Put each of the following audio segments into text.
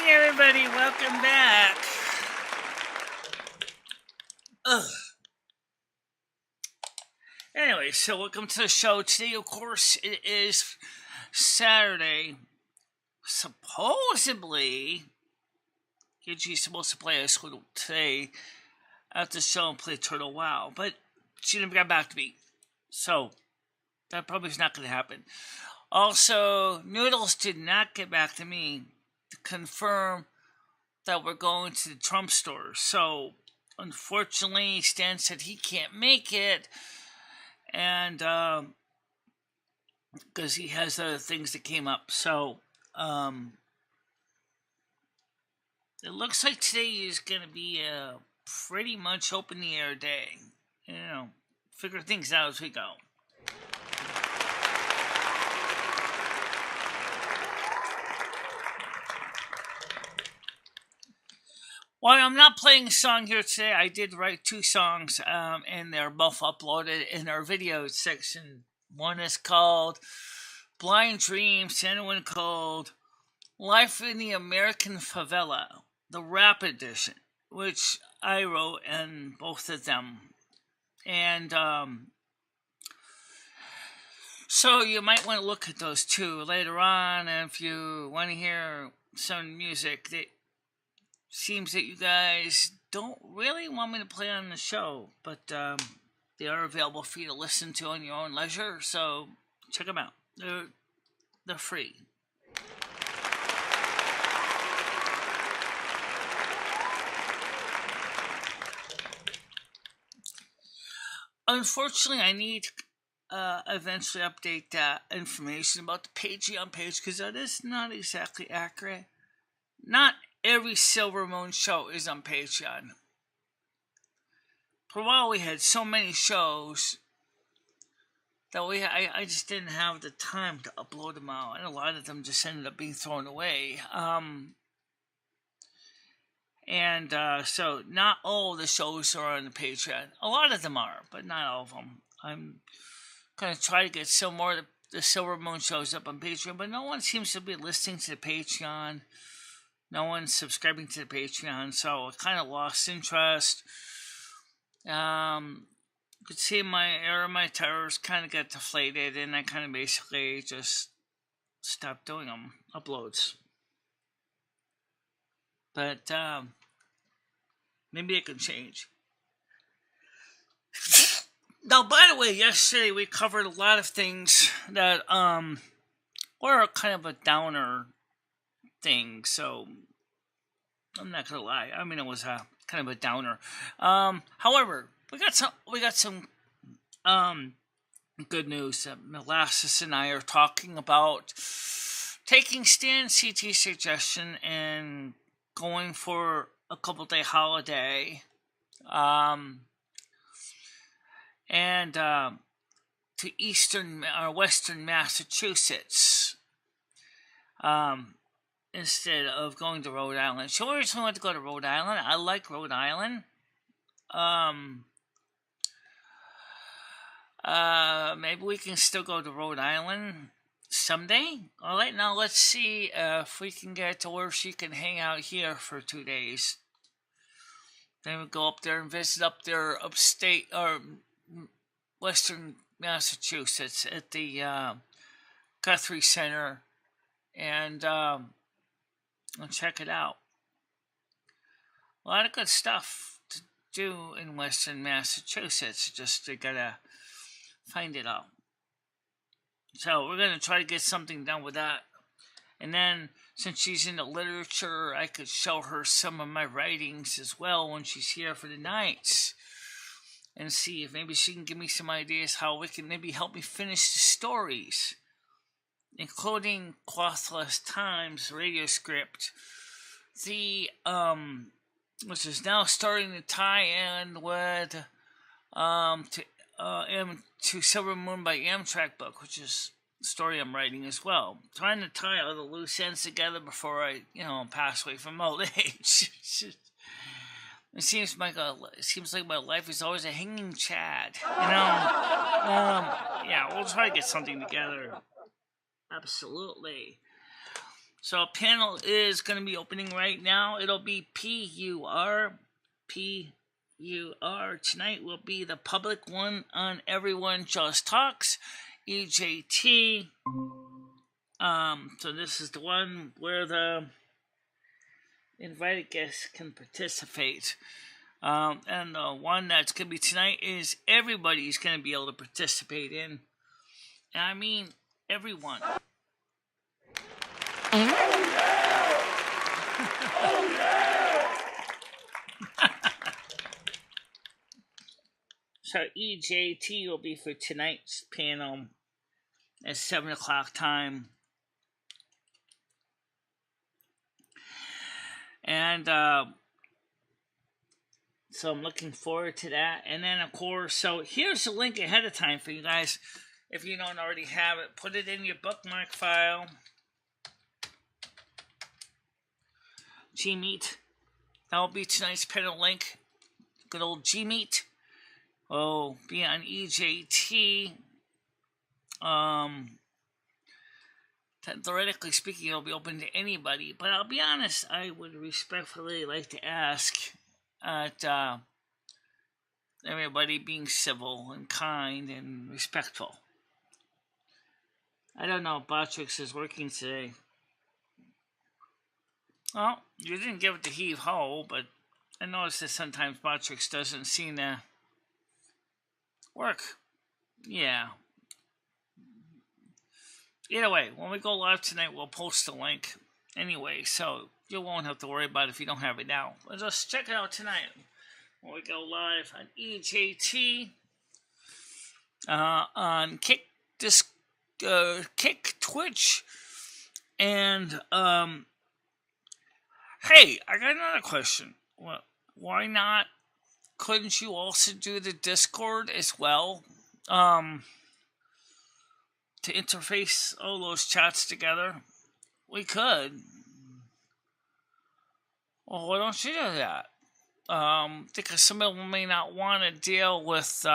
everybody. Welcome back. Ugh. Anyway, so welcome to the show. Today, of course, it is Saturday. Supposedly, Gidgie's supposed to play us today at the show and play Turtle Wow, but she never got back to me. So, that probably is not going to happen. Also, Noodles did not get back to me to confirm that we're going to the Trump store. So, unfortunately, Stan said he can't make it. And, because he has other things that came up. So, it looks like today is going to be a pretty much open the air day. You know, figure things out as we go. While I'm not playing a song here today, I did write 2 songs, and they're both uploaded in our videos section. One is called Blind Dreams, and one called Life in the American Favela, the rap edition, which I wrote in both of them. And so you might want to look at those 2 later on, and if you want to hear some music that seems that you guys don't really want me to play on the show, but they are available for you to listen to on your own leisure, so check them out. They're free. Unfortunately, I need eventually update that information about the Patreon page, because that is not exactly accurate. Not every Silver Moon show is on Patreon. For a while, we had so many shows that I just didn't have the time to upload them out, and a lot of them just ended up being thrown away. So not all the shows are on the Patreon. A lot of them are, but not all of them. I'm going to try to get some more of the Silver Moon shows up on Patreon, but no one seems to be listening to the Patreon. No one's subscribing to the Patreon, so I kind of lost interest. You could see my tires kind of got deflated, and I kind of basically just stopped doing them, uploads. But, maybe it can change. Now, by the way, yesterday we covered a lot of things that, were kind of a downer thing, so I'm not gonna lie. I mean, it was a kind of a downer. However, we got some good news. Molasses and I are talking about taking Stan CT's suggestion and going for a couple-day holiday, and to western Massachusetts, instead of going to Rhode Island. She always wanted to go to Rhode Island. I like Rhode Island. Maybe we can still go to Rhode Island someday. All right, now let's see if we can get to where she can hang out here for 2 days. Then we go up there and visit up there upstate or western Massachusetts at the Guthrie Center, and I'll check it out. A lot of good stuff to do in western Massachusetts. Just you gotta find it out. So we're gonna try to get something done with that. And then, since she's into literature, I could show her some of my writings as well when she's here for the nights, and see if maybe she can give me some ideas how we can maybe help me finish the stories, including Clothless Times radio script, which is now starting to tie in with to Silver Moon by Amtrak book, which is the story I'm writing as well. Trying to tie all the loose ends together before I, pass away from old age. It seems like my life is always a hanging chad. Yeah, we'll try to get something together. Absolutely. So a panel is going to be opening right now. It'll be PUR. Tonight will be the public one on Everyone Just Talks. EJT. So this is the one where the invited guests can participate. And the one that's going to be tonight is everybody's going to be able to participate in. And I mean, everyone. Oh, yeah! Oh, yeah! So EJT will be for tonight's panel at 7 o'clock time. And so I'm looking forward to that. And then, of course, so here's the link ahead of time for you guys. If you don't already have it, put it in your bookmark file. Gmeet. That will be tonight's panel link. Good old Gmeet. Will be on EJT. Theoretically speaking, it'll be open to anybody. But I'll be honest, I would respectfully like to ask at everybody being civil and kind and respectful. I don't know if Botrix is working today. Well, you didn't give it to Heave Ho, but I noticed that sometimes Botrix doesn't seem to work. Yeah. Either way, when we go live tonight, we'll post the link anyway, so you won't have to worry about it if you don't have it now. But just check it out tonight when we go live on EJT, on Kick Twitch, and hey, I got another question. Why not? Couldn't you also do the Discord as well? To interface all those chats together? We could. Well, why don't you do that? Because some of them may not want to deal with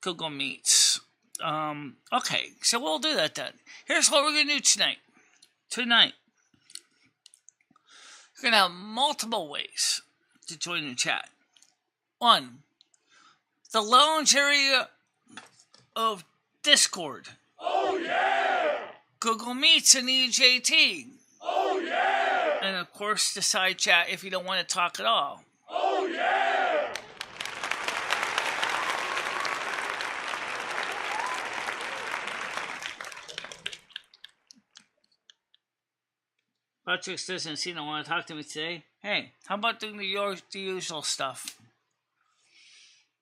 Google Meets. Okay, so we'll do that then. Here's what we're going to do tonight. We're going to have multiple ways to join the chat. 1, the lounge area of Discord. Oh, yeah! Google Meets and EJT. Oh, yeah! And of course the side chat if you don't want to talk at all. Oh, yeah! Patrick doesn't seem to want to talk to me today. Hey, how about doing the usual stuff?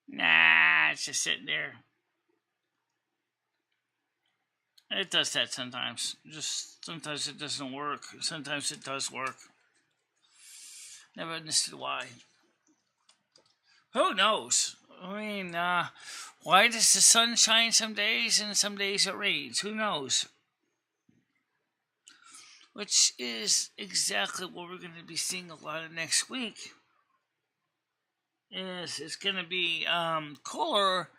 Nah, it's just sitting there. It does that sometimes. Just sometimes it doesn't work. Sometimes it does work. Never understood why. Who knows? I mean, why does the sun shine some days and some days it rains? Who knows? Which is exactly what we're going to be seeing a lot of next week. It's going to be cooler,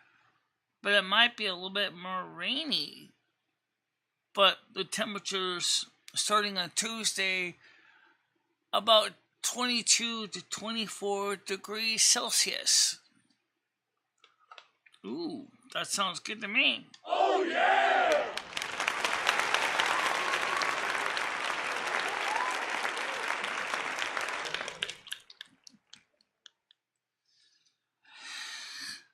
but it might be a little bit more rainy. But the temperatures starting on Tuesday, about 22 to 24 degrees Celsius. Ooh, that sounds good to me. Oh, yeah!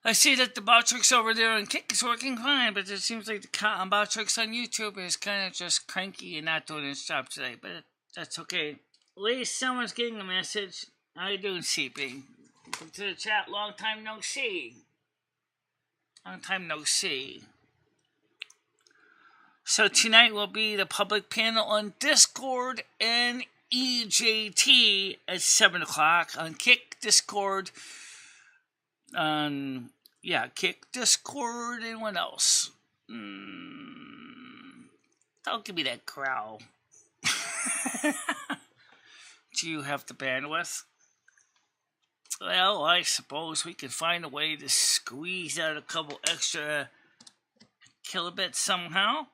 I see that the Botrix over there on Kick is working fine, but it seems like the cat on Botrix on YouTube is kind of just cranky and not doing its job today, but that's okay. At least someone's getting a message. How you doing, CP? Welcome to the chat. Long time no see. Long time no see. So tonight will be the public panel on Discord and EJT at 7 o'clock on Kick, Discord, Kick, Discord, and what else? Don't give me that growl. Do you have the bandwidth? Well, I suppose we could find a way to squeeze out a couple extra kilobits somehow.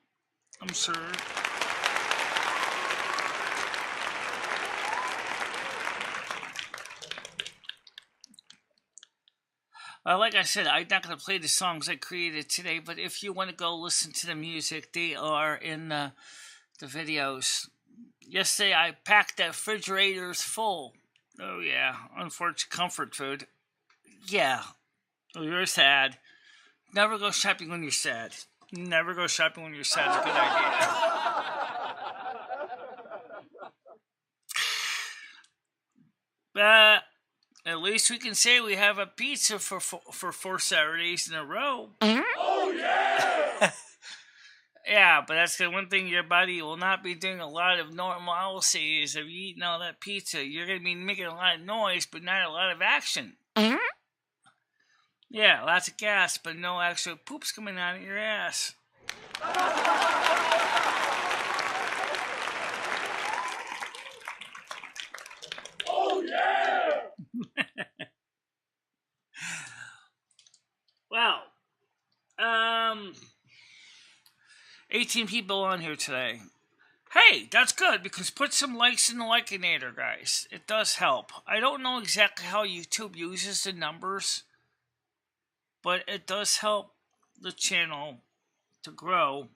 I'm sure. Like I said, I'm not going to play the songs I created today, but if you want to go listen to the music, they are in the videos. Yesterday, I packed the refrigerators full. Oh, yeah. Unfortunate comfort food. Yeah. Oh, you're sad. Never go shopping when you're sad. Never go shopping when you're sad. It's a good idea. But at least we can say we have a pizza for 4 Saturdays in a row. Oh yeah! Yeah, but that's the one thing your body will not be doing a lot of normalcy is if you're eating all that pizza, you're going to be making a lot of noise, but not a lot of action. Yeah, lots of gas, but no actual poops coming out of your ass. Oh yeah! Wow. 18 people on here today. Hey, that's good, because put some likes in the Likinator, guys. It does help. I don't know exactly how YouTube uses the numbers, but it does help the channel to grow.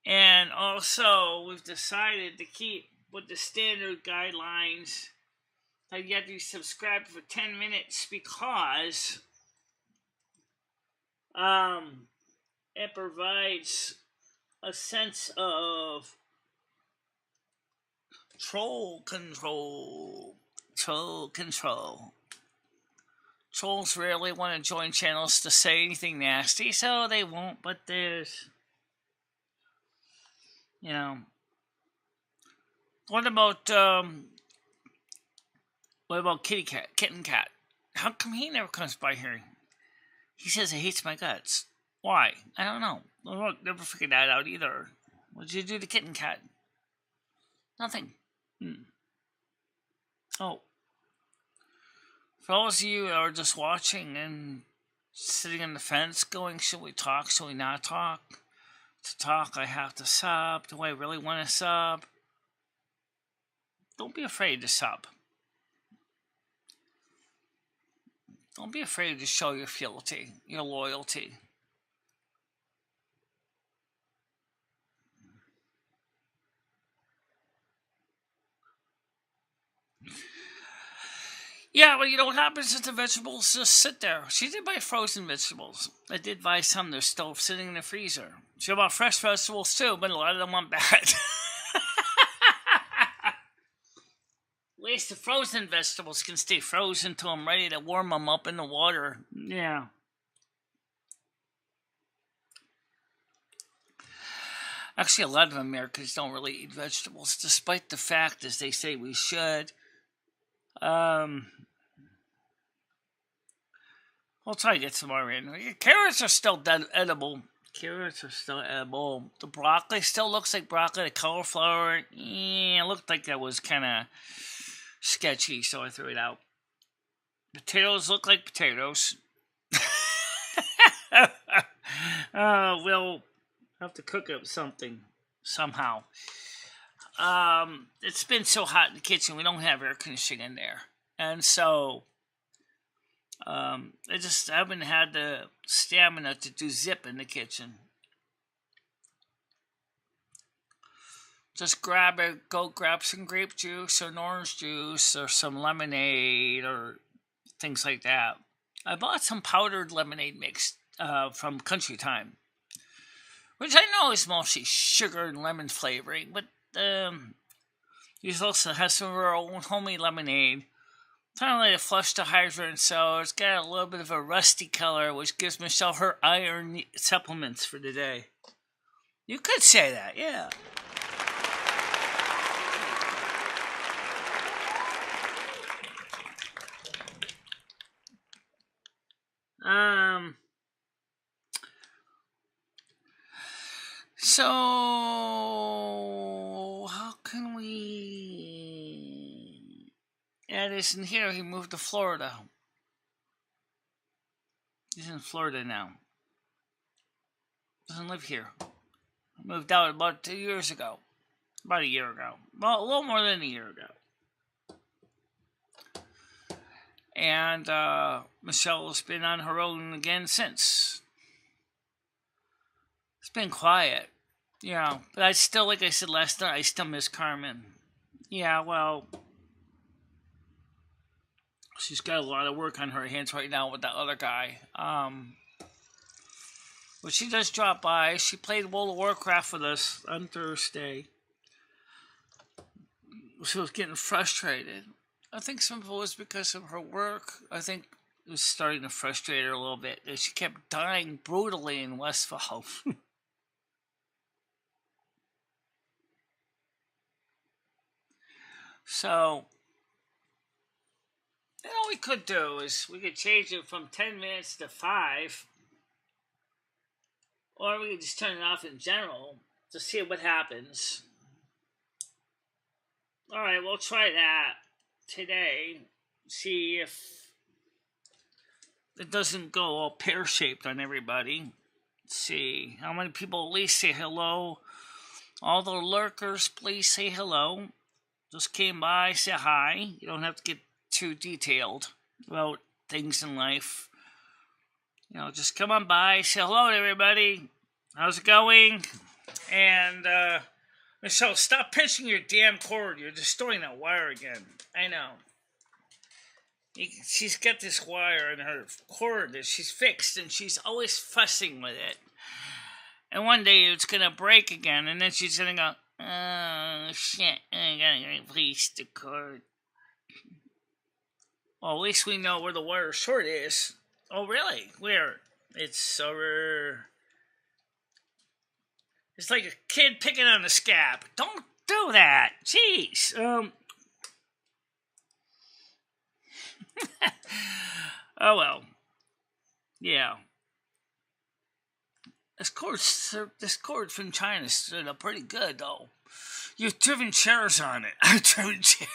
And also, we've decided to keep with the standard guidelines that you have to be subscribed for 10 minutes because it provides a sense of troll control. Trolls rarely want to join channels to say anything nasty, so they won't, but there's, you know. What about Kitten Cat? How come he never comes by here? He says he hates my guts. Why? I don't know. Look, never figured that out either. What did you do to Kitten Cat? Nothing. Oh. For all of you who are just watching and sitting on the fence going, should we talk, should we not talk? To talk, I have to sub. Do I really want to sub? Don't be afraid to sub. Don't be afraid to show your fealty, your loyalty. Yeah, well, you know what happens is the vegetables just sit there. She did buy frozen vegetables. I did buy some. They're still sitting in the freezer. She bought fresh vegetables too, but a lot of them went bad. At least the frozen vegetables can stay frozen until I'm ready to warm them up in the water. Yeah. Actually, a lot of Americans don't really eat vegetables, despite the fact, as they say we should. I'll try to get some more in. Carrots are still edible. The broccoli still looks like broccoli. The cauliflower, it looked like that was kind of sketchy, so I threw it out. Potatoes look like potatoes. We'll have to cook up something somehow. It's been so hot in the kitchen, we don't have air conditioning in there. And so I just haven't had the stamina to do zip in the kitchen. Just go grab some grape juice or an orange juice or some lemonade or things like that. I bought some powdered lemonade mix from Country Time, which I know is mostly sugar and lemon flavoring, but you also have some of our own homemade lemonade. Kind of like a flush the hydrant, so it's got a little bit of a rusty color, which gives Michelle her iron supplements for the day. You could say that, yeah. So how can we add this in here? He moved to Florida. He's in Florida now. Doesn't live here. Moved out about 2 years ago. About a year ago. Well, a little more than a year ago. And Michelle's been on her own again since. It's been quiet. Yeah, but I still, like I said last night, I still miss Carmen. Yeah, well, she's got a lot of work on her hands right now with that other guy. But she does drop by. She played World of Warcraft with us on Thursday. She was getting frustrated. I think some of it was because of her work. I think it was starting to frustrate her a little bit. She kept dying brutally in Westfall. So, what we could do is we could change it from 10 minutes to 5. Or we could just turn it off in general to see what happens. Alright, we'll try that today. See if it doesn't go all pear-shaped on everybody. Let's see how many people at least say hello. All the lurkers, please say hello. Just came by, say hi. You don't have to get too detailed about things in life. You know, just come on by, say hello to everybody. How's it going? And, Michelle, stop pinching your damn cord. You're destroying that wire again. I know. She's got this wire in her cord that she's fixed, and she's always fussing with it. And one day it's going to break again, and then she's going to go, oh, shit, I gotta replace the cord. Well, at least we know where the wire short is. Oh, really? Where? It's over... It's like a kid picking on a scab. Don't do that. Jeez. Oh, well. Yeah. This cord from China stood up pretty good, though. You've driven chairs on it. I've driven chairs.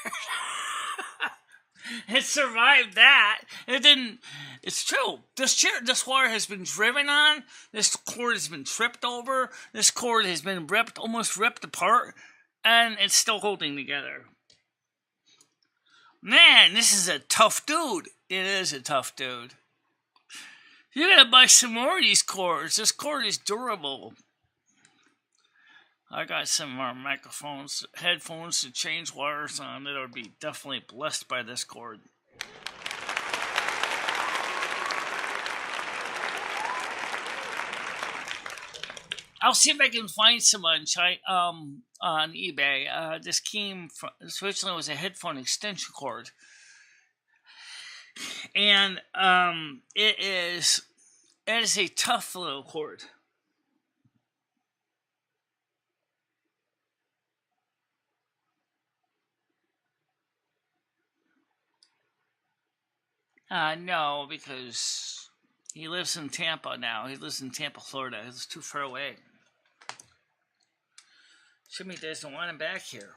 It survived that. It didn't. It's true. This wire has been driven on. This cord has been tripped over. This cord has been almost ripped apart, and it's still holding together. Man, this is a tough dude. It is a tough dude. You gotta buy some more of these cords. This cord is durable. I got some more headphones to change wires on that would be definitely blessed by this cord. I'll see if I can find some on eBay. This originally was a headphone extension cord, and it is a tough little cord. No, because he lives in Tampa now. He lives in Tampa, Florida. It's too far away. Jimmy doesn't want him back here.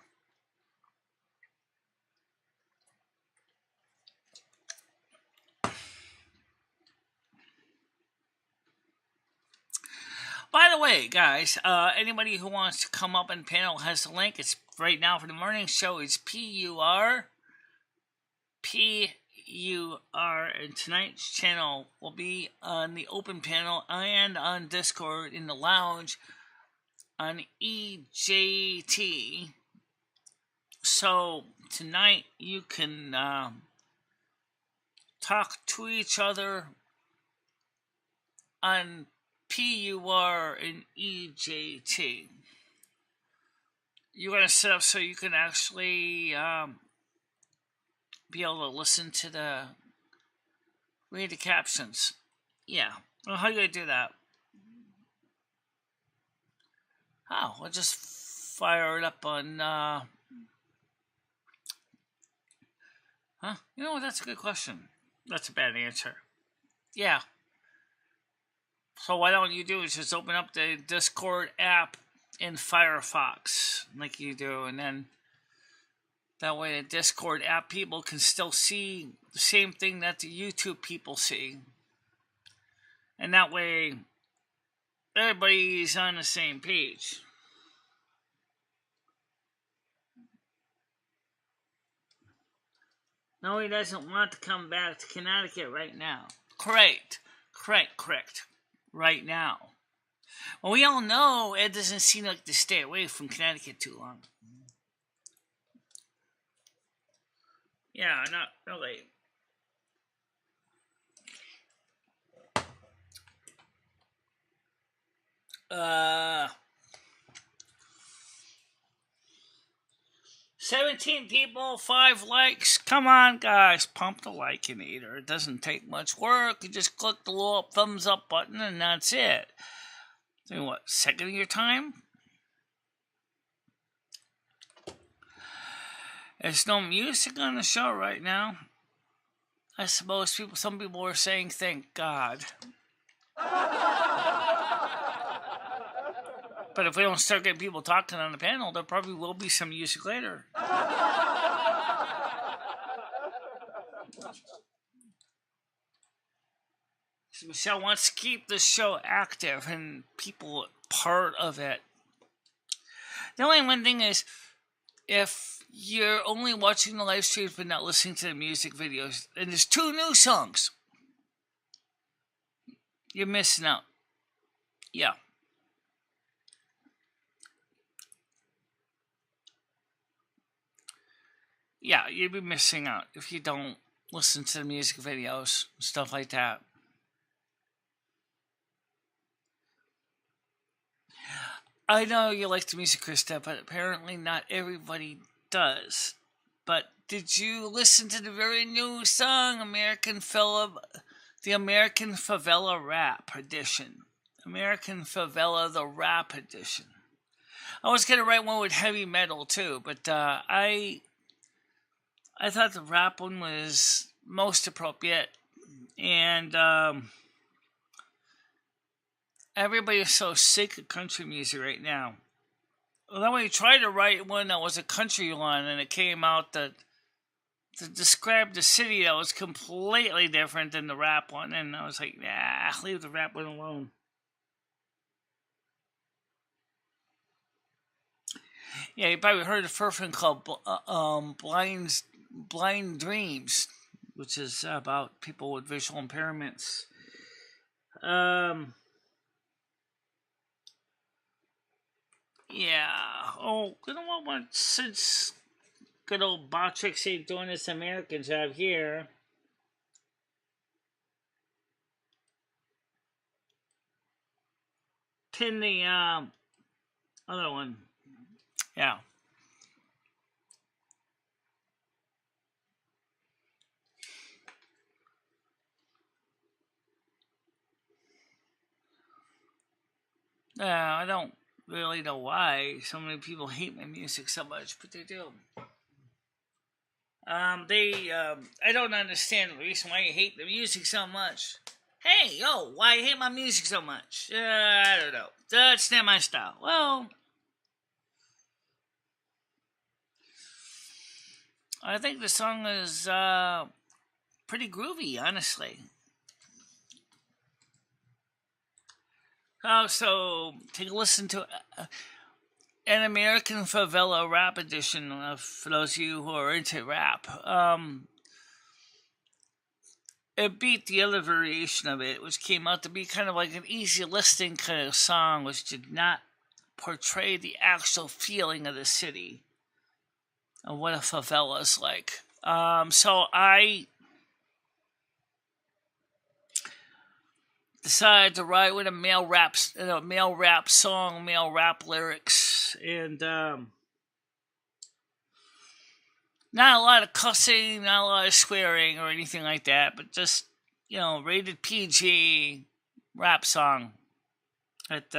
By the way, guys, anybody who wants to come up and panel has the link. It's right now for the morning show. It's PUR, and tonight's channel will be on the open panel and on Discord in the lounge on EJT. So tonight you can talk to each other on PUR and EJT. You're going to set up so you can actually be able to listen to read the captions. Yeah. Well, how are you going to do that? Oh, we'll just fire it up on, You know what, that's a good question. That's a bad answer. Yeah. So why don't you do is just open up the Discord app in Firefox, like you do, and then that way the Discord app people can still see the same thing that the YouTube people see. And that way everybody's on the same page. No, he doesn't want to come back to Connecticut right now. Correct. Right now. Well, we all know Ed doesn't seem like to stay away from Connecticut too long. Yeah, not really. 17 people, 5 likes. Come on, guys. Pump the like-inator. It doesn't take much work. You just click the little thumbs up button and that's it. So what, second of your time? There's no music on the show right now. I suppose some people are saying thank God. But if we don't start getting people talking on the panel, there probably will be some music later. So Michelle wants to keep the show active and people part of it. The only one thing is, if you're only watching the live streams but not listening to the music videos, and there's 2 new songs, you're missing out. Yeah. Yeah, you'd be missing out if you don't listen to the music videos, stuff like that. I know you like the music, Krista, but apparently not everybody does. But did you listen to the very new song, the American Favela Rap Edition? American Favela, the Rap Edition. I was going to write one with heavy metal, too, but I thought the rap one was most appropriate, and everybody's so sick of country music right now. Well, then we tried to write one that was a country one, and it came out that to describe the city that was completely different than the rap one, and I was like, nah, leave the rap one alone. Yeah, you probably heard the first one called Blind Dreams, which is about people with visual impairments. Yeah. Oh, you know what? Since good old Botrix ain't doing this American job here, pin the other one. Yeah. I don't really know why so many people hate my music so much, but they do. I don't understand the reason why you hate the music so much. Hey, why you hate my music so much? I don't know. That's not my style. Well, I think the song is pretty groovy, honestly. So take a listen to an American Favela Rap Edition for those of you who are into rap. It beat the other variation of it, which came out to be kind of like an easy listening kind of song, which did not portray the actual feeling of the city and what a favela is like. So I decided to write with a male rap song, male rap lyrics, and not a lot of cussing, not a lot of swearing or anything like that, but just, rated PG rap song. But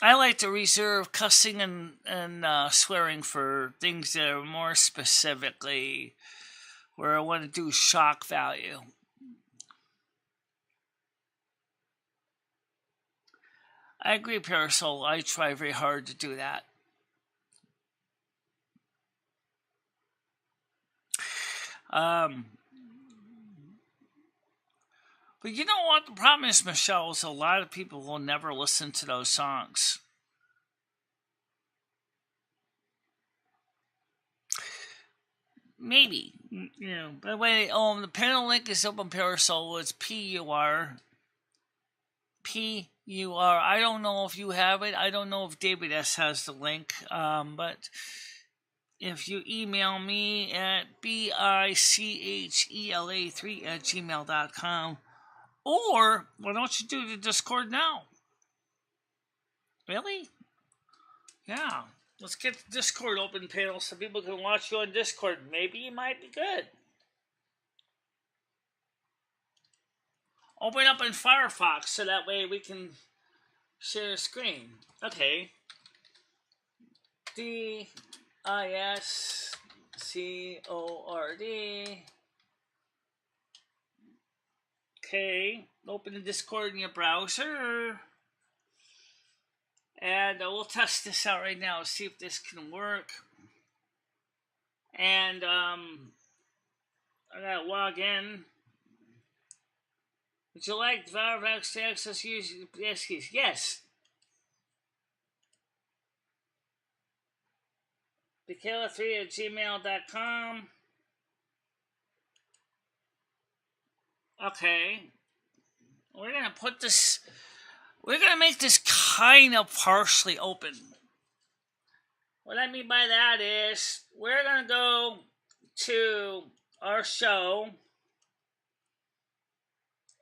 I like to reserve cussing and swearing for things that are more specifically where I want to do shock value. I agree, Parasol. I try very hard to do that. But you know what? The problem is, Michelle, is a lot of people will never listen to those songs. maybe. By the way, the panel link is up on Parasol. It's PUR. PUR. I don't know if you have it. I don't know if David S. has the link. But if you email me at bichela3@gmail.com, or why don't you do the Discord now? Really? Yeah. Let's get the Discord open, panel, so people can watch you on Discord. Maybe you might be good. Open up in Firefox so that way we can share a screen. Okay. DISCORD. Okay. Open the Discord in your browser. And we'll test this out right now, see if this can work. And I gotta log in. Would you like Firefox to access user keys? Yes. Michele3@gmail.com. Okay. We're gonna put this. We're going to make this kind of partially open. What I mean by that is we're going to go to our show,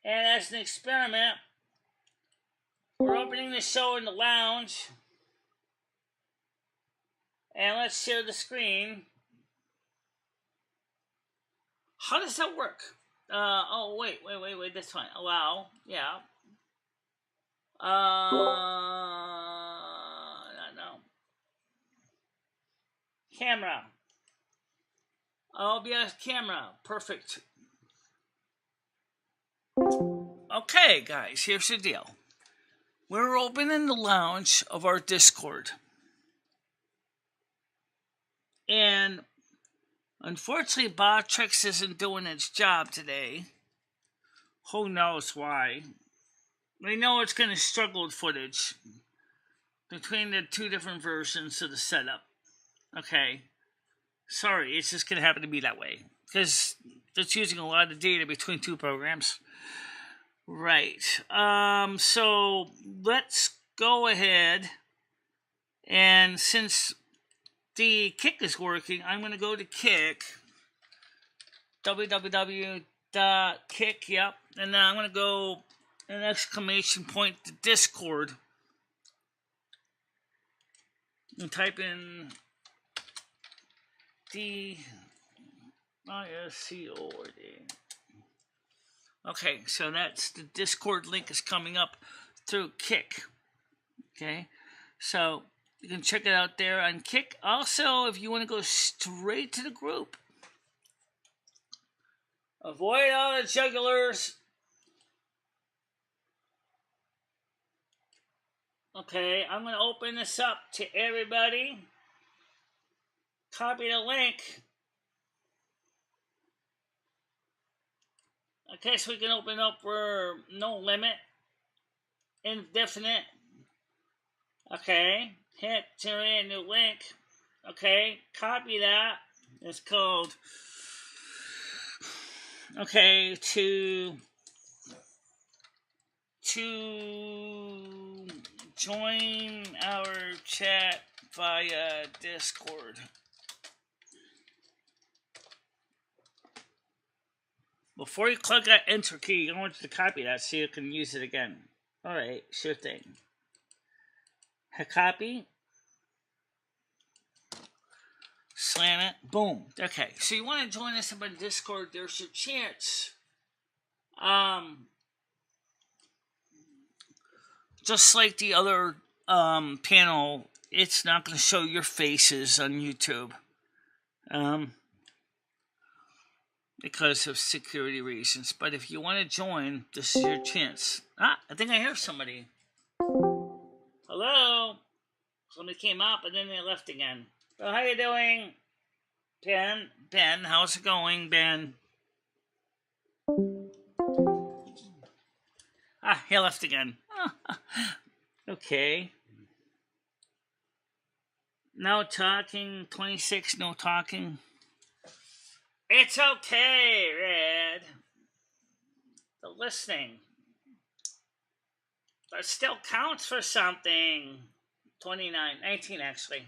and as an experiment, we're opening the show in the lounge, and let's share the screen. How does that work? Wait, that's fine. Allow, yeah. No. Camera. OBS camera. Perfect. Okay, guys, here's the deal. We're opening the lounge of our Discord. And unfortunately, Botrix isn't doing its job today. Who knows why? We know it's going to struggle with footage between the two different versions of the setup. Okay. Sorry, it's just going to happen to be that way. Because it's using a lot of data between two programs. Right. So let's go ahead. And since the Kick is working, I'm going to go to Kick. www.kick, yep. And then I'm going to go an exclamation point to Discord and type in DISCORD. Okay, so that's the Discord link is coming up through Kick. Okay, so you can check it out there on Kick. Also, if you want to go straight to the group, avoid all the jugglers. Okay, I'm going to open this up to everybody. Copy the link. I guess we can open up for no limit. Indefinite. Okay, hit generate a new link. Okay, copy that. It's called, okay, to join our chat via Discord. Before you click that enter key, I want you to copy that so you can use it again. Alright, sure thing. Hit copy. Slam it. Boom. Okay, so you want to join us up on Discord, there's your chance. Just like the other panel, it's not going to show your faces on YouTube. Because of security reasons. But if you want to join, this is your chance. I think I hear somebody. Hello? Somebody came up and then they left again. So how you doing? Ben, how's it going, Ben? He left again. Okay. No talking. 26, no talking. It's okay, Red. The listening. That still counts for something. 19 actually.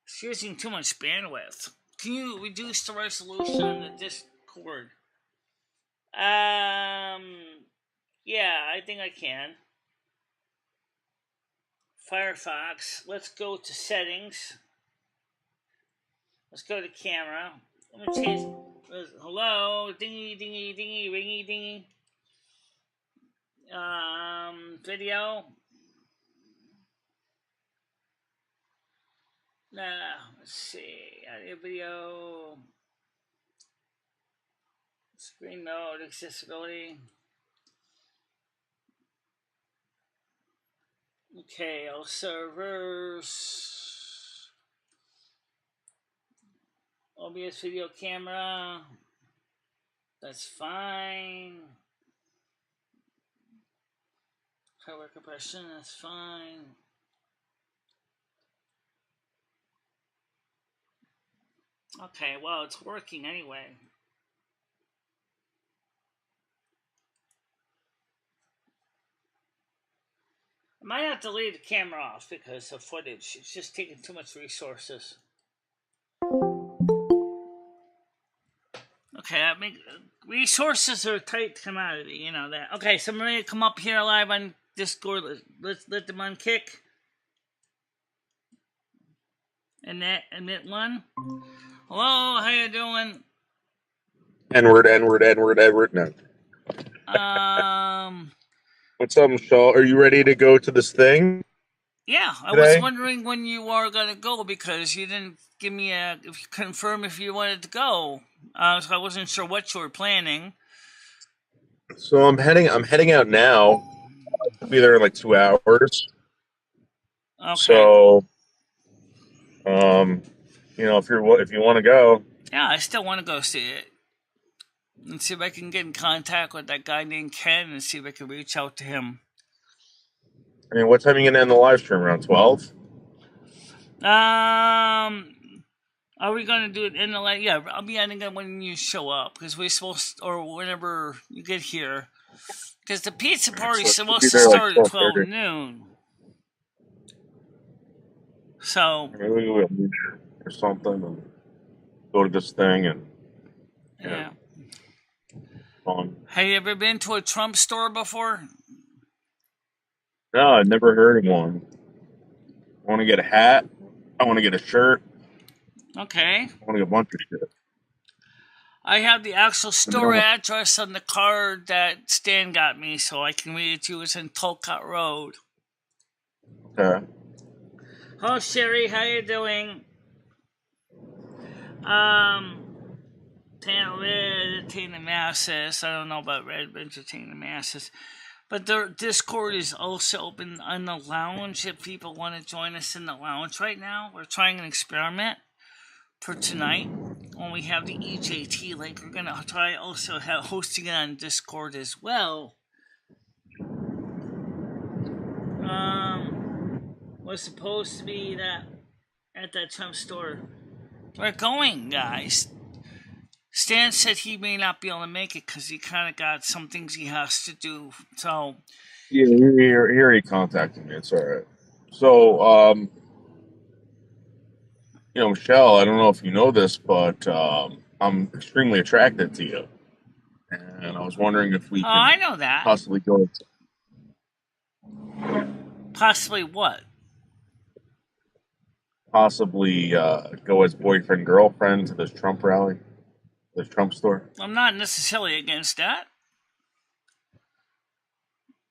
It's using too much bandwidth. Can you reduce the resolution on the Discord? Yeah, I think I can. Firefox. Let's go to settings. Let's go to camera. Let me change. Hello, dingy, dingy, dingy, ringy, dingy. Video. Let's see. Audio, video. Screen mode, accessibility. Okay, all servers. OBS video camera. That's fine. Hardware compression, that's fine. Okay, well, it's working anyway. I might have to leave the camera off because of footage. It's just taking too much resources. Okay, I mean, resources are a tight commodity, you know that. Okay, so I'm ready to come up here live on Discord. Let's let them unkick. And that emit one. Hello, how you doing? Edward. No. What's up, Michelle? Are you ready to go to this thing? Yeah, I today? was wondering when you are gonna go because you didn't give me confirm if you wanted to go. So I wasn't sure what you were planning. So I'm heading out now. I'll be there in like 2 hours. Okay. So, you know, if you want to go. Yeah, I still want to go see it. And see if I can get in contact with that guy named Ken and see if I can reach out to him. I mean, what time are you gonna end the live stream? Around 12? Are we gonna do it in the light? Yeah, I'll be ending it when you show up because we're supposed to, or whenever you get here. Because the pizza party's supposed to start at 12 noon. So maybe we'll meet or something and go to this thing and yeah. Fun. Have you ever been to a Trump store before? No, I've never heard of one. I want to get a hat. I want to get a shirt. Okay. I want to get a bunch of shit. I have the actual store address on the card that Stan got me, so I can read it to you. It's in Tolcott Road. Okay. Oh, Sherry, how you doing? Red entertain the masses. I don't know about Red, but entertain the masses. But their Discord is also open on the lounge if people want to join us in the lounge right now. We're trying an experiment for tonight when we have the EJT link. We're going to try also hosting it on Discord as well. Was supposed to be that at that Trump store. We're going, guys. Stan said he may not be able to make it because he kind of got some things he has to do. So yeah, he already contacted me. It's all right. So, you know, Michelle, I don't know if you know this, but I'm extremely attracted to you, and I was wondering if we I know that. possibly go. Possibly what? Possibly go as boyfriend girlfriend to this Trump rally, this Trump store. I'm not necessarily against that.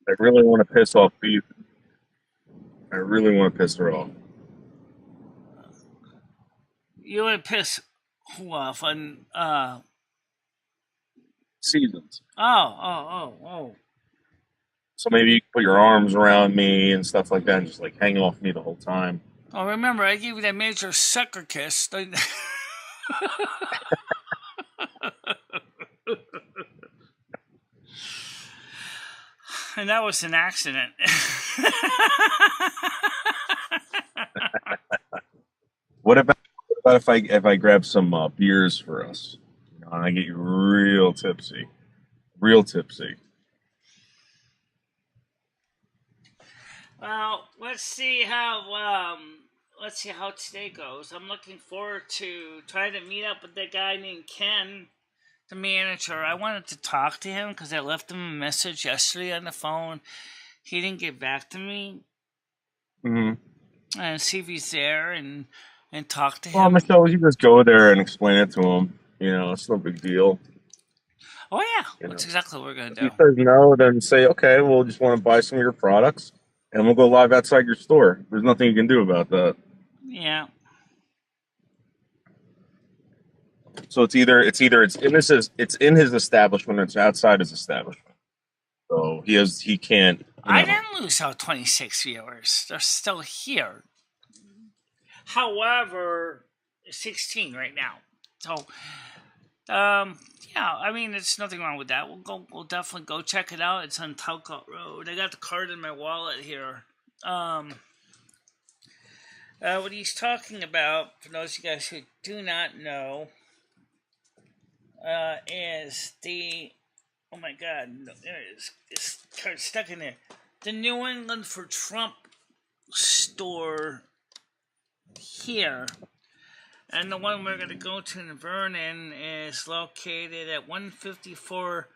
I really want to piss off Beef. I really want to piss her off. You would piss who off on Seasons. Oh. So maybe you can put your arms around me and stuff like that and just like hang off me the whole time. Oh, remember, I gave you that major sucker kiss. And that was an accident. What about about if I grab some beers for us, and I get you real tipsy, real tipsy. Well, let's see how today goes. I'm looking forward to trying to meet up with that guy named Ken, the manager. I wanted to talk to him because I left him a message yesterday on the phone. He didn't get back to me. And see if he's there and talk to Well, him. Michelle, you just go there and explain it to him. It's no big deal. Oh yeah, that's exactly what we're gonna If he do. says no, then say, okay, we'll just want to buy some of your products, and we'll go live outside your store. There's nothing you can do about that. Yeah. So it's in his establishment or it's outside his establishment. So he can't. I didn't lose out 26 viewers. They're still here. However, 16 right now. So, yeah, I mean, there's nothing wrong with that. We'll definitely go check it out. It's on Talcott Road. I got the card in my wallet here. What he's talking about, for those of you guys who do not know, is the, oh my God, no, there it is. This card's stuck in there. The New England for Trump store here. And the one we're going to go to in Vernon is located at 154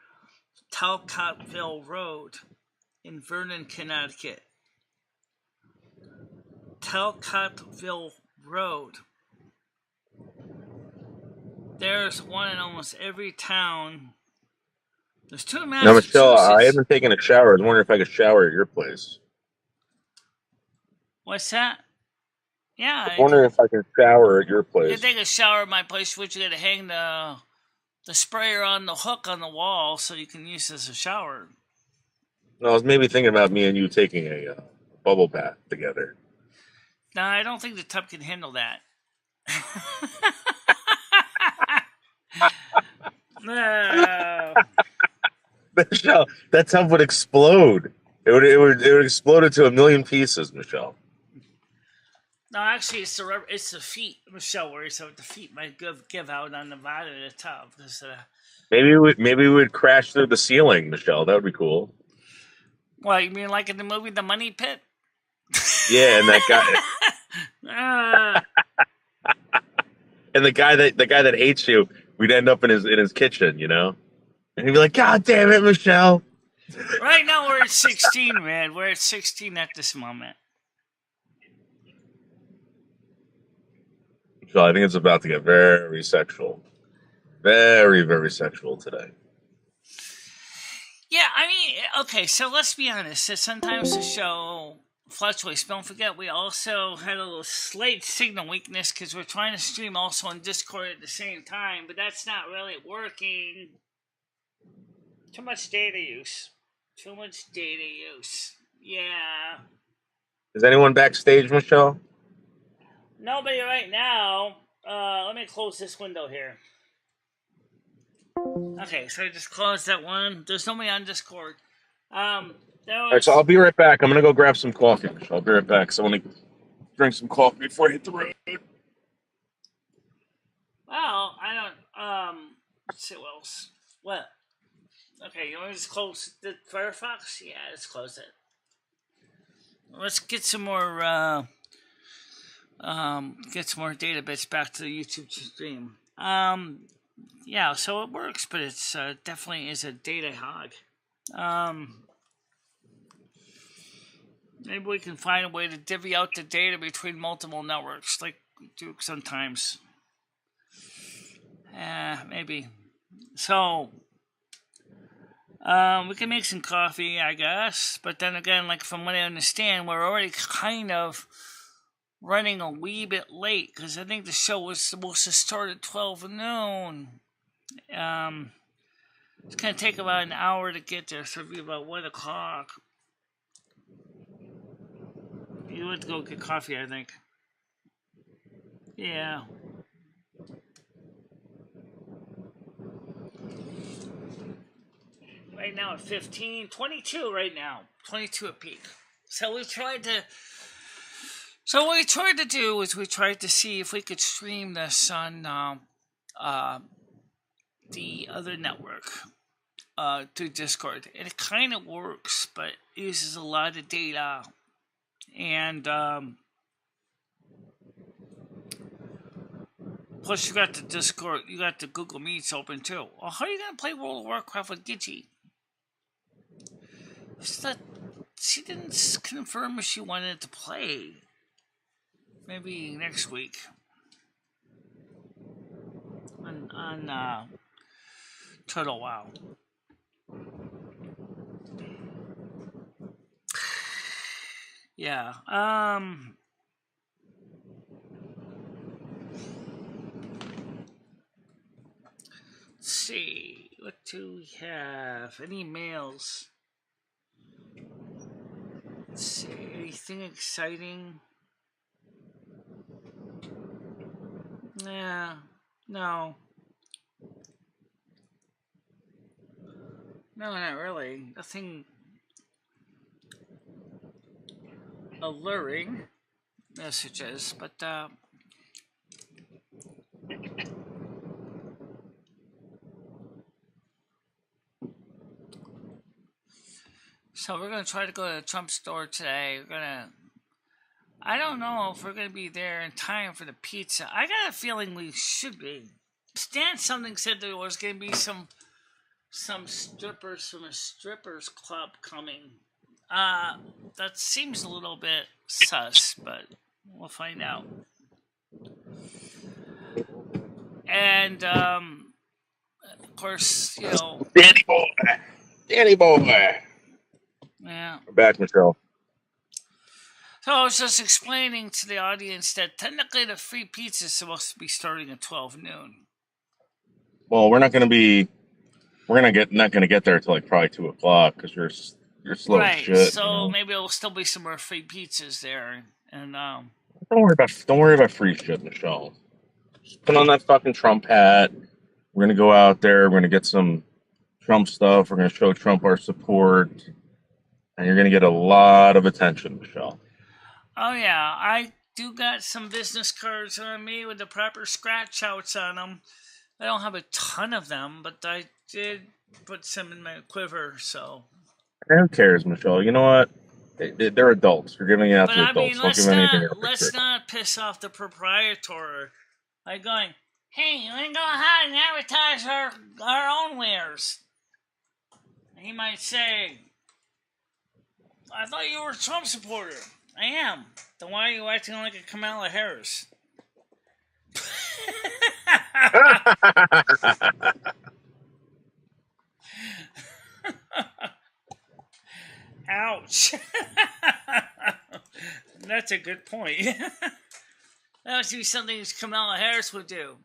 Talcottville Road in Vernon, Connecticut. Talcottville Road. There's one in almost every town. There's two in Massachusetts. Now, Michelle, I haven't taken a shower. I was wondering if I could shower at your place. What's that? Yeah. I was wondering if I could shower at your place. You can take a shower at my place, but you got to hang the sprayer on the hook on the wall so you can use it as a shower. No, I was maybe thinking about me and you taking a bubble bath together. No, I don't think the tub can handle that. No. Michelle, that tub would explode. It would explode into a million pieces, Michelle. No, actually, it's the feet. Michelle worries about the feet might give out on the bottom of the tub. Maybe we would crash through the ceiling, Michelle. That would be cool. What, you mean like in the movie The Money Pit? Yeah, and that guy, and the guy that hates you, we'd end up in his kitchen, and he'd be like, "God damn it, Michelle!" Right now we're at 16, man. We're at 16 at this moment. So I think it's about to get very sexual, very, very sexual today. Yeah, I mean, okay, so let's be honest. Sometimes the show fluctuates. Don't forget, we also had a little slight signal weakness because we're trying to stream also on Discord at the same time, but that's not really working. Too much data use. Yeah. Is anyone backstage, Michelle? Nobody right now. Let me close this window here. Okay, so I just closed that one. There's nobody on Discord. All right, so I'll be right back. I'm going to go grab some coffee, Michelle. I'll be right back. So I want to drink some coffee before I hit the road. Well, I don't, let's see what else. What? Okay, you want to just close the Firefox? Yeah, let's close it. Let's get some more, data bits back to the YouTube stream. Yeah, so it works, but it's definitely is a data hog. Maybe we can find a way to divvy out the data between multiple networks, like we do sometimes. Maybe. So, we can make some coffee, I guess. But then again, like from what I understand, we're already kind of running a wee bit late because I think the show was supposed to start at 12 noon. It's going to take about an hour to get there, so it'll be about 1 o'clock. You went to go get coffee, I think. Yeah. Right now at 15, 22 right now. 22 at peak. So we tried to So what we tried to do is we tried to see if we could stream this on the other network through Discord. And it kind of works, but it uses a lot of data. And plus you got the Discord, you got the Google Meets open too. Well, how are you going to play World of Warcraft with Gidgey? She didn't confirm if she wanted to play. Maybe next week on Turtle WoW. Yeah. Let's see. What do we have? Any mails? Let's see. Anything exciting? Yeah. No. No, not really. Nothing alluring messages, but so we're gonna try to go to the Trump store today. I don't know if we're gonna be there in time for the pizza. I got a feeling we should be. Stan something said there was gonna be some strippers from a strippers club coming. That seems a little bit sus, but we'll find out. And of course, Danny boy. Yeah. We're back, Michelle. So I was just explaining to the audience that technically the free pizza is supposed to be starting at 12 noon. Well, we're not going to get there till like probably 2 o'clock because you're slow as shit. So maybe there'll still be some more free pizzas there, and don't worry about free shit, Michelle. Just put on that fucking Trump hat. We're gonna go out there. We're gonna get some Trump stuff. We're gonna show Trump our support, and you're gonna get a lot of attention, Michelle. Oh yeah, I do got some business cards on me with the proper scratch outs on them. I don't have a ton of them, but I did put some in my quiver, so. Who cares, Michelle? You know what? They're adults. You're giving it out to adults. Let's not piss off the proprietor by going, hey, you ain't go ahead and advertise our own wares. He might say, I thought you were a Trump supporter. I am. Then why are you acting like a Kamala Harris? Ouch. That's a good point. That would be something Kamala Harris would do.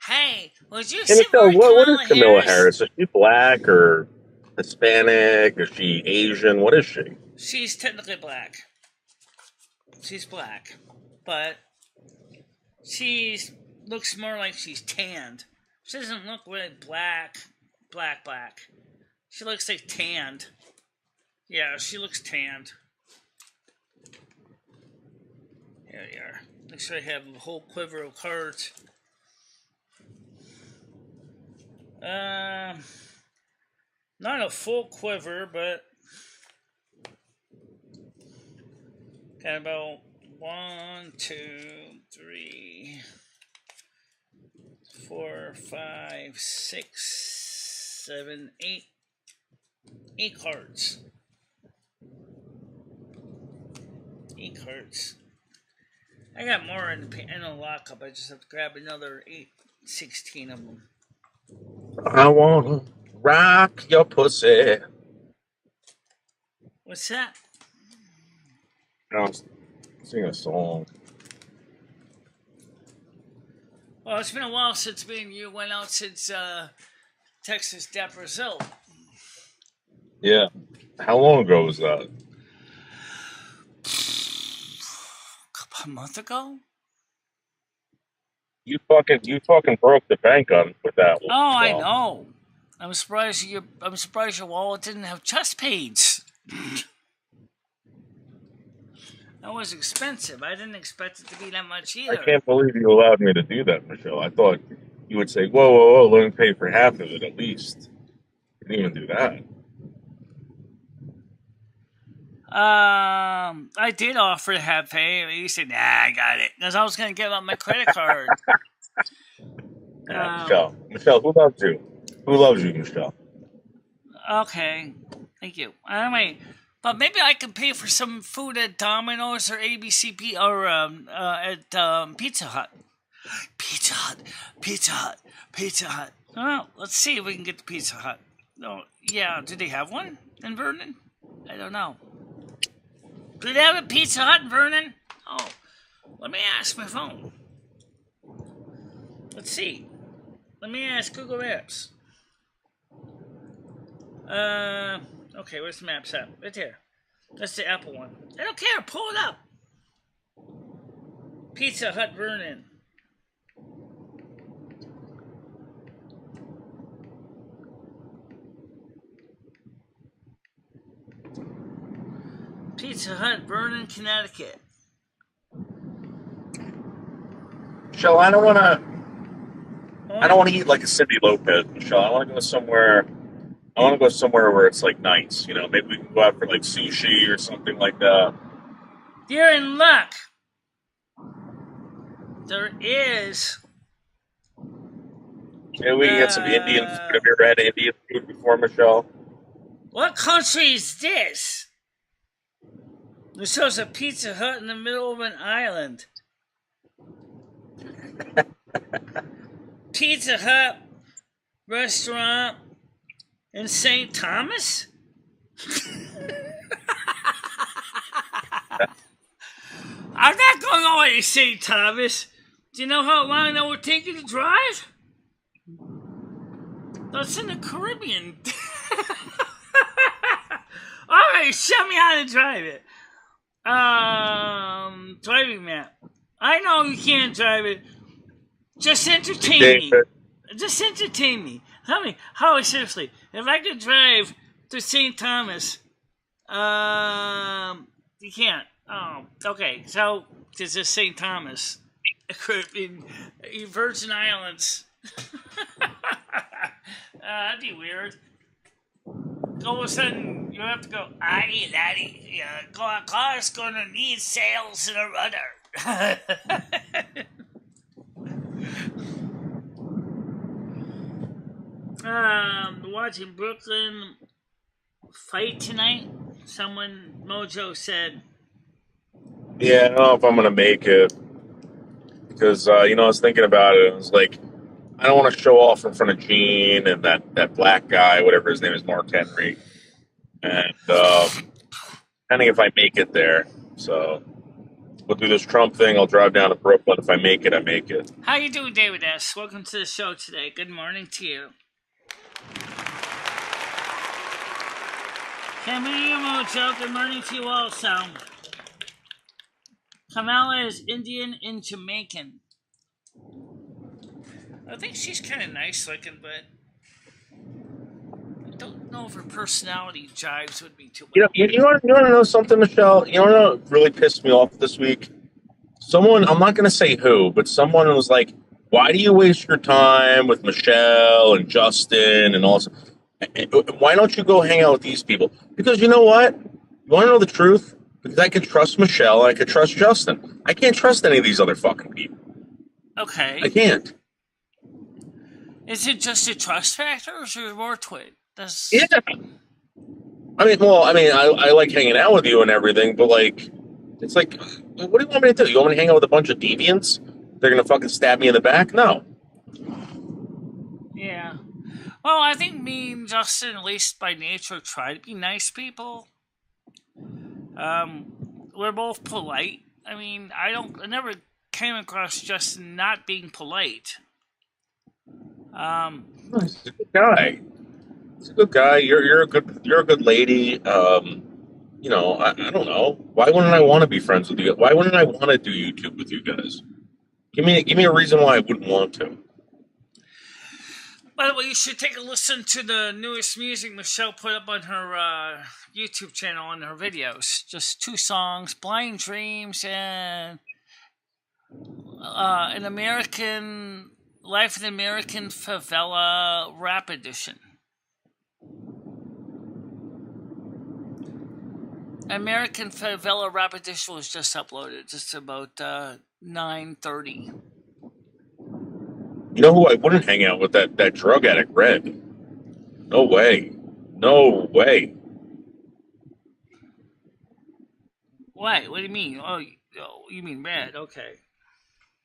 Hey, would you see what is Kamala Harris? Is she black or Hispanic? Is she Asian? What is she? She's technically black. She's black. But she looks more like she's tanned. She doesn't look really black. She looks like tanned. Yeah, she looks tanned. Here we are. Make sure I have a whole quiver of cards. Not a full quiver, but got about 1, 2, 3, 4, 5, 6, 7, 8. 8 cards. 8 cards. I got more in the lockup. I just have to grab another 16 of them. I wanna rock your pussy. What's that? I was singing a song. Well, it's been a while since me and you went out since Texas de Brazil. Yeah. How long ago was that? A month ago? You fucking broke the bank with that one. Oh, I know. I'm surprised your wallet didn't have chest pains. That was expensive. I didn't expect it to be that much I either. can't believe you allowed me to do that, Michelle. I thought you would say, whoa, whoa, whoa, let me pay for half of it at least. You didn't even do that. I did offer to have pay. He said, "Nah, I got it," because I was going to give up my credit card. Michelle, who loves you? Who loves you, Michelle? Okay, thank you. Anyway, but maybe I could pay for some food at Domino's or ABCP or at Pizza Hut. Pizza Hut. Oh, let's see if we can get the Pizza Hut. Oh, yeah. Do they have one in Vernon? I don't know. Do they have a Pizza Hut in Vernon? Oh, let me ask my phone. Let's see. Let me ask Google Maps. Okay, where's the Maps app? Right there. That's the Apple one. I don't care. Pull it up. Pizza Hut Vernon. Pizza Hut Vernon, Connecticut. Michelle, I don't want to eat like a Cindy Lopez, Michelle. I want to go somewhere where it's like nice. You know, maybe we can go out for like sushi or something like that. You're in luck. There is. Maybe we can get some Indian food. Have you ever had Indian food before, Michelle? What country is this? It shows a Pizza Hut in the middle of an island. Pizza Hut restaurant in St. Thomas? I'm not going all the way to St. Thomas. Do you know how long that would take you to drive? That's in the Caribbean. Alright, show me how to drive it. Driving map. I know you can't drive it. Just entertain me. Just entertain me. Tell me, Howie, seriously, if I could drive to St. Thomas, you can't. Oh, okay. So, this is St. Thomas. In Virgin Islands. That'd be weird. All of a sudden, you have to go, Daddy, car's gonna need sails and a rudder. Watching Brooklyn fight tonight. Mojo said. Yeah, I don't know if I'm going to make it. Because, I was thinking about it. I was like, I don't want to show off in front of Gene and that black guy, whatever his name is, Mark Henry. And depending if I make it there. So we'll do this Trump thing. I'll drive down to Brooklyn. If I make it, I make it. How you doing, David S? Welcome to the show today. Good morning to you. Camille Mojo, good morning to you also. Kamala is Indian and Jamaican. I think she's kind of nice looking, but I don't know if her personality jives with me too much. You want to know something, Michelle? You know what really pissed me off this week? Someone, I'm not going to say who, but someone was like, why do you waste your time with Michelle and Justin and all this? Why don't you go hang out with these people? Because you know what? You want to know the truth? Because I can trust Michelle and I can trust Justin. I can't trust any of these other fucking people. Okay. I can't. Is it just a trust factor or is there more to it? Yeah. I like hanging out with you and everything, but it's like, what do you want me to do? You want me to hang out with a bunch of deviants? They're going to fucking stab me in the back? No. Yeah. Well, I think me and Justin, at least by nature, try to be nice people. We're both polite. I mean, I never came across Justin not being polite. He's a good guy. He's a good guy. You're a good lady. I don't know. Why wouldn't I want to be friends with you? Why wouldn't I want to do YouTube with you guys? Give me a reason why I wouldn't want to. By the way, you should take a listen to the newest music Michelle put up on her YouTube channel on her videos. Just 2 songs, Blind Dreams and an American Life in American Favela Rap Edition. American Favela Rap Edition was just uploaded, just about 9:30. You know who I wouldn't hang out with? That drug addict, Red. No way. No way. Why? What do you mean? Oh, you mean Red? Okay.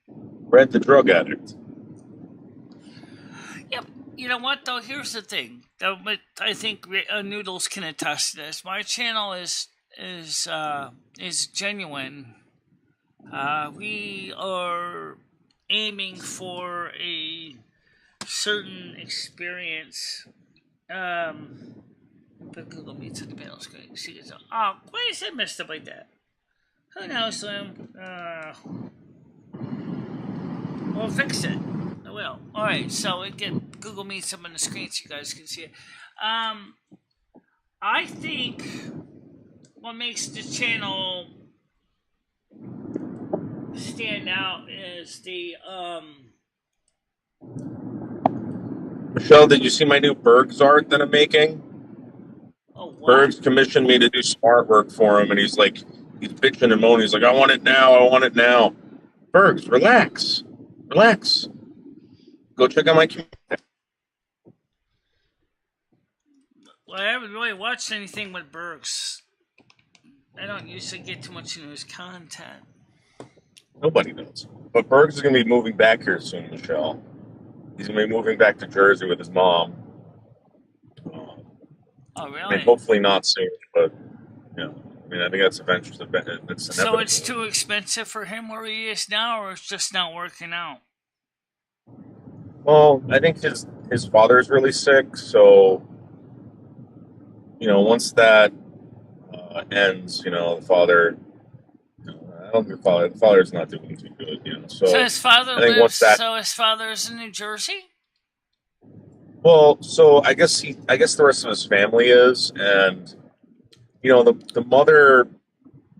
Red the drug addict. Yep. You know what though? Here's the thing. But I think Noodles can attest to this. My channel is genuine. We are aiming for a certain experience. But Google Meets at the panel screen. See it's why is it messed up like that? Who knows, Slim? We'll fix it. I will. Alright, so we get Google Meets up on the screen so you guys can see it. I think what makes the channel stand out is the Michelle, did you see my new Bergs art that I'm making? oh what? Bergs commissioned me to do some artwork for him, and he's bitching and moaning. He's like, I want it now. I want it now. Bergs, relax. Relax. Go check out my community. Well, I haven't really watched anything with Bergs. I don't usually get too much into his content. Nobody knows. But Bergs is going to be moving back here soon, Michelle. He's going to be moving back to Jersey with his mom. Oh, really? I mean, hopefully not soon, but, I mean, I think that's eventually. So it's too expensive for him where he is now, or it's just not working out? Well, I think his father's really sick, so, once that ends, the father... I don't think the father's not doing too good, So his father lives. So his father's in New Jersey. Well, so I guess the rest of his family is, and the mother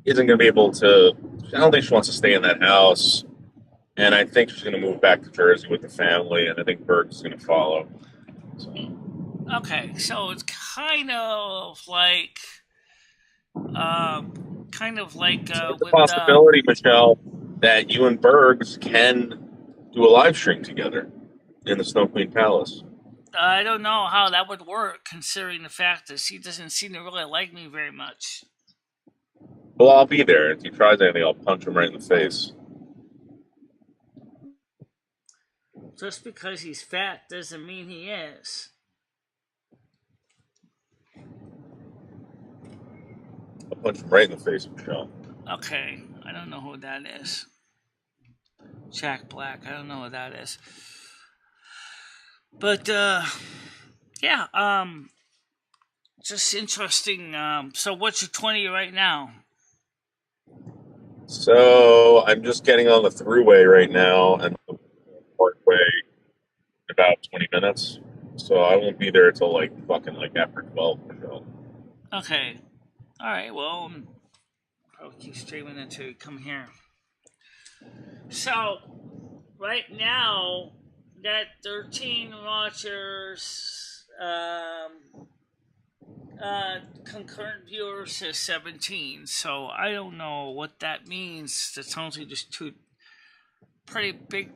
isn't going to be able to. I don't think she wants to stay in that house, and I think she's going to move back to Jersey with the family, and I think Berg's going to follow. So. Okay, so it's kind of like. It's a possibility, Michelle, that you and Bergs can do a live stream together in the Snow Queen Palace. I don't know how that would work, considering the fact that he doesn't seem to really like me very much. Well, I'll be there. If he tries anything, I'll punch him right in the face. Just because he's fat doesn't mean he is. I'll punch him right in the face, Michelle. Okay, I don't know who that is. Jack Black, I don't know who that is. But, just interesting. So what's your 20 right now? So I'm just getting on the thruway right now and the parkway in about 20 minutes. So I won't be there till after 12. So. Okay. All right. Well, I'll keep streaming until you come here. So right now, that 13 watchers, concurrent viewers is 17. So I don't know what that means. That's only just 2 pretty big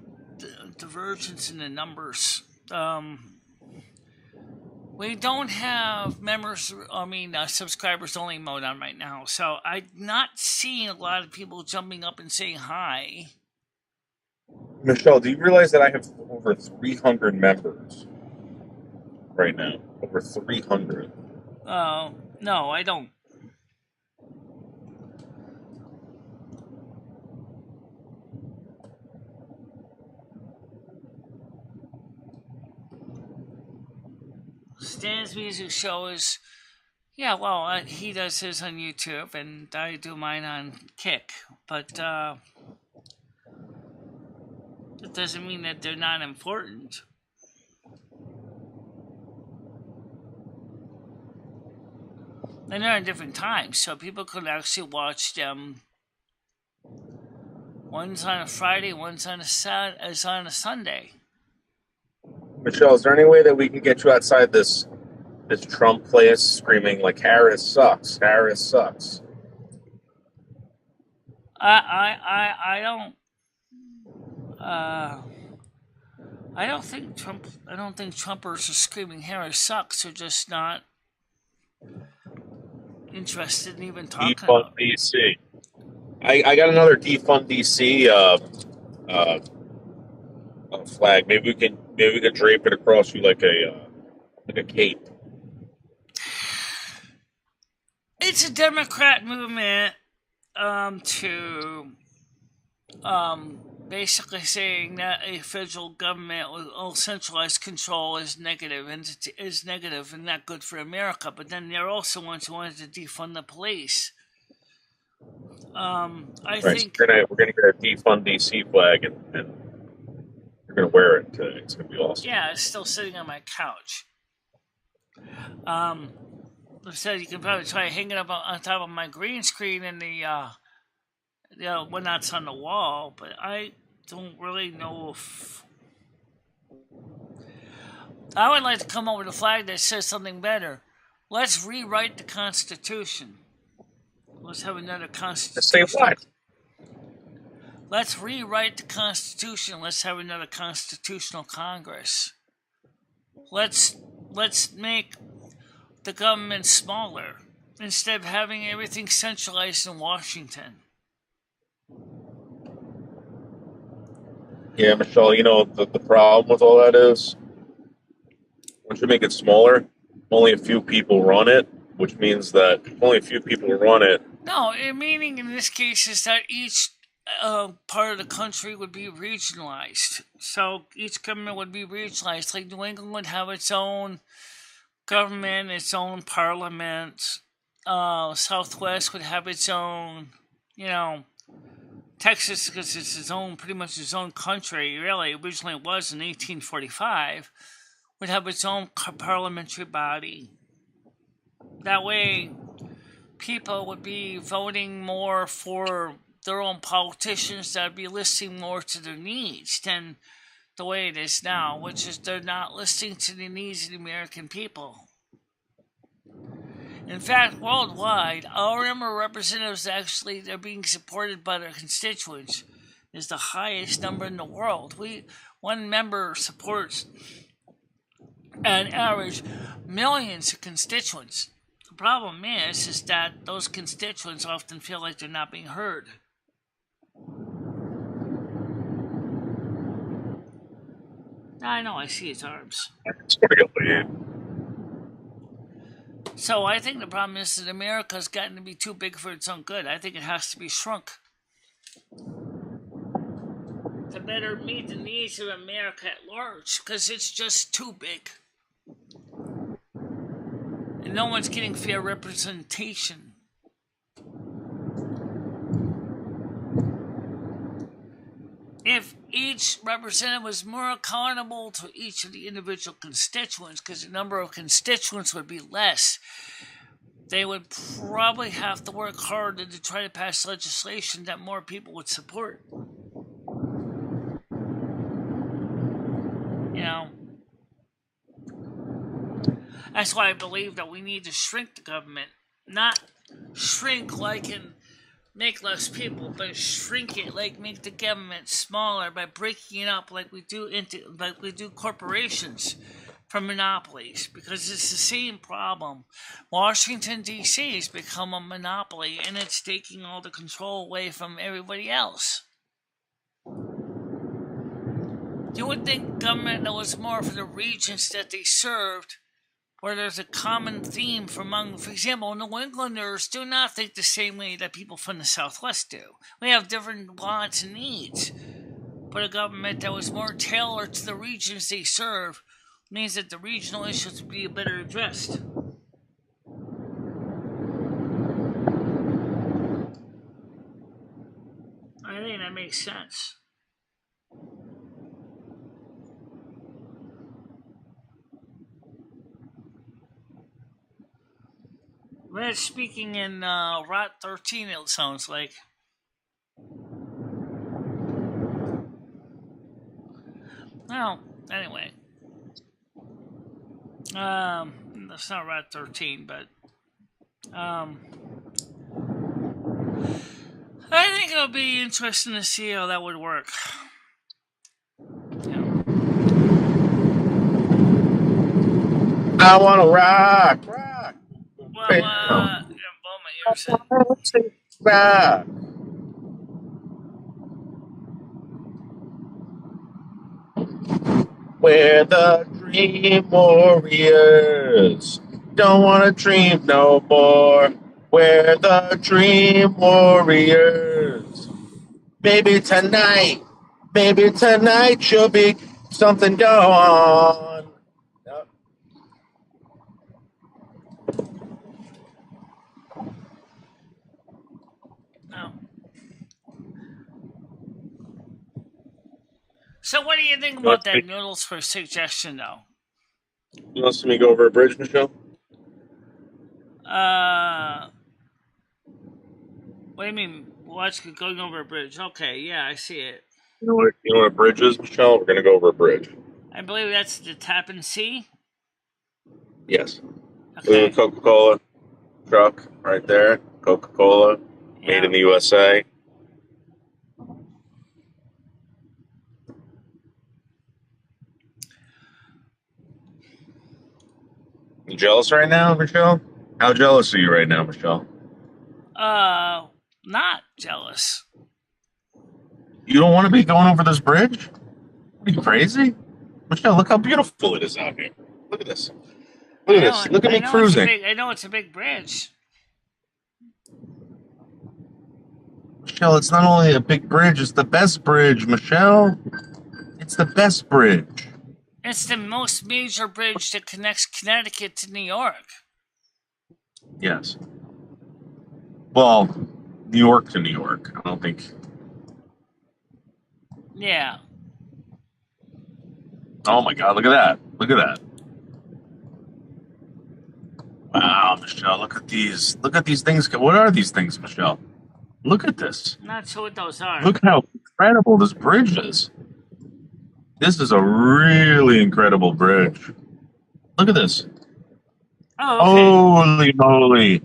divergence in the numbers. We don't have subscribers only mode on right now. So I'm not seeing a lot of people jumping up and saying hi. Michelle, do you realize that I have over 300 members right now? Over 300. No, I don't. Stan's music show is, he does his on YouTube, and I do mine on Kick. But it doesn't mean that they're not important. And they're at different times, so people could actually watch them. One's on a Friday, one's on a Sunday. Michelle, is there any way that we can get you outside this Trump place screaming like Harris sucks, Harris sucks? I don't think Trumpers are screaming Harris sucks. They're just not interested in even talking about it. DC. I got another defund DC flag. Maybe we can drape it across you like a cape. It's a Democrat movement to basically saying that a federal government with all centralized control is negative and not good for America. But then they're also ones who wanted to defund the police. I think so we're gonna get a defund DC flag and we're gonna wear it. It's gonna be awesome. Yeah, it's still sitting on my couch. I said you can probably try hanging up on top of my green screen in the when that's on the wall, but I don't really know if I would like to come up with a flag that says something better. Let's rewrite the Constitution. Let's have another Constitution. Say what? Let's rewrite the Constitution. Let's have another Constitutional Congress. Let's make the government smaller instead of having everything centralized in Washington. Yeah, Michelle, you know, the problem with all that is once you make it smaller, only a few people run it, which means that if only a few people run it. No, meaning in this case is that each part of the country would be regionalized. So each government would be regionalized. Like New England would have its own government, its own parliament. Southwest would have its own, Texas, because it's pretty much its own country, really, originally it was in 1845, would have its own parliamentary body. That way, people would be voting more for their own politicians that would be listening more to their needs than the way it is now, which is they're not listening to the needs of the American people. In fact, worldwide, our number of representatives they're being supported by their constituents is the highest number in the world. One member supports an average millions of constituents. The problem is that those constituents often feel like they're not being heard. I know, I see his arms. So I think the problem is that America's gotten to be too big for its own good. I think it has to be shrunk to better meet the needs of America at large, because it's just too big. And no one's getting fair representation. If each representative was more accountable to each of the individual constituents, because the number of constituents would be less, they would probably have to work harder to try to pass legislation that more people would support. That's why I believe that we need to shrink the government. Not shrink like in make less people, but shrink it like make the government smaller by breaking it up like we do corporations from monopolies, because it's the same problem. Washington D.C. has become a monopoly and it's taking all the control away from everybody else. You would think government that was more for the regions that they served, where there's a common theme for example, New Englanders do not think the same way that people from the Southwest do. We have different wants and needs. But a government that was more tailored to the regions they serve means that the regional issues would be better addressed. I think that makes sense. We're speaking in Rot 13, it sounds like. Well, anyway. That's not Rot 13, but I think it'll be interesting to see how that would work. Yeah. I want to rock. Well, yeah, blow my ears in. Rock. We're the Dream Warriors. Don't want to dream no more. We're the Dream Warriors. Maybe tonight you'll be something go on. Yep. No. So what do you think about that noodles for suggestion, though? You want to see me go over a bridge, Michelle? What do you mean? Watch going over a bridge? Okay, yeah, I see it. You know what a bridge is, Michelle? We're going to go over a bridge. I believe that's the Tappan Sea. Yes. Okay. The Coca-Cola truck right there. Coca-Cola, made in the USA. You jealous right now, Michelle? How jealous are you right now, Michelle? Not jealous. You don't want to be going over this bridge? Are you crazy? Michelle, look how beautiful it is out here. Look at this. Look at this. Look at me cruising. I know it's a big bridge. Michelle, it's not only a big bridge, it's the best bridge, Michelle. It's the best bridge. It's the most major bridge that connects Connecticut to New York. Yes. Well, New York to New York. I don't think. Yeah. Oh my God! Look at that! Look at that! Wow, Michelle! Look at these! Look at these things! What are these things, Michelle? Look at this! I'm not sure what those are. Look how incredible this bridge is. This is a really incredible bridge. Look at this! Oh, okay. Holy moly!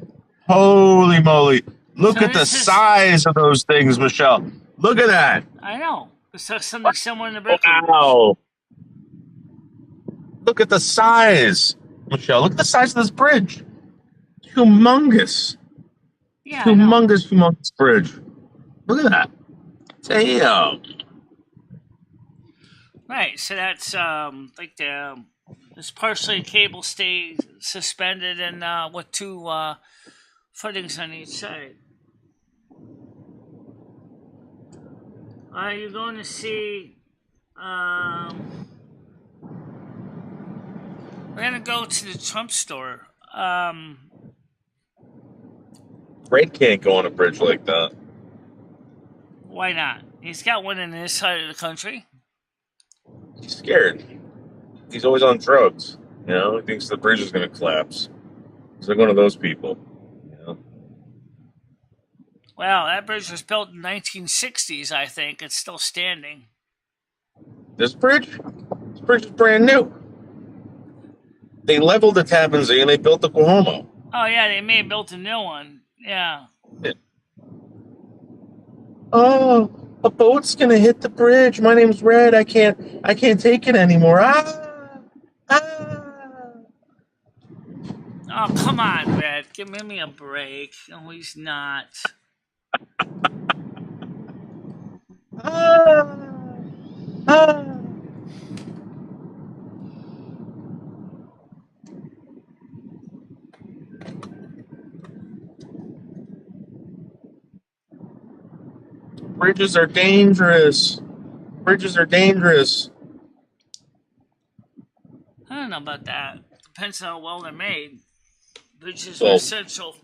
Holy moly! Look at the size of those things, Michelle. Look at that! I know. It's something similar in the bridge. Wow! Look at the size, Michelle. Look at the size of this bridge. Humongous. Yeah. Humongous bridge. Look at that. Damn. Right. So that's like this partially cable stay suspended and with two footings on each side. Are you going to see? We're gonna go to the Trump store. Fred can't go on a bridge like that. Why not? He's got one in his side of the country. He's scared. He's always on drugs. You know, he thinks the bridge is going to collapse. He's like one of those people. You know? Well, that bridge was built in the 1960s, I think. It's still standing. This bridge? This bridge is brand new. They leveled the Tappan Zee and they built the Cuomo. Oh, yeah, they may have built a new one. Yeah. Oh, a boat's gonna hit the bridge. My name's Red. I can't take it anymore. Oh, come on, Red. Give me a break. No, he's not. Bridges are dangerous. Bridges are dangerous. I don't know about that. Depends on how well they're made. Bridges are essential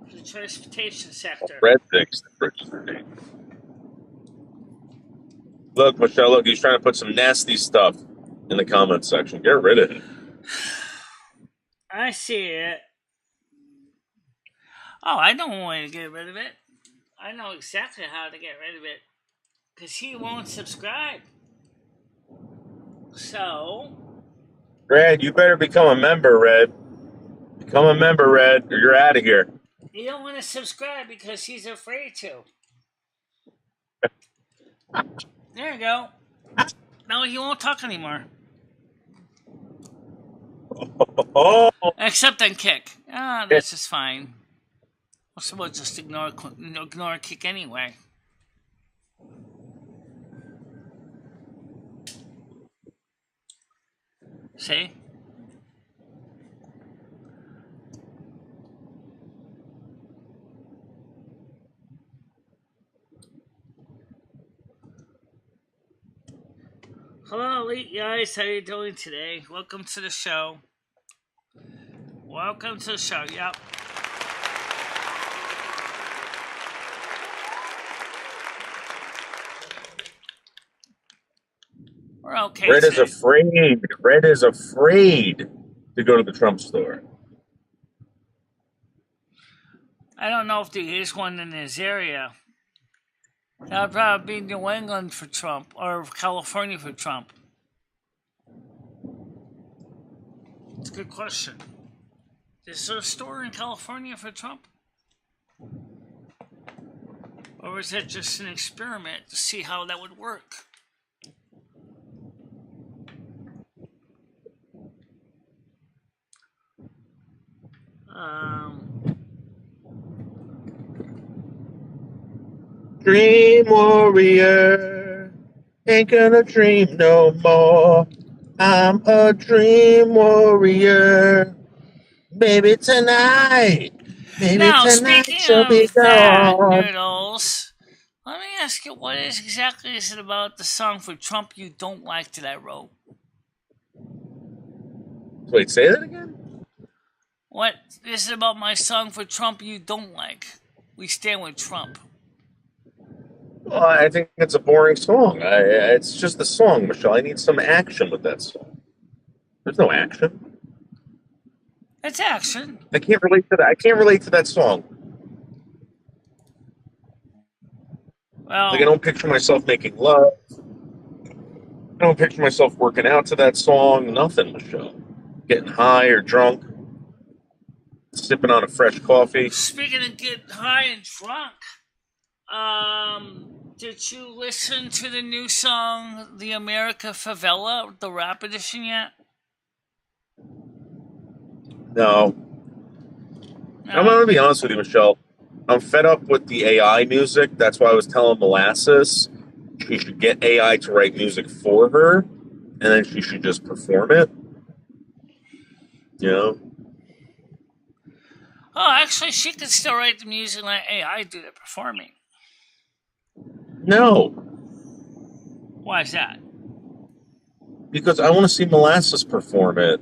for the transportation sector. Red thinks the bridges are dangerous. Look, Michelle, look, he's trying to put some nasty stuff in the comments section. Get rid of it. I see it. Oh, I know a way to get rid of it. I know exactly how to get rid of it. Because he won't subscribe. So... Red, you better become a member, Red. Become a member, Red, or you're out of here. You don't want to subscribe because he's afraid to. There you go. No, he won't talk anymore. Oh. Except on Kick. That's just fine. So we'll just ignore Kick anyway. See? Hello, Elite guys. How you doing today? Welcome to the show. Welcome to the show. Yep. We're okay. Red today. is afraid. Red is afraid to go to the Trump store. I don't know if there is one in his area. That would probably be New England for Trump or California for Trump. It's a good question. Is there a store in California for Trump? Or is that just an experiment to see how that would work? Dream warrior, ain't gonna dream no more. I'm a dream warrior. Maybe tonight. Maybe now, tonight speaking she'll be of that, gone. Noodles, let me ask you, what exactly is it about the song for Trump you don't like that I wrote? Wait, say that again? What is it about my song for Trump you don't like? We stand with Trump. Well, I think it's a boring song. It's just a song, Michelle. I need some action with that song. There's no action. It's action. I can't relate to that. I can't relate to that song. Well, like I don't picture myself making love. I don't picture myself working out to that song. Nothing, Michelle. Getting high or drunk. Sipping on a fresh coffee. Speaking of getting high and drunk, did you listen to the new song, The America Favela, the rap edition yet? No. I'm going to be honest with you, Michelle. I'm fed up with the AI music. That's why I was telling Molasses she should get AI to write music for her, and then she should just perform it. You know? Oh, actually, she could still write the music like AI do the performing. No. Why is that? Because I want to see Molasses perform it,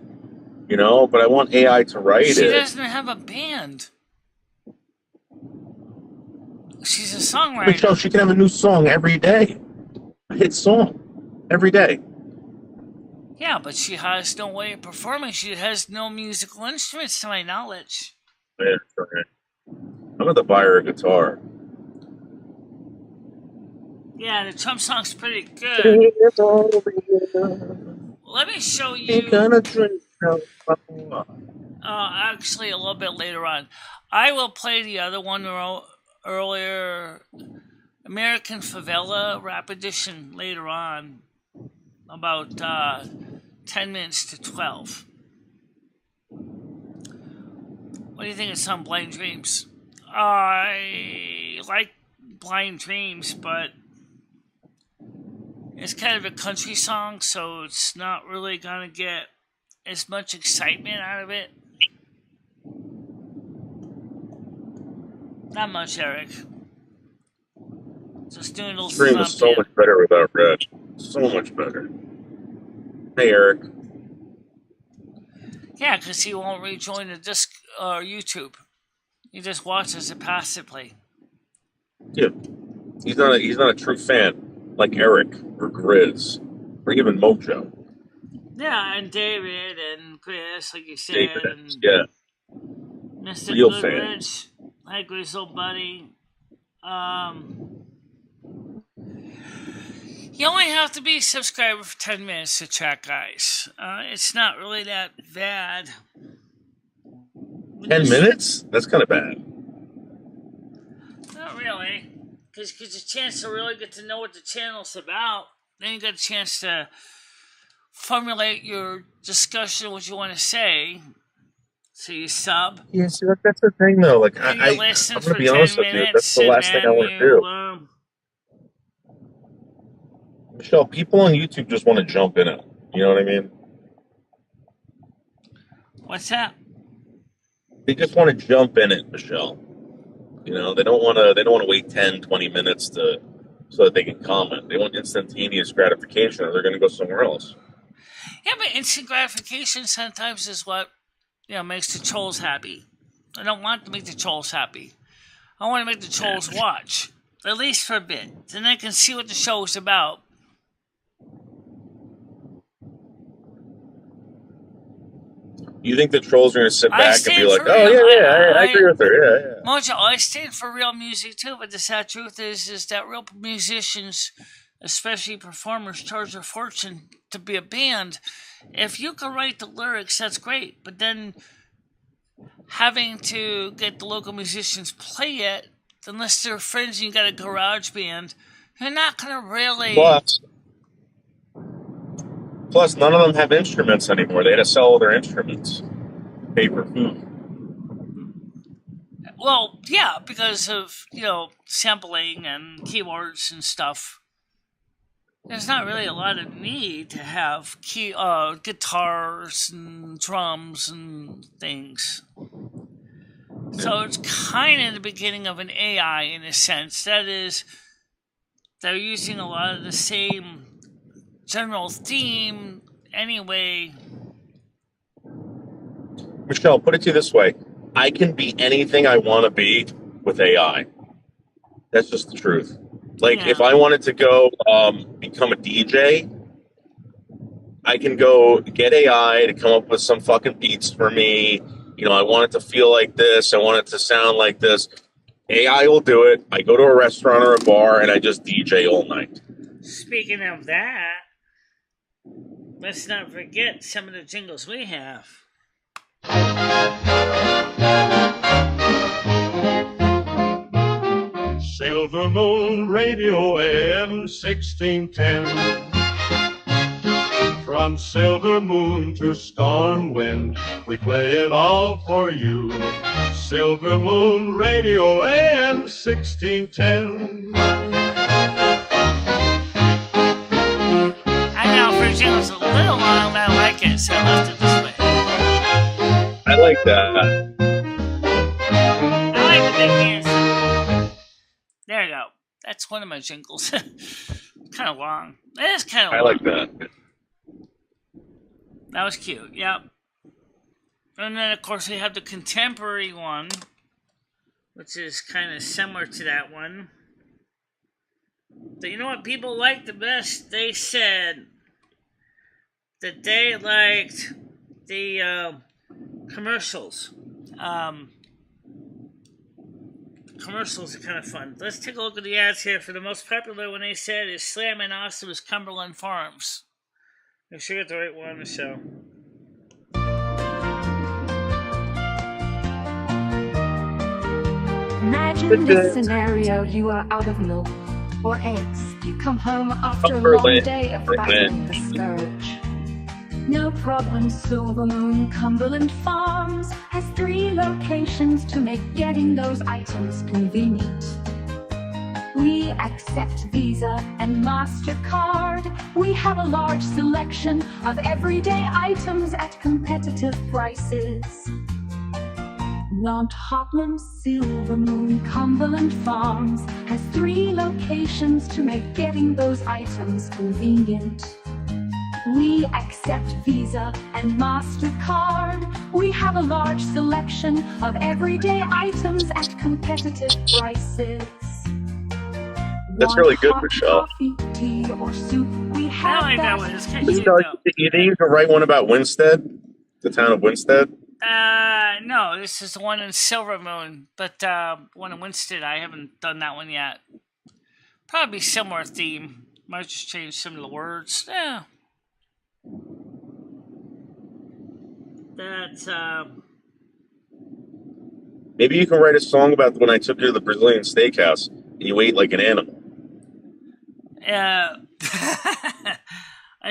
you know, but I want AI to write it. She doesn't have a band. She's a songwriter. Michelle, she can have a new song every day. A hit song. Every day. Yeah, but she has no way of performing. She has no musical instruments to my knowledge. Yeah, okay. I'm going to buy her a guitar. Yeah, the Trump song's pretty good. Let me show you. Actually, a little bit later on. I will play the other one earlier. American Favela rap edition later on. About 10 minutes to 12. What do you think of some Blind Dreams? I like Blind Dreams, but it's kind of a country song, so it's not really going to get as much excitement out of it. Not much, Eric. Just doing a little Dream is so much better without Red. So much better. Hey, Eric. Yeah, because he won't rejoin the disc or YouTube. He just watches it passively. Yeah. He's not a true fan like Eric or Grizz or even Mojo. Yeah, and David and Chris, like you said, David, and yeah. Mr. Real Goodrich. Hi, Grizzle Buddy. You only have to be a subscriber for 10 minutes to chat, guys. It's not really that bad. 10 minutes? That's kind of bad. Not really. Because it gives you a chance to really get to know what the channel's about. Then you get a chance to formulate your discussion, what you want to say. So you sub. Yeah, see, that's the thing, though. Like, I'm going to be honest with you. That's the last thing I want to do. Michelle, people on YouTube just want to jump in it. You know what I mean? What's that? They just want to jump in it, Michelle. You know, they don't want to wait 10, 20 minutes so that they can comment. They want instantaneous gratification, or they're going to go somewhere else. Yeah, but instant gratification sometimes is what makes the trolls happy. I don't want to make the trolls happy. I want to make the trolls watch, at least for a bit. Then they can see what the show is about. You think the trolls are going to sit back and be like, "Oh yeah, I agree with her." Yeah. Mojo, I stand for real music too, but the sad truth is that real musicians, especially performers, charge a fortune to be a band. If you can write the lyrics, that's great, but then having to get the local musicians play it, unless they're friends and you got a garage band, you're not going to really... Plus, none of them have instruments anymore. They had to sell all their instruments. Pay for food. Well, yeah, because of, sampling and keyboards and stuff. There's not really a lot of need to have guitars and drums and things. So it's kind of the beginning of an AI in a sense. That is, they're using a lot of the same general theme anyway. Michelle, put it to you this way. I can be anything I want to be with AI. That's just the truth. Like, if I wanted to go become a DJ, I can go get AI to come up with some fucking beats for me. I want it to feel like this. I want it to sound like this. AI will do it. I go to a restaurant or a bar, and I just DJ all night. Speaking of that, let's not forget some of the jingles we have. Silver Moon Radio AM 1610. From Silver Moon to Storm Wind, we play it all for you. Silver Moon Radio AM 1610. I know for jingles a little long, but I like it, so I left it this way. I like that. I like the big hands. There you go. That's one of my jingles. Kind of long. It is kind of long. I like that. That was cute, yep. And then, of course, we have the contemporary one, which is kind of similar to that one. But you know what people liked the best? They said that they liked the commercials. Commercials are kind of fun. Let's take a look at the ads here. For the most popular one, they said is Slam and Awesome's Cumberland Farms. Make sure you get the right one on the show. Imagine this scenario: you are out of milk or eggs. You come home after a long day of battling the scourge. No problem, Silver Moon Cumberland Farms has 3 locations to make getting those items convenient. We accept Visa and MasterCard. We have a large selection of everyday items at competitive prices. Mount Hopland, Silver Moon Cumberland Farms has 3 locations to make getting those items convenient. We accept Visa and MasterCard. We have a large selection of everyday items at competitive prices. That's really good, Michelle. Coffee, tea, or soup, we have I like that one. It's kind of cute, Michelle, you need to write one about Winstead, the town of Winstead. No, this is the one in Silver Moon, but one in Winston, I haven't done that one yet. Probably similar theme. Might just change some of the words. Yeah. That's, Maybe you can write a song about when I took you to the Brazilian steakhouse and you ate like an animal. I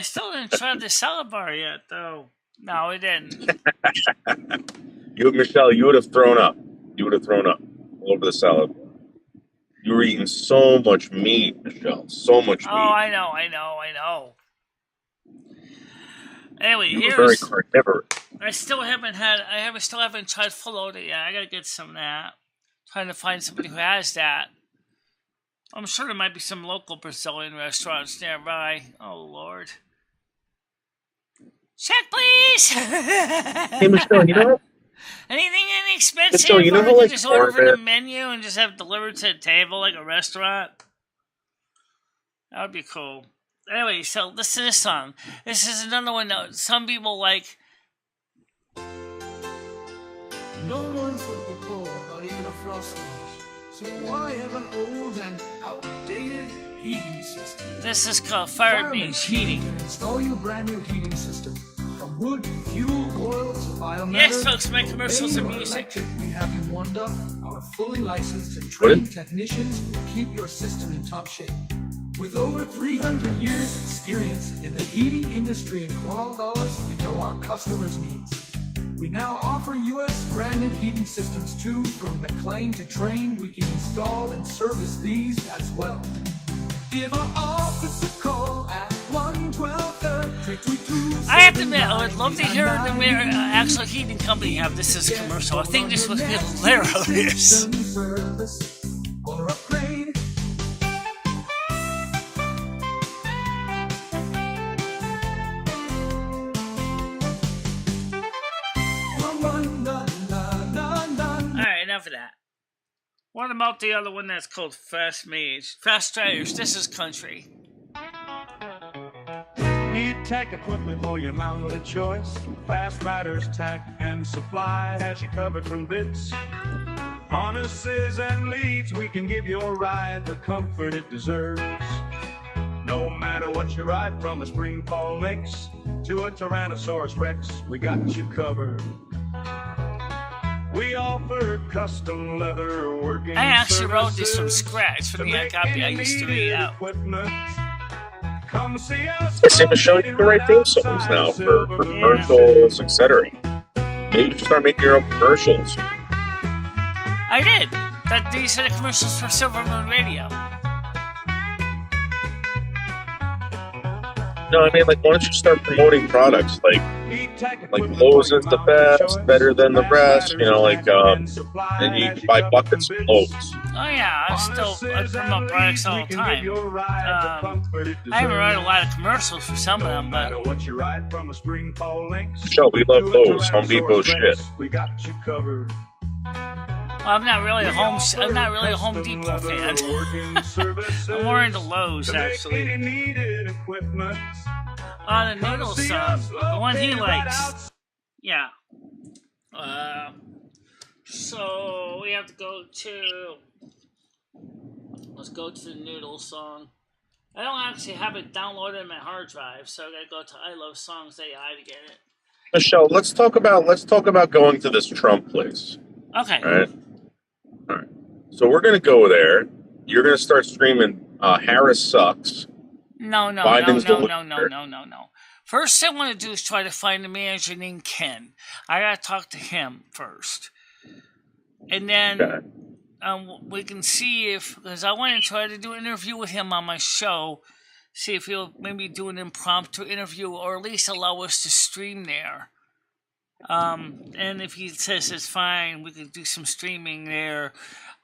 still didn't try the salad bar yet, though. No, we didn't. Michelle, you would have thrown up. You would have thrown up all over the salad. You were eating so much meat, Michelle. So much meat. Oh, I know. Anyway, you were very carnivorous. I still haven't tried falota yet. I gotta get some of that. Trying to find somebody who has that. I'm sure there might be some local Brazilian restaurants nearby. Oh, Lord. Check, please! Hey, Michelle, you know? Anything inexpensive? Michelle, you know how, like, just order from the menu and just have it delivered to the table like a restaurant? That would be cool. Anyway, so listen to this song. This is another one that some people like. No one's looking for not even a frost finish. So why have an old and outdated heating system? This is called Fireman's Heating. Install your brand new heating system from wood, fuel, oil to biomatter. Yes, folks, my commercials are music. We have in Wanda. Our fully licensed and trained technicians will keep your system in top shape. With over 300 years experience in the heating industry and $12, we know our customers' needs. We now offer U.S. branded heating systems too. From McLean to Train, we can install and service these as well. Give our office a call at 1-12-322. I have to admit, I would love to hear the actual heating company have this as a commercial. I think this was hilarious. Or upgrade. Enough of that. What about the other one that's called Fast Maids? Fast Dryers, this is country. Need tech equipment for your mountain of choice. Fast Riders Tack and Supply has you covered from bits, harnesses and leads. We can give your ride the comfort it deserves. No matter what you ride, from a spring fall mix to a Tyrannosaurus Rex, we got you covered. We offer custom leather working. I actually wrote this from scratch from the copy I used to read out. Come see us. I see Michelle, you can write theme songs now for commercials, etc. Maybe you should start making your own commercials. I did. These are the commercials for Silver Moon Radio. No, I mean, like, why don't you start promoting products like Lowe's is the best, better than the rest, you know, like, and you can buy buckets of Lowe's. Oh yeah, I promote products all the time. I haven't run a lot of commercials for some of them, but Michelle, we love Lowe's, Home Depot shit. Well, I'm not really a Home Depot fan. I'm more into Lowe's, actually. On the noodle song, the one he likes. Yeah. So we have to go to. Let's go to the noodle song. I don't actually have it downloaded in my hard drive, so I gotta go to I Love Songs AI to get it. Michelle, let's talk about going to this Trump place. Okay. All right. So we're gonna go there. You're gonna start screaming, Harris sucks. No. First thing I want to do is try to find a manager named Ken. I gotta talk to him first, and then we can see because I want to try to do an interview with him on my show. See if he'll maybe do an impromptu interview, or at least allow us to stream there. And if he says it's fine, we could do some streaming there,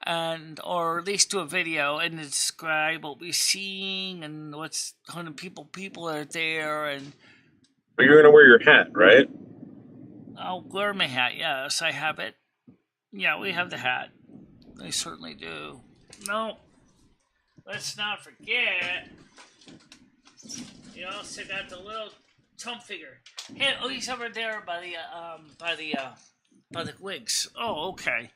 or at least do a video and describe what we're seeing and what's how many people are there. And but you're gonna wear your hat, right? I'll wear my hat. Yes, I have it. Yeah, we have the hat. I certainly do. No, let's not forget. You also got the little Trump figure. Hey, he's over there by the Oh, the wigs. Oh, okay.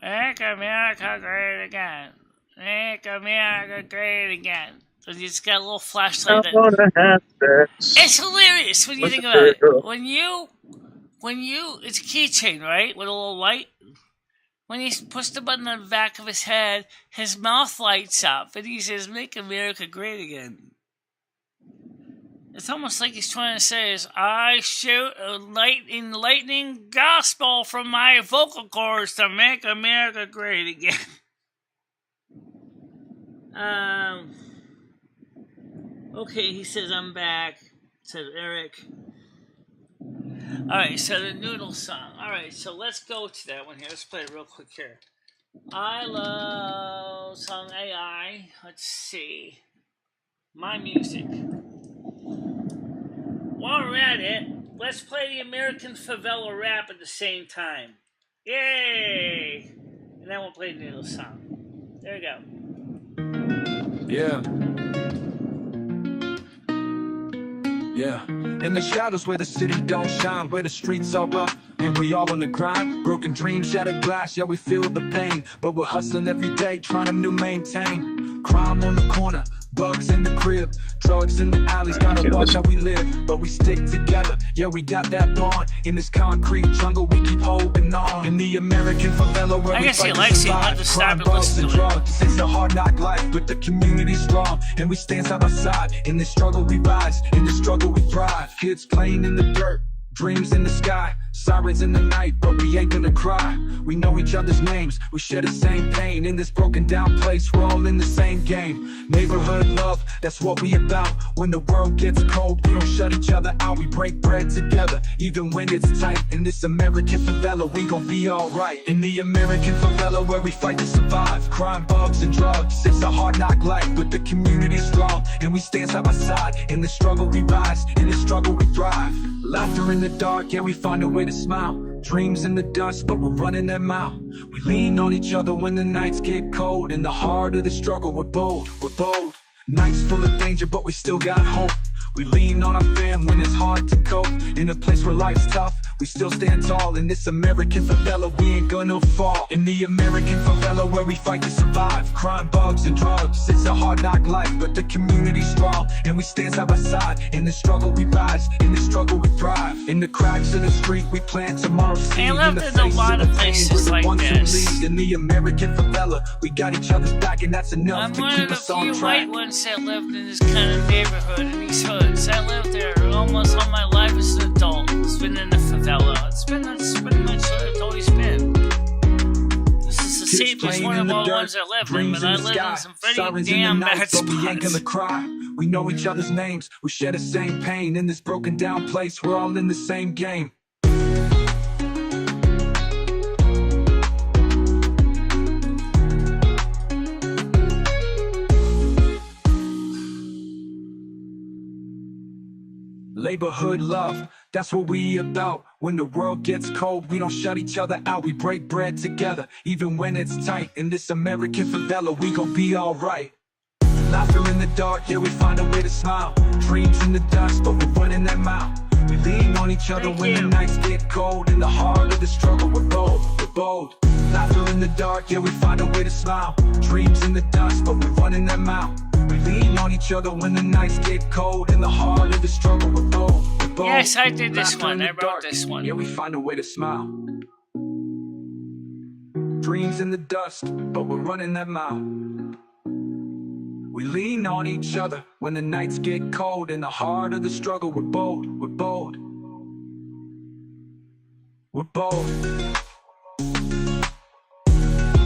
Make America great again. Make America great again. And he's got a little flashlight. It's hilarious when you think about it. When you, it's a keychain, right? With a little light. When he puts the button on the back of his head, his mouth lights up, and he says, "Make America great again." It's almost like he's trying to say, "I shoot a lightning gospel from my vocal cords to make America great again." Okay, he says, "I'm back," said Eric. Alright, so the noodle song. Alright, so let's go to that one here. Let's play it real quick here. I love song AI. Let's see. My music. While we're at it, let's play the American Favela rap at the same time. Yay! And then we'll play the noodle song. There we go. Yeah. Yeah. In the shadows where the city don't shine, where the streets are rough, and we all on the grind. Broken dreams, shattered glass, yeah, we feel the pain, but we're hustling every day, trying to maintain. Crime on the corner, bugs in the crib, drugs in the alleys, gotta watch how we live, but we stick together. Yeah, we got that bond. In this concrete jungle, we keep holding on. In the American favela where we fight to survive, crime, bugs, and drugs. It's a hard knock life, but the community's strong, and we stand side by side. In this struggle we rise, in this struggle we thrive. Kids playing in the dirt, dreams in the sky, sirens in the night, but we ain't gonna cry. We know each other's names, we share the same pain. In this broken down place, we're all in the same game. Neighborhood love, that's what we about. When the world gets cold, we don't shut each other out. We break bread together, even when it's tight. In this American favela, we gon' be alright. In the American favela where we fight to survive, crime, bugs, and drugs. It's a hard knock life, but the community's strong, and we stand side by side. In the struggle we rise, in the struggle we thrive. Laughter in the dark, yeah, we find a way to smile. Dreams in the dust, but we're running them out. We lean on each other when the nights get cold. In the heart of the struggle, we're bold, we're bold. Nights full of danger, but we still got hope. We lean on our fam when it's hard to cope. In a place where life's tough, we still stand tall. In this American favela, we ain't gonna fall. In the American favela where we fight to survive, crime, bugs, and drugs. It's a hard knock life, but the community's strong, and we stand side by side. In the struggle we rise, in the struggle we thrive. In the cracks of the street, we plant tomorrow's seed. I love there's a lot of places like this. In the American favela, we got each other's back, and that's enough to keep us on track. I'm one of the few white ones that lived in this kind of neighborhood, in these hoods. I lived there almost all my life as an adult. It's been in the favela. That's pretty much what it's always been. This is the safest one of all the ones I live in, but I live in some pretty damn bad spots. We ain't gonna cry. We know each other's names. We share the same pain. In this broken down place, we're all in the same game. Neighborhood love, that's what we about. When the world gets cold, we don't shut each other out. We break bread together, even when it's tight. In this American favela, we gon' be alright. Laughter in the dark, yeah, we find a way to smile. Dreams in the dust, but we're running them out. We lean on each other when the nights get cold. In the heart of the struggle, we're bold, we're bold. Laughter in the dark, yeah, we find a way to smile. Dreams in the dust, but we're running them out. We lean on each other when the nights get cold. In the heart of the struggle, we're bold, we're bold. Yes, I did this one. I wrote this one. Yeah, we find a way to smile. Dreams in the dust, but we're running them out. We lean on each other when the nights get cold. In the heart of the struggle, we're bold, we're bold. We're bold.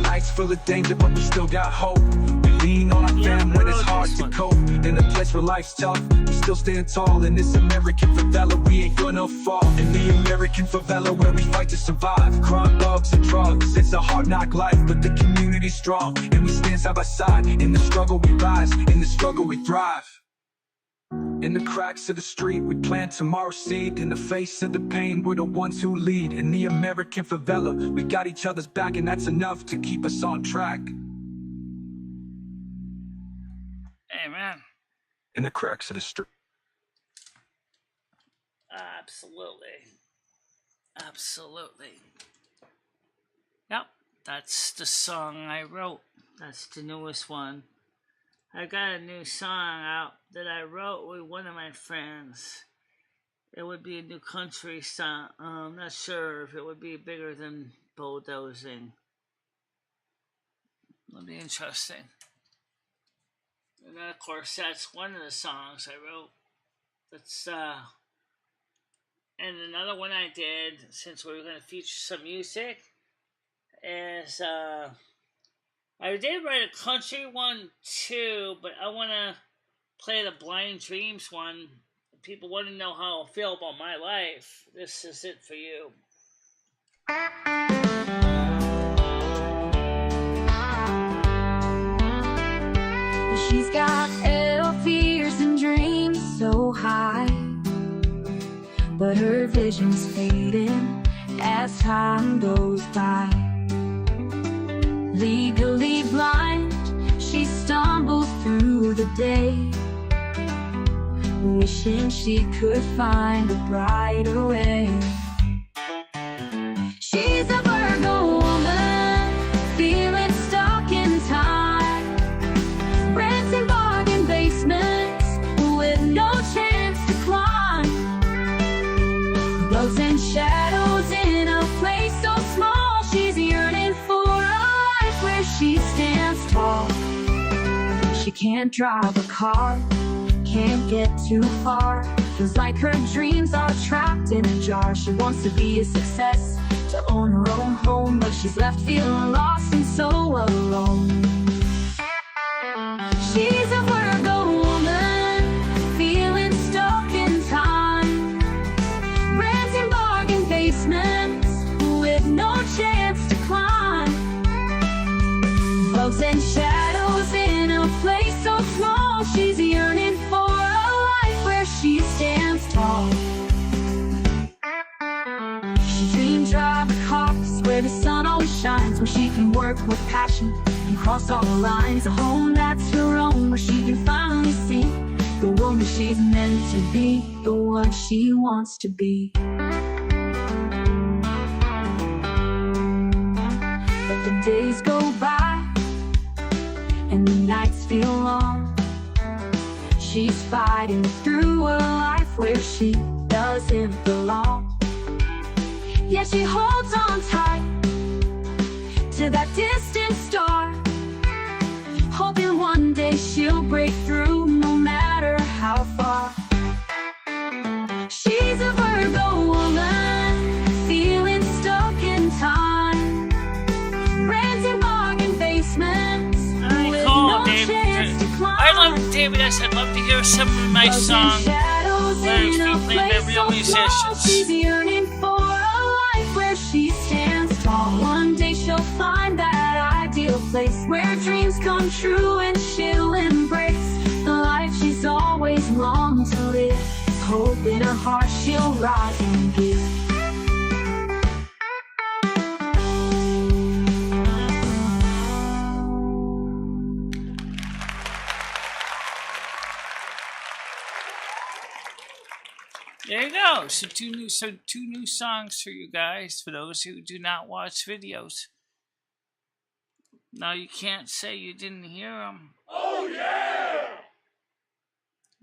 Nights full of danger, but we still got hope. Lean on our fam when it's hard to cope. In a place where life's tough, we still stand tall. In this American favela, we ain't gonna fall. In the American favela where we fight to survive, crime, bugs, and drugs. It's a hard knock life, but the community's strong, and we stand side by side. In the struggle we rise, in the struggle we thrive. In the cracks of the street, we plant tomorrow's seed. In the face of the pain, we're the ones who lead. In the American favela, we got each other's back, and that's enough to keep us on track. Amen. In the cracks of the street. Absolutely. Absolutely. Yep, that's the song I wrote. That's the newest one. I got a new song out that I wrote with one of my friends. It would be a new country song. I'm not sure if it would be bigger than bulldozing. It'll be interesting. And then, of course, that's one of the songs I wrote. That's and another one I did, since we were going to feature some music, is I did write a country one too, but I want to play the Blind Dreams one. People want to know how I feel about my life. This is it for you. She's got fears and dreams so high, but her vision's fading as time goes by. Legally blind, she stumbles through the day, wishing she could find a brighter way. She's a Virgo woman, feeling stuck in time, renting bargain basements with no chance to climb, bugs and shadows in a place so small. She's yearning for a life where she stands tall. She can't drive a car, can't get too far, feels like her dreams are trapped in a jar. She wants to be a success, to own her own home, but she's left feeling lost and so alone. She's a Virgo woman, feeling stuck in time, renting bargain basements with no chance to climb, bugs and shadows in a place so small. She's yearning for a life where she stands tall. She dreams drive a car where the sun always shines, where she can work with passion and cross all the lines. A home that's her own, where she can finally see the woman she's meant to be, the one she wants to be. But the days go by and the nights feel long. She's fighting through a life where she doesn't belong. Yet she holds on tight to that distant star, hoping one day she'll break through no matter how far. She's a Virgo woman, feeling stuck in time, renting bargain basements with no chance to climb. I love David. I said, love to hear some of my songs. Let's be playing the real musicians. She's yearning for a life where she stands tall. One day she'll find that ideal place where dreams come true, and she'll embrace the life she's always longed to live. Hope in her heart she'll rise and give. There you go. So two new songs for you guys, for those who do not watch videos. Now you can't say you didn't hear them. Oh, yeah!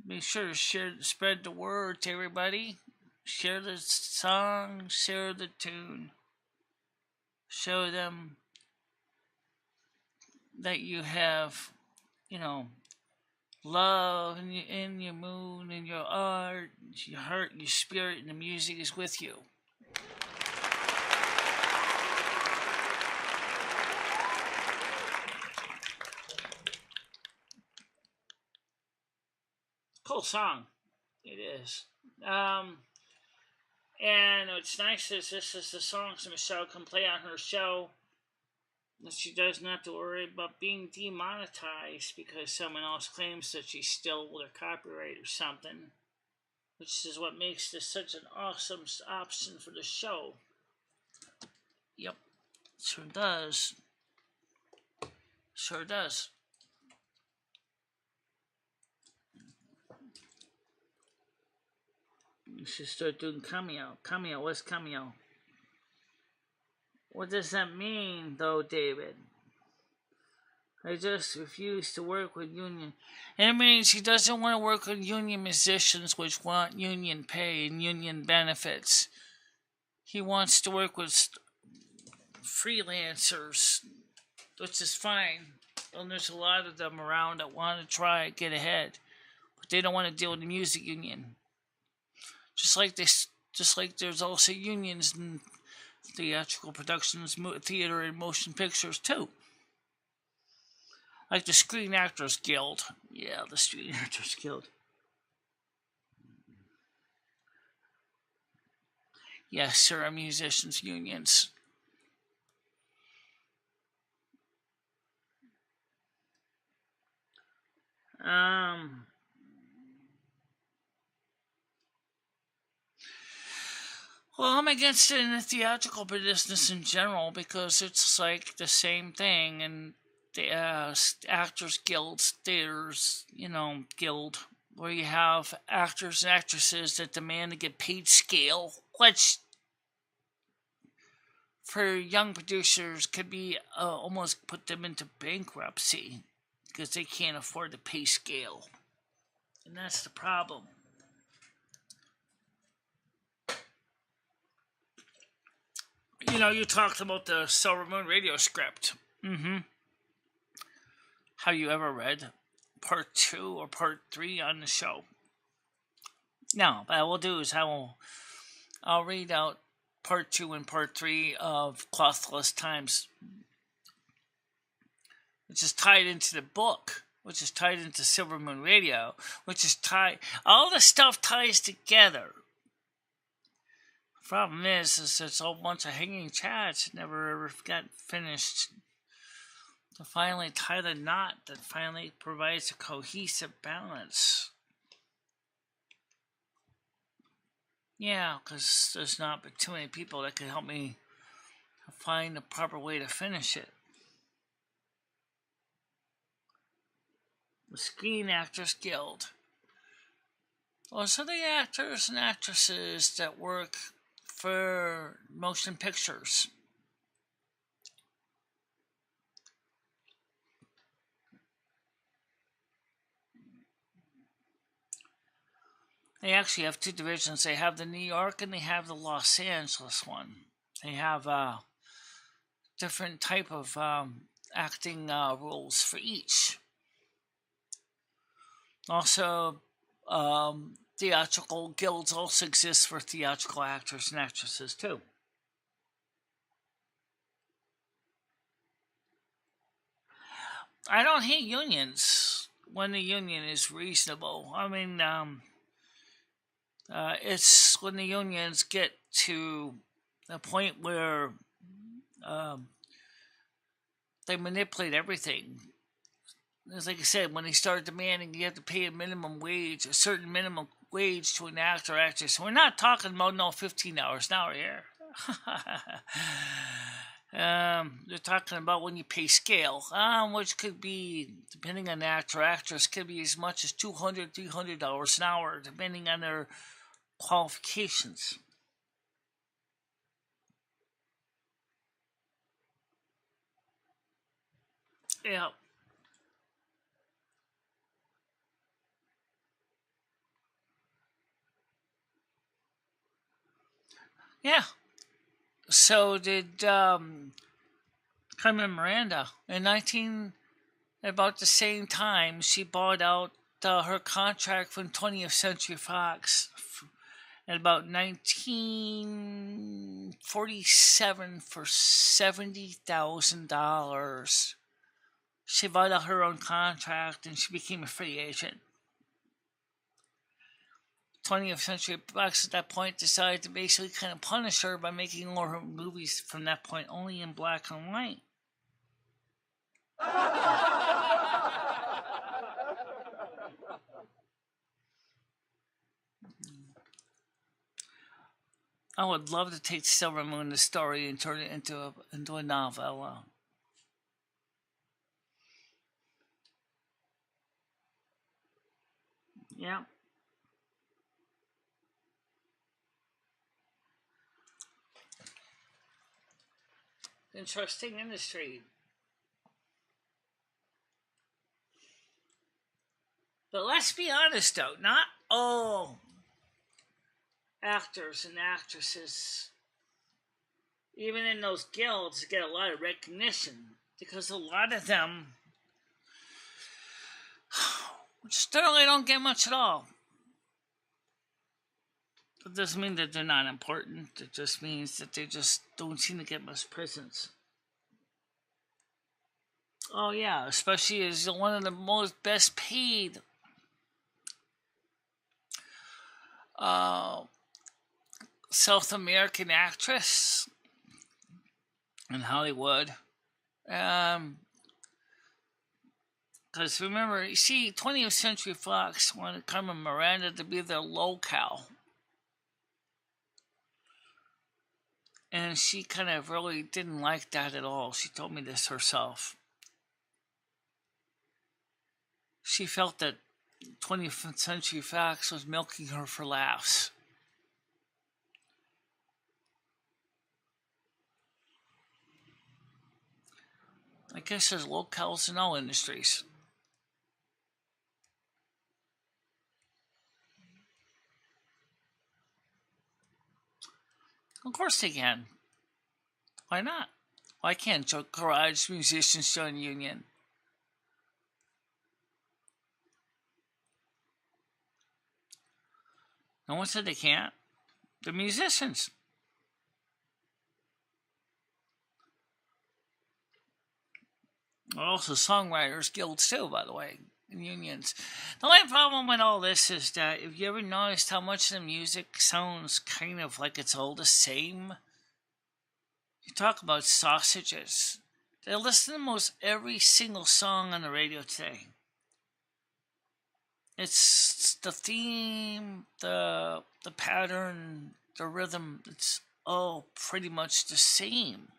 Be sure to spread the word to everybody. Share the song, share the tune. Show them that you have, love in your mood, in your art, your heart, your spirit, and the music is with you. Cool song. It is. And what's nice is this is the songs Michelle can play on her show. She doesn't have to worry about being demonetized because someone else claims that she stole their copyright or something, which is what makes this such an awesome option for the show. Yep, sure does. Sure does. You should start doing cameo. Cameo, what's cameo? What does that mean, though, David? I just refuse to work with union. It means he doesn't want to work with union musicians, which want union pay and union benefits. He wants to work with freelancers, which is fine. And there's a lot of them around that want to try and get ahead, but they don't want to deal with the music union. Just like there's also unions in theatrical productions, theater, and motion pictures too. Like the Screen Actors Guild. Yeah, the Screen Actors Guild. Yes, there are musicians' unions. Well, I'm against it in the theatrical business in general because it's like the same thing, and the actors guilds, theaters, guild, where you have actors and actresses that demand to get paid scale, which for young producers could be almost put them into bankruptcy because they can't afford to pay scale, and that's the problem. You talked about the Silver Moon radio script. Have you ever read part 2 or part 3 on the show? No, what I will do is I'll read out part 2 and part 3 of Clothless Times, which is tied into the book, which is tied into Silver Moon Radio, which is tied. All the stuff ties together. The problem is it's a whole bunch of hanging chats that never ever got finished to finally tie the knot that finally provides a cohesive balance. Yeah, because there's not too many people that can help me find the proper way to finish it. The Screen Actors Guild. Well, so the actors and actresses that work for motion pictures. They actually have 2 divisions. They have the New York and they have the Los Angeles one. They have different type of acting rules for each. Also, theatrical guilds also exist for theatrical actors and actresses too. I don't hate unions when the union is reasonable. I mean, it's when the unions get to a point where they manipulate everything. It's like I said, when they start demanding you have to pay a certain minimum wage to an actor or actress. We're not talking about no 15 hours an hour here. They're talking about when you pay scale, which could be, depending on the actor or actress, could be as much as $200, $300 an hour, depending on their qualifications. Yeah. Yeah. So did Carmen Miranda. About the same time, she bought out her contract from 20th Century Fox at about 1947 for $70,000. She bought out her own contract and she became a free agent. 20th Century Fox at that point decided to basically kind of punish her by making all her movies from that point only in black and white. I would love to take Silver Moon, the story, and turn it into a novella. Yeah. interesting industry. But let's be honest, though, not all actors and actresses, even in those guilds, get a lot of recognition, because a lot of them certainly don't get much at all. That doesn't mean that they're not important. It just means that they just don't seem to get much presence. Oh yeah, especially as one of the most best paid South American actress in Hollywood. Because remember, you see, 20th Century Fox wanted Carmen Miranda to be their locale. And she kind of really didn't like that at all. She told me this herself. She felt that 20th Century Fox was milking her for laughs. I guess there's locales in all industries. Of course they can. Why not? Why can't garage musicians join a union? No one said they can't. They're musicians. There are also songwriters guilds too, by the way, and unions. The only problem with all this is that if you ever noticed how much of the music sounds kind of like it's all the same, you talk about sausages. They listen to most every single song on the radio today. It's the theme, the pattern, the rhythm. It's all pretty much the same.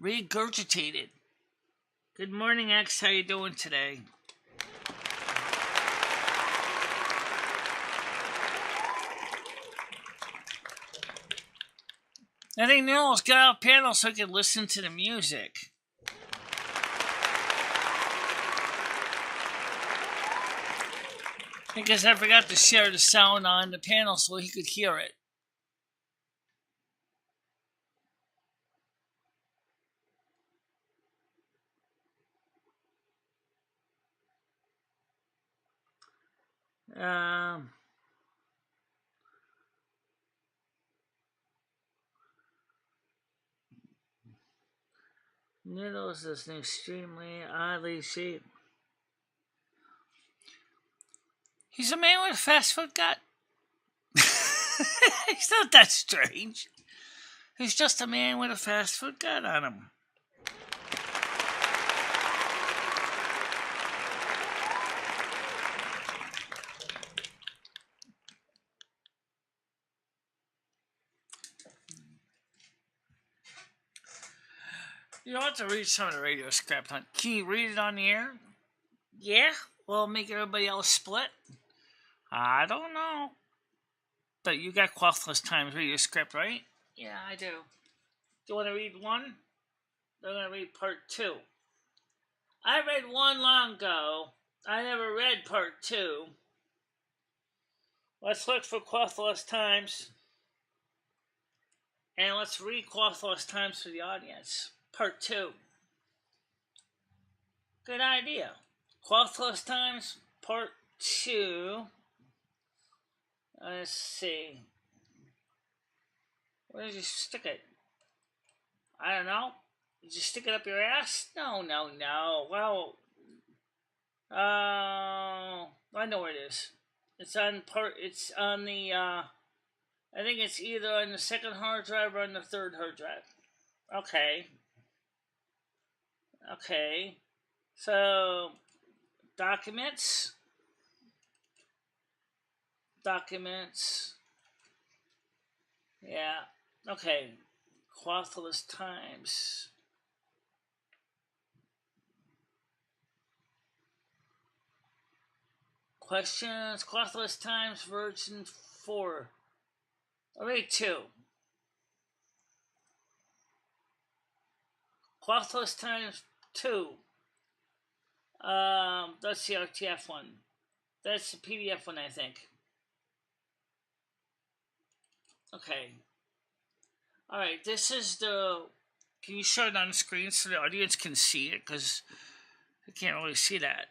Regurgitated. Good morning, X. How you doing today? I think Neil's got out panel so he can listen to the music. I guess I forgot to share the sound on the panel so he could hear it. Noodles is an extremely oddly shaped. He's a man with a fast food gut. He's not that strange. He's just a man with a fast food gut on him. You have to read some of the radio script. Can you read it on the air? Yeah? Will make everybody else split? I don't know. But you got Quathless Times radio script, right? Yeah, I do. Do you want to read one? I'm going to read part 2. I read one long ago. I never read part 2. Let's look for Quathless Times. And let's read Quathless Times for the audience. Part 2. Good idea. Quathless Times, part 2. Let's see. Where did you stick it? I don't know. Did you stick it up your ass? No. Well, I know where it is. It's on the, I think it's either on the second hard drive or on the third hard drive. Okay. So, documents. Yeah. Okay. Quathless Times. Questions. Quathless Times version 4. Alright, 2. Quathless times 2. That's the RTF one. That's the PDF one, I think. Okay. Alright, this is the... Can you show it on the screen so the audience can see it? Because I can't really see that.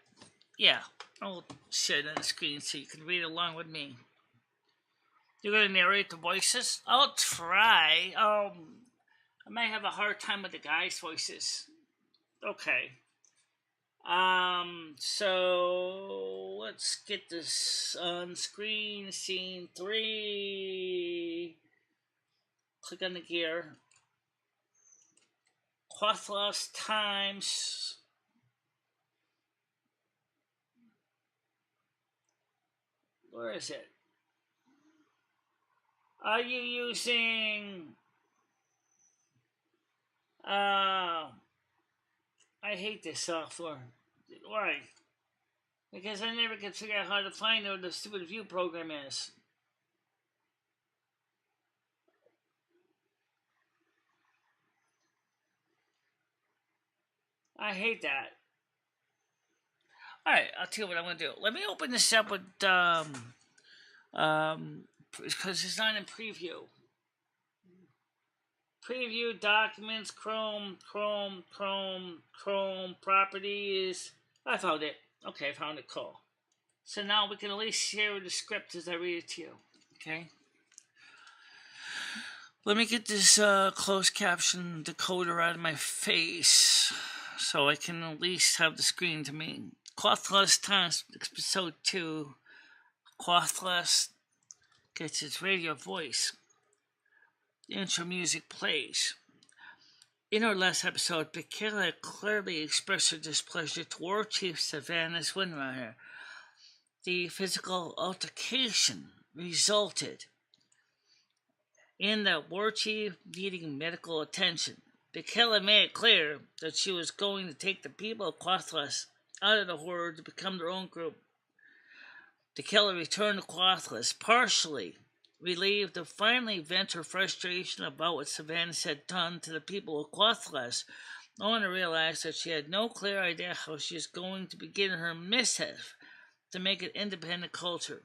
Yeah, I'll share it on the screen so you can read along with me. You're going to narrate the voices? I'll try. I might have a hard time with the guys' voices. Okay. So let's get this on screen. Scene 3. Click on the gear. Quathless times. Where is it? Are you using... I hate this software. Why? Because I never can figure out how to find out what the stupid view program is. I hate that. Alright, I'll tell you what I'm going to do. Let me open this up with, because it's not in preview. Preview, documents, Chrome, properties. I found it. Okay, I found it, cool. So now we can at least share the script as I read it to you. Okay? Let me get this closed caption decoder out of my face so I can at least have the screen to me. Quathless times episode 2. Quathless gets its radio voice. The intro music plays. In our last episode, Michele clearly expressed her displeasure toward Chief Savannah's Windrunner. The physical altercation resulted in the war chief needing medical attention. Michele made it clear that she was going to take the people of Quathless out of the horde to become their own group. Michele returned to Quathless, partially relieved to finally vent her frustration about what Savannah had done to the people of Quathless, only to realize that she had no clear idea how she was going to begin her missive to make an independent culture.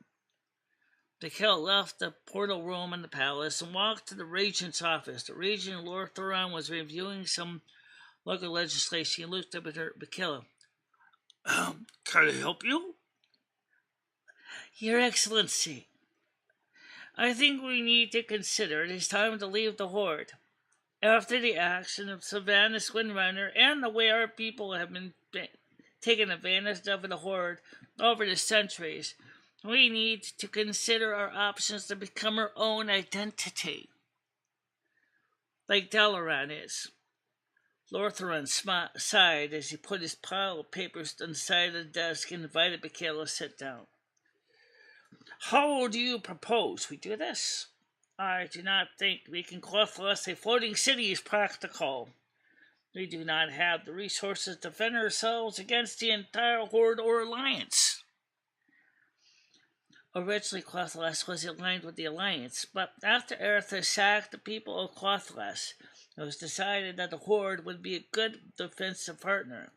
Michele left the portal room in the palace and walked to the regent's office. The regent, Lord Thuron, was reviewing some local legislation. He looked up at her. Michele, can I help you? Your Excellency, I think we need to consider it is time to leave the horde. After the action of Savannah's Windrunner and the way our people have been taken advantage of in the horde over the centuries, we need to consider our options to become our own identity. Like Dalaran is. Lortharan sighed as he put his pile of papers on the side of the desk and invited Michele to sit down. How do you propose we do this? I do not think making Quathless a floating city is practical. We do not have the resources to defend ourselves against the entire horde or alliance. Originally, Quathless was aligned with the Alliance, but after Eartha sacked the people of Quathless, it was decided that the Horde would be a good defensive partner.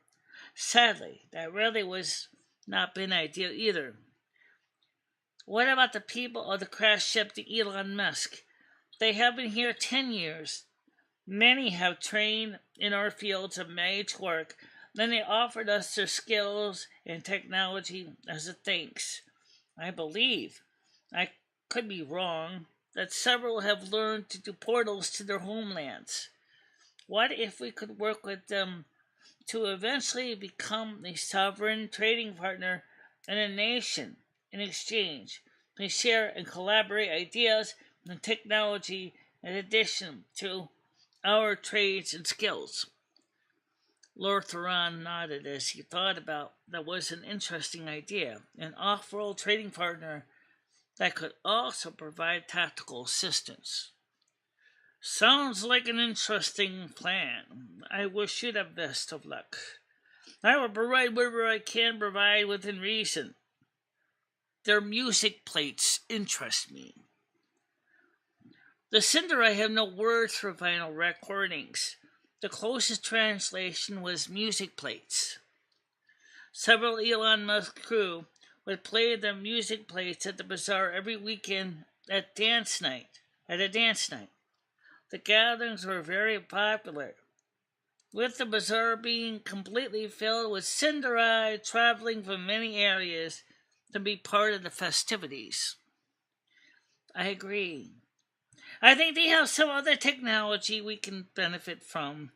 Sadly, that really was not been ideal either. What about the people of the crash ship, the Elon Musk? They have been here 10 years. Many have trained in our fields of mage work, then they offered us their skills and technology as a thanks. I believe, I could be wrong, that several have learned to do portals to their homelands. What if we could work with them to eventually become a sovereign trading partner and a nation in exchange? We share and collaborate ideas and technology in addition to our trades and skills. Lord Thuron nodded as he thought about that was an interesting idea, an off-world trading partner that could also provide tactical assistance. Sounds like an interesting plan. I wish you the best of luck. I will provide whatever I can provide within reason. Their music plates interest me. The Cinder I have no words for vinyl recordings. The closest translation was music plates. Several Elon Musk crew would play the music plates at the bazaar every weekend at a dance night. The gatherings were very popular, with the bazaar being completely filled with Cinderai traveling from many areas to be part of the festivities. I agree. I think they have some other technology we can benefit from.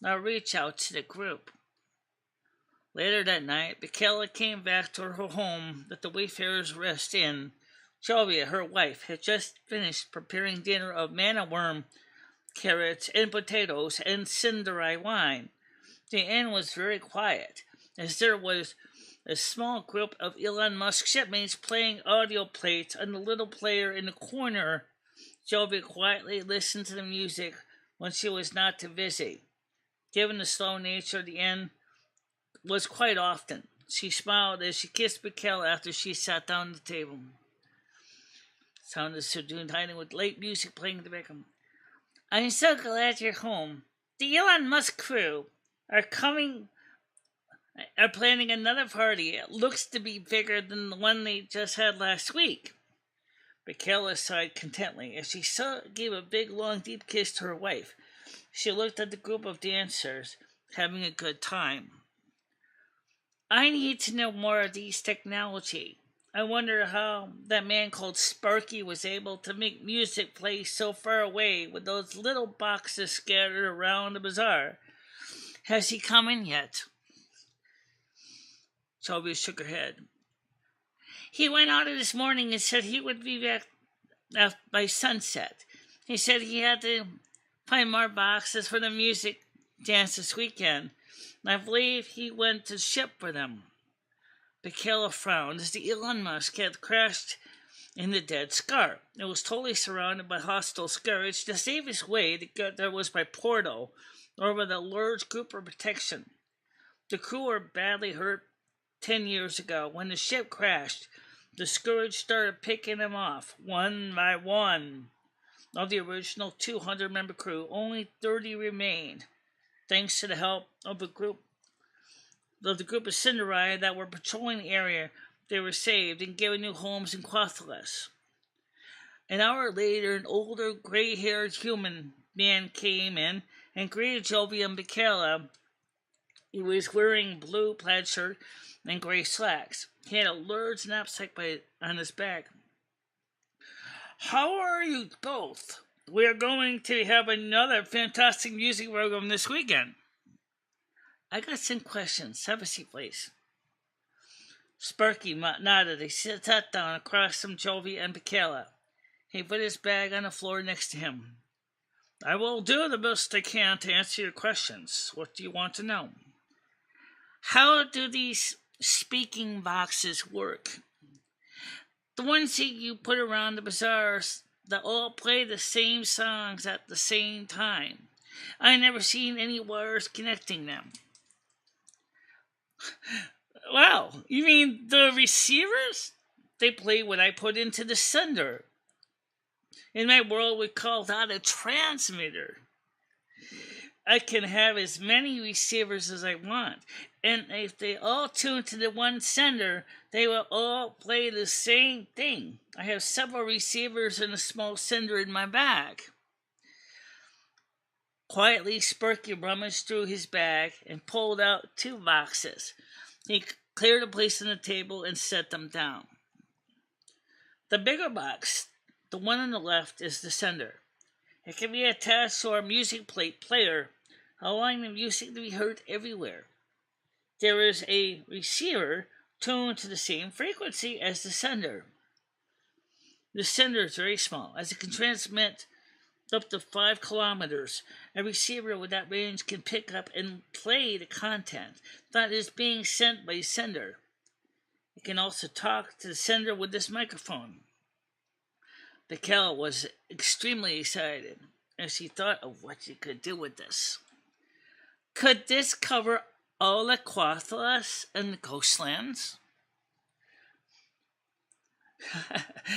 I'll reach out to the group. Later that night, Michele came back to her home that the Wayfarers Rest Inn. Sylvia, her wife, had just finished preparing dinner of manna worm, carrots, and potatoes, and Cinderai wine. The inn was very quiet, as there was a small group of Elon Musk shipmates playing audio plates on the little player in the corner. Sylvia quietly listened to the music when she was not too busy. Given the slow nature of the inn, was quite often. She smiled as she kissed Michele after she sat down at the table. Sounded subdued, hiding with late music playing in the background. I'm so glad you're home. The Elon Musk crew are planning another party. It looks to be bigger than the one they just had last week. Michele sighed contentedly as she gave a big, long, deep kiss to her wife. She looked at the group of dancers, having a good time. I need to know more of these technology. I wonder how that man called Sparky was able to make music play so far away with those little boxes scattered around the bazaar. Has he come in yet? Sylvia shook her head. He went out this morning and said he would be back by sunset. He said he had to find more boxes for the music dance this weekend. I believe he went to ship for them. Michele frowned as the Elon Musk had crashed in the Dead Scar. It was totally surrounded by hostile scourge. The safest way to get there was by portal or with a large group of protection. The crew were badly hurt 10 years ago. When the ship crashed, the scourge started picking them off one by one. Of the original 200-member crew, only 30 remained. Thanks to the help of the group of Cinderai that were patrolling the area, they were saved and given new homes in Quathalas. An hour later, an older, gray-haired human man came in and greeted Sylvia and Michele. He was wearing blue plaid shirt and gray slacks. He had a large knapsack on his back. How are you both? We are going to have another fantastic music program this weekend. I got some questions. Have a seat, please. Sparky nodded. He sat down across from Jovi and Michele. He put his bag on the floor next to him. I will do the best I can to answer your questions. What do you want to know? How do these speaking boxes work? The ones that you put around the bazaars that all play the same songs at the same time. I never seen any wires connecting them. Wow, you mean the receivers? They play what I put into the sender. In my world, we call that a transmitter. I can have as many receivers as I want, and if they all tune to the one sender, they will all play the same thing. I have several receivers and a small sender in my bag. Quietly, Sparky rummaged through his bag and pulled out 2 boxes. He cleared a place on the table and set them down. The bigger box, the one on the left, is the sender. It can be attached to our music plate player, allowing the music to be heard everywhere. There is a receiver tuned to the same frequency as the sender. The sender is very small, as it can transmit up to 5 kilometers. A receiver with that range can pick up and play the content that is being sent by the sender. It can also talk to the sender with this microphone. Michele was extremely excited as she thought of what she could do with this. Could this cover all the Quathalas and the coastlands?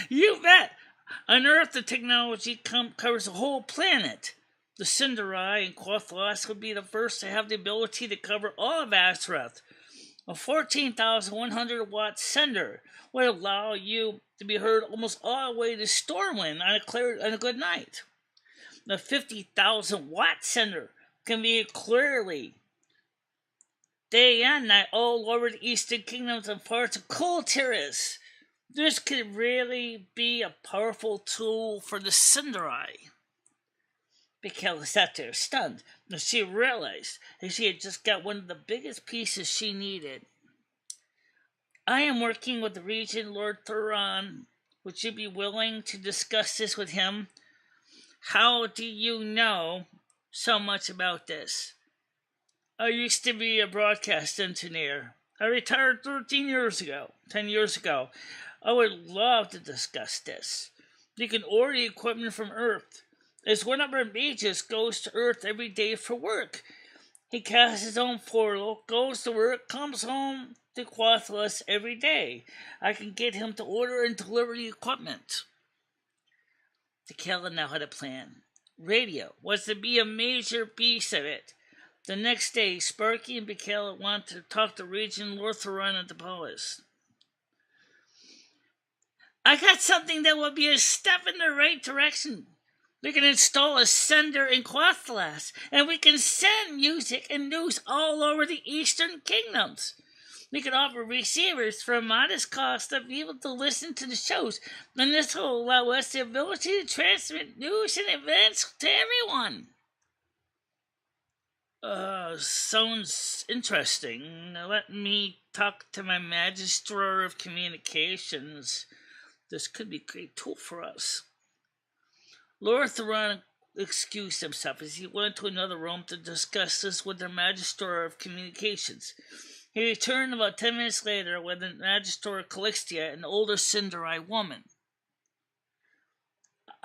You bet! On Earth, the technology covers the whole planet. The Cinderai and Quathlas would be the first to have the ability to cover all of Azeroth. A 14,100 watt sender would allow you to be heard almost all the way to Stormwind on a good night. The 50,000 watt sender can be heard clearly day and night all over the Eastern Kingdoms and parts of Kul Tiras. This could really be a powerful tool for the Cinderai. Michele sat there stunned, and she realized that she had just got one of the biggest pieces she needed. I am working with the Regent Lord Thuron. Would you be willing to discuss this with him? How do you know so much about this? I used to be a broadcast engineer. I retired 10 years ago. I would love to discuss this. You can order the equipment from Earth. As one of our mages goes to Earth every day for work. He casts his own portal, goes to work, comes home to Quathlas every day. I can get him to order and deliver the equipment. Michele now had a plan. Radio was to be a major piece of it. The next day, Sparky and Michele wanted to talk to Regent Lord Thuron at the palace. I got something that will be a step in the right direction. We can install a sender in Quathlas, and we can send music and news all over the Eastern Kingdoms. We can offer receivers for a modest cost to be able to listen to the shows, and this will allow us the ability to transmit news and events to everyone. Sounds interesting. Let me talk to my Magister of Communications. This could be a great tool for us. Lord Thuron excused himself as he went to another room to discuss this with the Magister of Communications. He returned about 10 minutes later with the Magister Calixtia, an older Cinderai woman.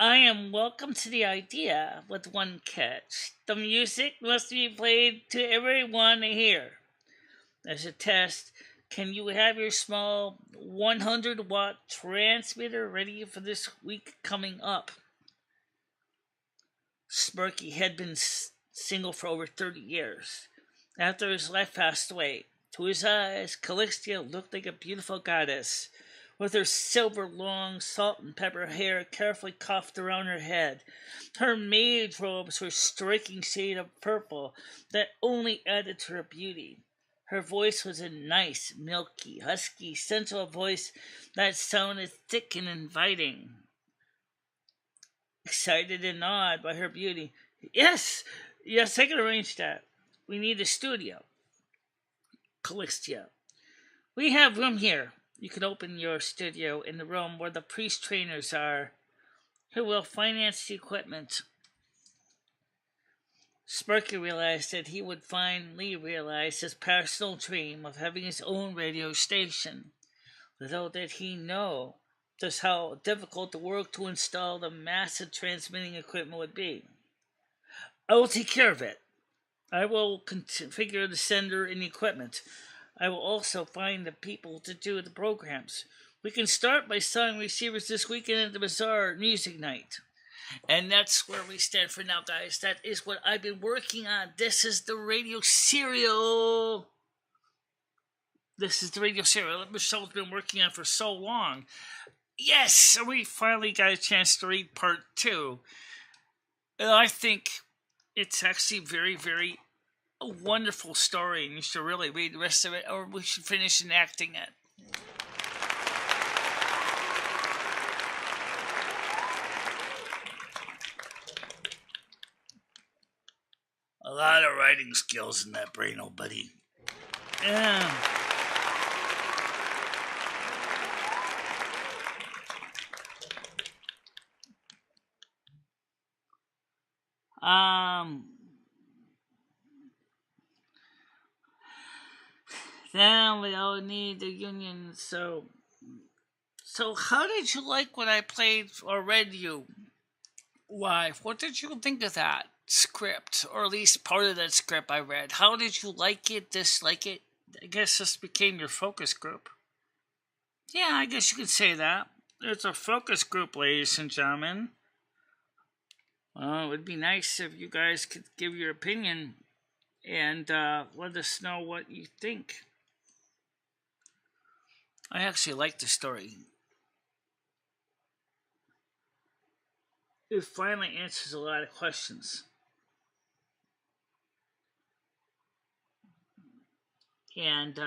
I am welcome to the idea, with one catch. The music must be played to everyone to hear. As a test, can you have your small 100-watt transmitter ready for this week coming up? Sparky had been single for over 30 years. After his wife passed away, to his eyes, Calixtia looked like a beautiful goddess, with her silver long salt and pepper hair carefully coiffed around her head. Her maid robes were a striking shade of purple that only added to her beauty. Her voice was a nice, milky, husky, sensual voice that sounded thick and inviting. Excited and awed by her beauty. Yes, I can arrange that. We need a studio. Calixtia. We have room here. You can open your studio in the room where the priest trainers are, who will finance the equipment. Sparky realized that he would finally realize his personal dream of having his own radio station. Little did he know just how difficult the work to install the massive transmitting equipment would be. I will take care of it. I will configure the sender and the equipment. I will also find the people to do the programs. We can start by selling receivers this weekend at the Bazaar Music Night. And that's where we stand for now, guys. That is what I've been working on. This is the radio serial. That Michele's been working on for so long. Yes, we finally got a chance to read part 2. And I think it's actually very, very a wonderful story, and you should really read the rest of it, or we should finish enacting it. A lot of writing skills in that brain, old buddy. Yeah. Then we all need the union, so how did you like what I played or read you live? What did you think of that script, or at least part of that script I read? How did you like it, dislike it? I guess this became your focus group. Yeah, I guess you could say that. It's a focus group, ladies and gentlemen. Well, it would be nice if you guys could give your opinion and let us know what you think. I actually like the story. It finally answers a lot of questions. And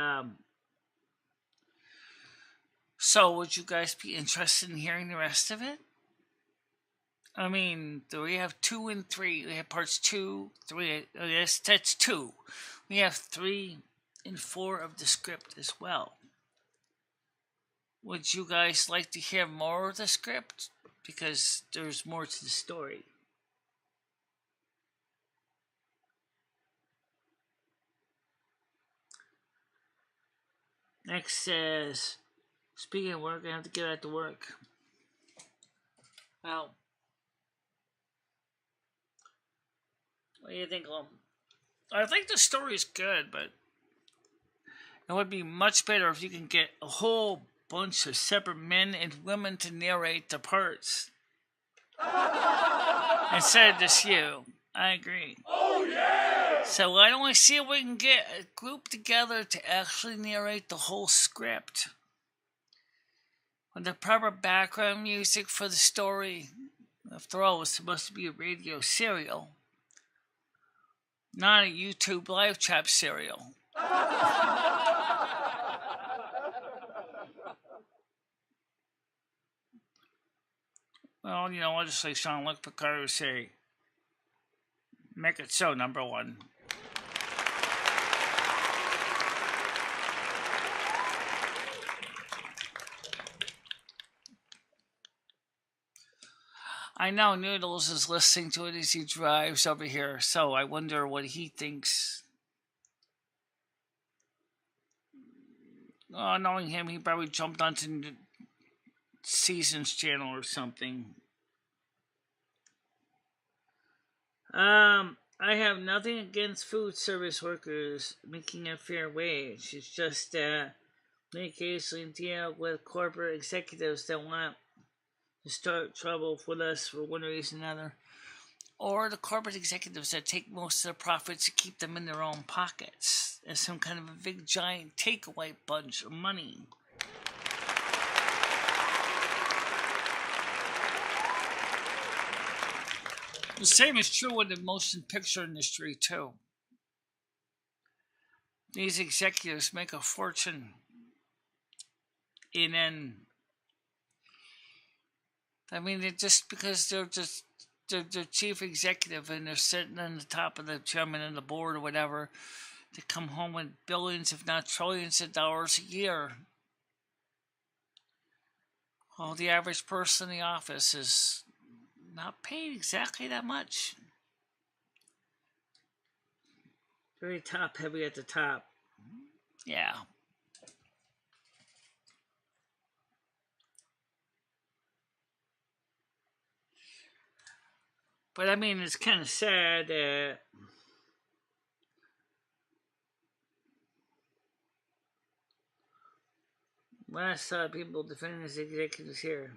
so, would you guys be interested in hearing the rest of it? I mean, we have 2 and 3. We have parts 2, 3. Yes, that's 2. We have 3 and 4 of the script as well. Would you guys like to hear more of the script? Because there's more to the story. Next says, speaking of work, I have to get out to work. Well, what do you think, Lum? I think the story's good, but it would be much better if you can get a whole bunch of separate men and women to narrate the parts. Instead of just you. I agree. Oh, yeah! So why don't we see if we can get a group together to actually narrate the whole script? With the proper background music for the story. After all, it's supposed to be a radio serial. Not a YouTube live chat serial. Well, I'll just say Jean-Luc Picard would say, make it so, number 1. I know Noodles is listening to it as he drives over here, so I wonder what he thinks. Oh, knowing him, he probably jumped onto Seasons channel or something. I have nothing against food service workers making a fair wage. It's just they occasionally deal with corporate executives that want to start trouble with us for one reason or another. Or the corporate executives that take most of the profits to keep them in their own pockets as some kind of a big giant takeaway bunch of money. The same is true in the motion picture industry, too. These executives make a fortune. And then, I mean, because they're chief executive and they're sitting on the top of the chairman and the board or whatever, they come home with billions, if not trillions of dollars a year. Well, the average person in the office is not paid exactly that much. Very top heavy at the top. Yeah. But I mean, it's kind of sad that when I saw people defending these executives here.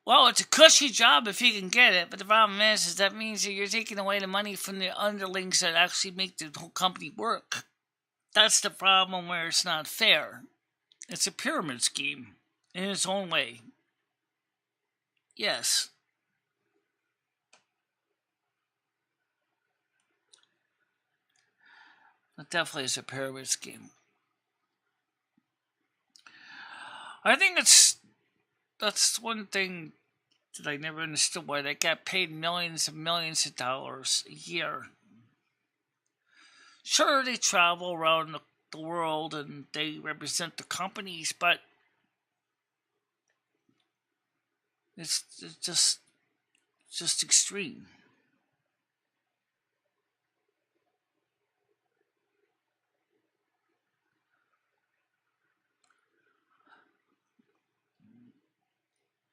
Well, it's a cushy job if you can get it, but the problem is that means that you're taking away the money from the underlings that actually make the whole company work. That's the problem where it's not fair. It's a pyramid scheme in its own way. Yes. It definitely is a pyramid scheme. I think that's one thing that I never understood, why they got paid millions and millions of dollars a year. Sure, they travel around the world and they represent the companies, but it's just extreme.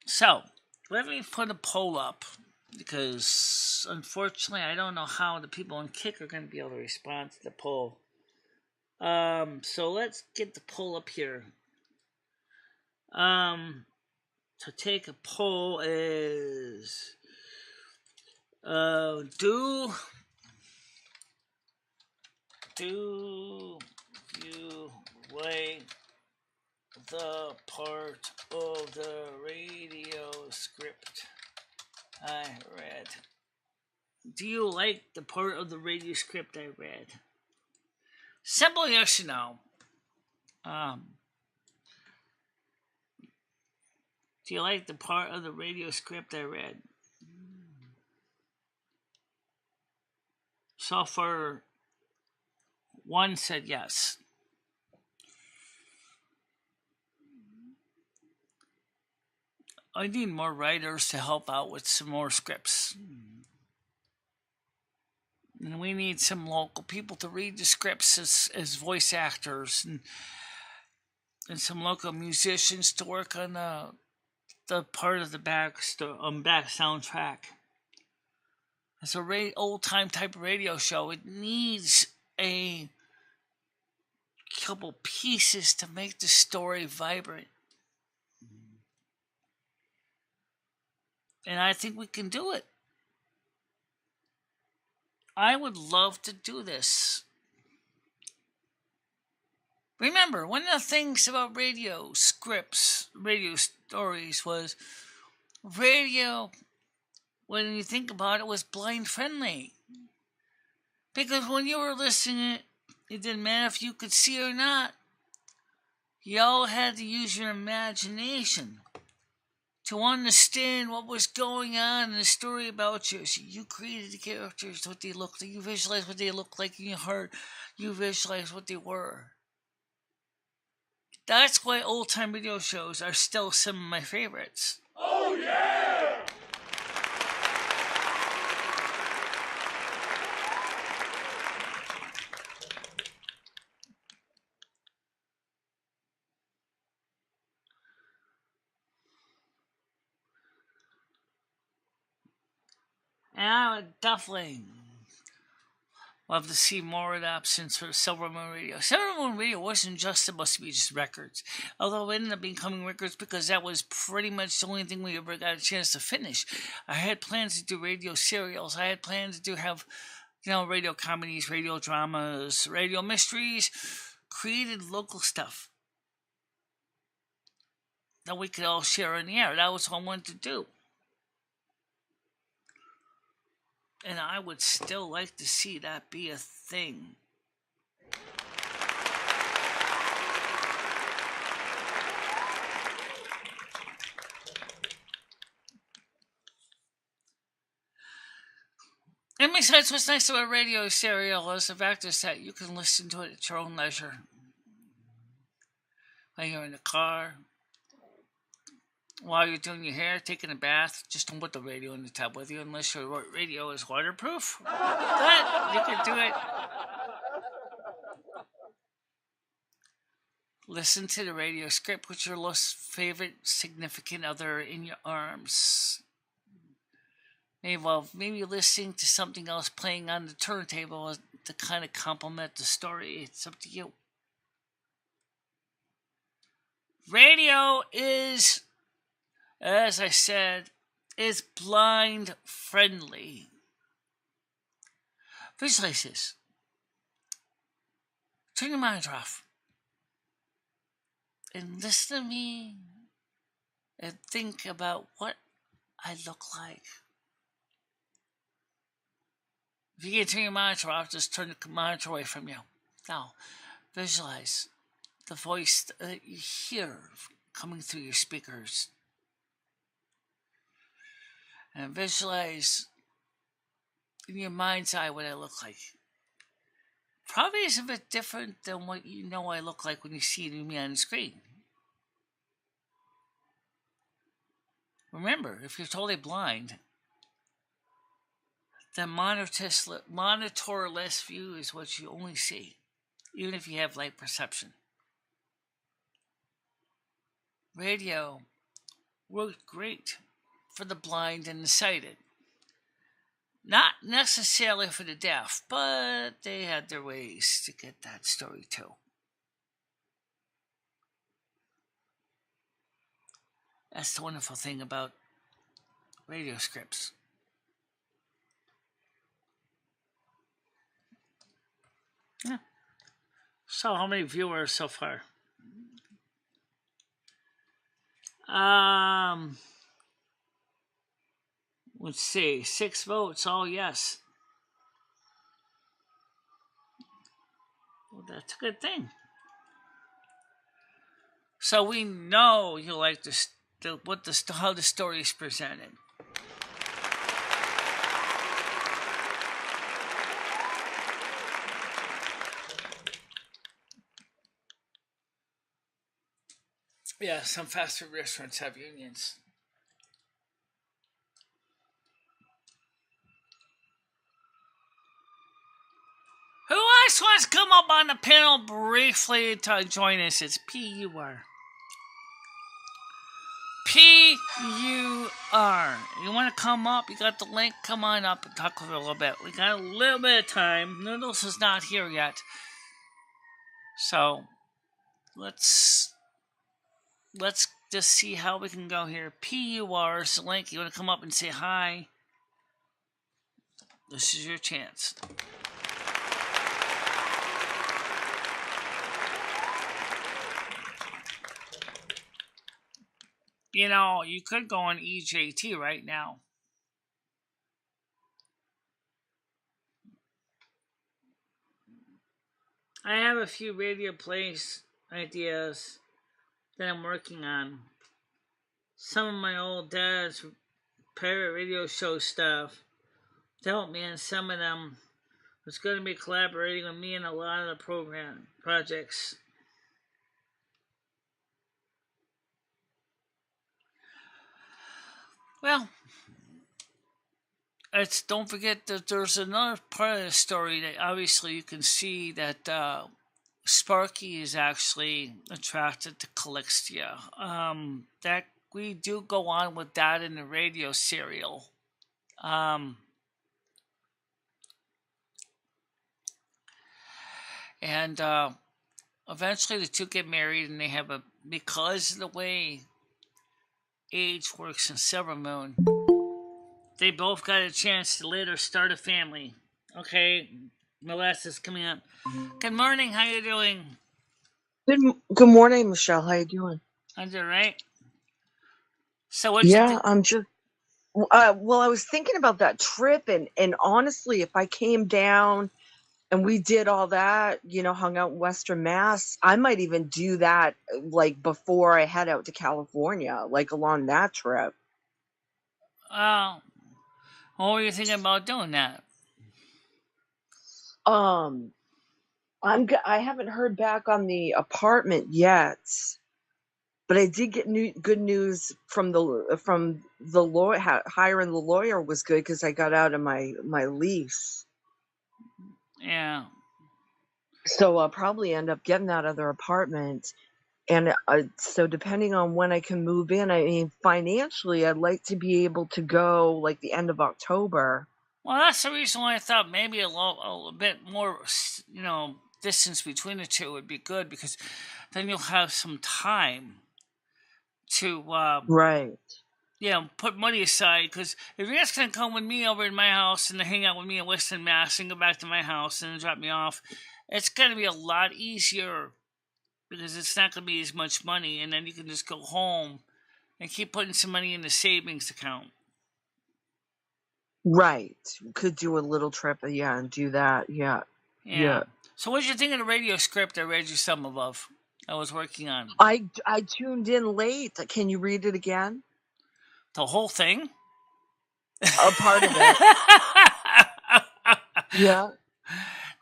So, let me put a poll up, because unfortunately I don't know how the people on Kick are going to be able to respond to the poll. So let's get the poll up here. to take a poll is, do you like the part of the radio script I read? Do you like the part of the radio script I read? Simple yes or no. Do you like the part of the radio script I read? So far, one said yes. I need more writers to help out with some more scripts. And we need some local people to read the scripts as voice actors, and some local musicians to work on the part of the back soundtrack. It's a old time type of radio show. It needs a couple pieces to make the story vibrant. And I think we can do it. I would love to do this. Remember, one of the things about radio scripts, radio stories, was radio, when you think about it, was blind friendly. Because when you were listening, it didn't matter if you could see or not. You all had to use your imagination to understand what was going on in the story about you. So you created the characters, what they looked like. You visualized what they looked like in your heart. You visualized what they were. That's why old-time radio shows are still some of my favorites. Oh, yeah! And I would definitely love to see more adoptions for Silver Moon Radio. Silver Moon Radio wasn't just supposed to be just records, although it ended up becoming records because that was pretty much the only thing we ever got a chance to finish. I had plans to do radio serials. I had plans to have, radio comedies, radio dramas, radio mysteries, created local stuff that we could all share in the air. That was what I wanted to do. And I would still like to see that be a thing. And besides, what's nice about radio serial is the fact is that you can listen to it at your own leisure. When you're in the car, while you're doing your hair, taking a bath, just don't put the radio in the tub with you unless your radio is waterproof. But you can do it. Listen to the radio script with your most favorite significant other in your arms. Maybe listening to something else playing on the turntable to kind of complement the story. It's up to you. Radio is, as I said, is blind friendly. Visualize this. Turn your monitor off. And listen to me. And think about what I look like. If you can't turn your monitor off, just turn the monitor away from you. Now, visualize the voice that you hear coming through your speakers. And visualize in your mind's eye what I look like. Probably is a bit different than what you know I look like when you see me on the screen. Remember, if you're totally blind, the monitorless view is what you only see, even if you have light perception. Radio worked great for the blind and the sighted. Not necessarily for the deaf, but they had their ways to get that story too. That's the wonderful thing about radio scripts. Yeah. So, how many viewers so far? Let's see. 6 votes, all yes. Well, that's a good thing. So we know you like how the story is presented. Yeah, some fast food restaurants have unions. Who else wants to come up on the panel briefly to join us? It's PUR. PUR. You want to come up? You got the link? Come on up and talk for a little bit. We got a little bit of time. Noodles is not here yet. So, let's just see how we can go here. PUR is the link. You want to come up and say hi? This is your chance. You know, you could go on EJT right now. I have a few radio plays ideas that I'm working on. Some of my old dad's pirate radio show stuff to help me, and some of them was going to be collaborating with me in a lot of the program projects. Well, don't forget that there's another part of the story that obviously you can see that Sparky is actually attracted to Calixtia. That we do go on with that in the radio serial. And eventually the two get married, and they have because of the way age works in Silver Moon, they both got a chance to later start a family. Okay, Molasses coming up. Good morning, how you doing? Good morning, Michelle. How you doing? I'm doing right. So what? Yeah, I'm just. Well, I was thinking about that trip, and honestly, if I came down and we did all that, hung out in Western Mass, I might even do that like before I head out to California, like along that trip. What were you thinking about doing that? I haven't heard back on the apartment yet, but I did get good news from the lawyer. Hiring the lawyer was good because I got out of my lease. Yeah. So I'll probably end up getting that other apartment. And so depending on when I can move in, I mean, financially, I'd like to be able to go like the end of October. Well, that's the reason why I thought maybe a bit more, distance between the two would be good, because then you'll have some time to right. Put money aside. Because if you're just gonna come with me over in my house and hang out with me in Western Mass and go back to my house and drop me off, it's gonna be a lot easier, because it's not gonna be as much money, and then you can just go home and keep putting some money in the savings account. Right. Could do a little trip, and do that. Yeah. So what did you think of the radio script I read you some of? I was working on. I tuned in late. Can you read it again? The whole thing? A part of it. Yeah.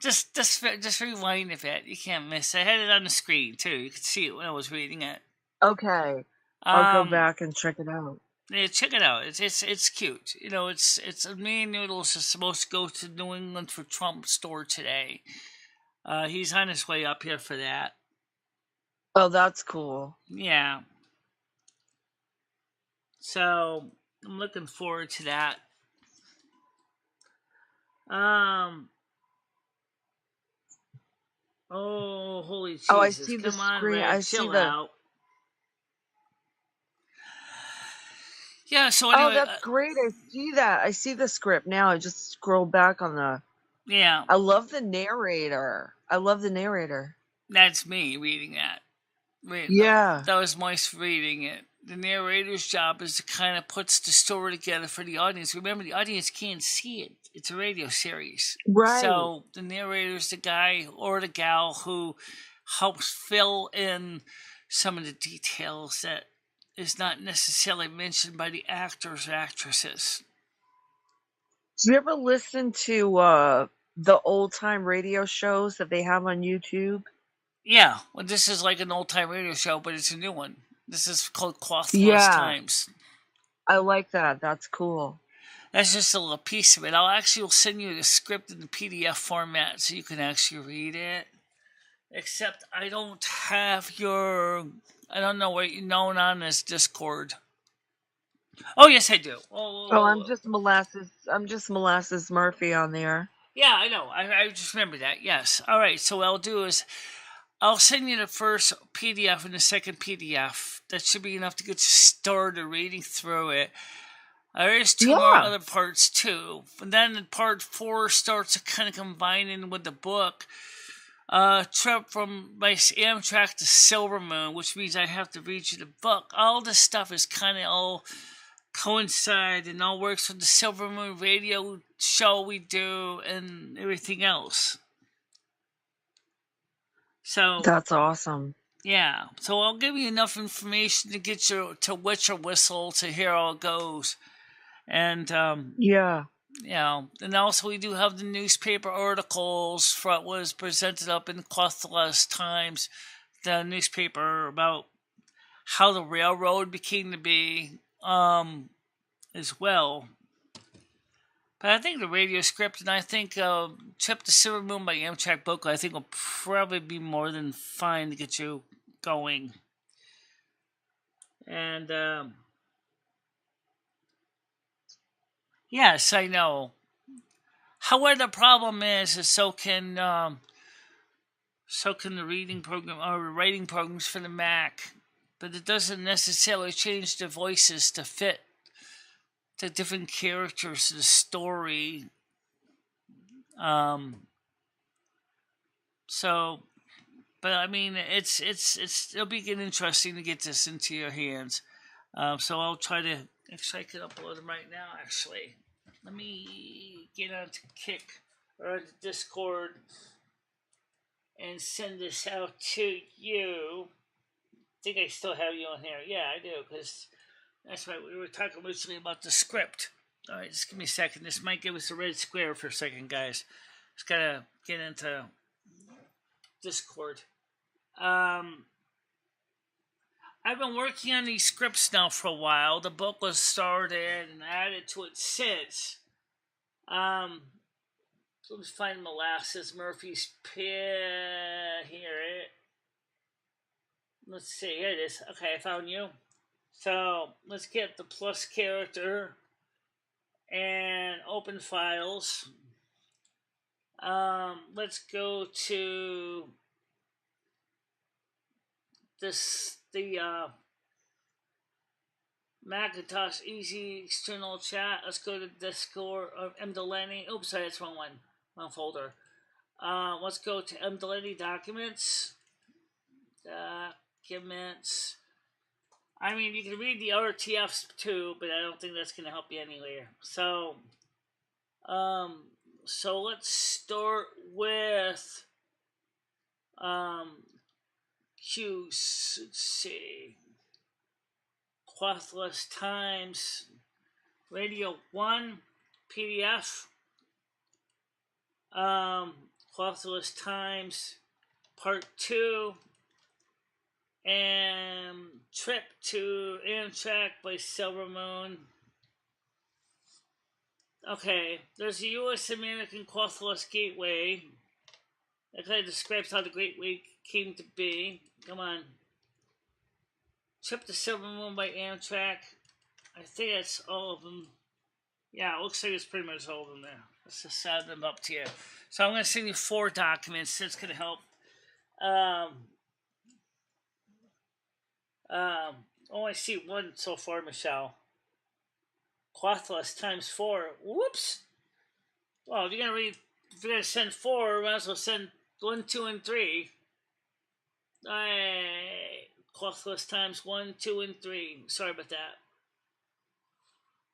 Just rewind a bit. You can't miss. I had it on the screen too. You could see it when I was reading it. Okay. I'll go back and check it out. Yeah, check it out. It's cute. It's me and Noodles is supposed to go to New England for Trump's store today. He's on his way up here for that. Oh, that's cool. Yeah. So I'm looking forward to that. Oh, holy Jesus! Oh, I see the Come on, screen. Red, I chill see the. out. Yeah, so Oh, anyway, that's great. I see that. I see the script now. I just scrolled back on the. yeah, I love the narrator. I love the narrator. that's me reading that. Wait, no, Yeah. that was Moist reading it. The narrator's job is to kind of puts the story together for the audience. Remember, the audience can't see it. It's a radio series. Right. So the narrator's the guy or the gal who helps fill in some of the details that is not necessarily mentioned by the actors or actresses. Do you ever listen to the old time radio shows that they have on YouTube? Yeah, well, this is like an old time radio show, but it's a new one. This is called Clothless Yeah. Times. I like that. That's cool. That's just a little piece of it. I'll actually send you the script in the PDF format so you can actually read it. Except I don't have your. I don't know what you're known on as Discord. Oh yes, I do. Oh, I'm just Molasses Murphy on there. Yeah, I know. I just remember that. Yes. All right. So what I'll do is I'll send you the first PDF and the second PDF. That should be enough to get you started reading through it. There's two more other parts too. And then part 4 starts to kind of combining with the book. Trip from my Amtrak to Silver Moon, which means I have to read you the book. All this stuff is kind of all coincide and all works with the Silver Moon radio show we do and everything else. So that's awesome. Yeah, so I'll give you enough information to get you to wet your whistle to hear how it goes, and yeah, and also we do have the newspaper articles for what was presented up in Clothless Times, the newspaper about how the railroad became to be, as well. But I think the radio script and I think Trip to Silver Moon by Amtrak book I think will probably be more than fine to get you going. And yes, I know. However, the problem is so can the reading program or writing programs for the Mac, but it doesn't necessarily change the voices to fit the different characters, the story. So, but I mean, it'll be interesting to get this into your hands. So I'll try to actually I can upload them right now. Actually, let me get onto Kick or onto Discord and send this out to you. I think I still have you on here. Yeah, I do because. That's right, we were talking originally about the script. Alright, just give me a second. This might give us a red square for a second, guys. Just gotta get into Discord. I've been working on these scripts now for a while. The book was started and added to it since. So let's find Molasses Murphy's Pier. Here it. Let's see, here it is. Okay, I found you. So let's get the plus character and open files. Let's go to the Macintosh Easy External Chat. Let's go to Discord of MicheleMarieDalene. Oops, sorry, that's wrong one. Wrong folder. Let's go to MicheleMarieDalene Documents. Documents. I mean, you can read the RTFs too, but I don't think that's going to help you anywhere. So let's start with Q's. Let's see. Clothless Times, Radio 1, PDF. Clothless Times, Part 2. And Trip to Amtrak by Silver Moon. Okay, there's the U.S. American Clothless Gateway. That kind of describes how the Gateway came to be. Come on. Trip to Silver Moon by Amtrak. I think that's all of them. Yeah, it looks like it's pretty much all of them there. Let's just add them up to you. So I'm going to send you 4 documents. That's going to help. Oh, I see one so far, Michelle. Quathless times 4. Whoops. Well, if you're gonna send 4, might as well send 1, 2, and 3. Quathless times 1, 2, and 3. Sorry about that.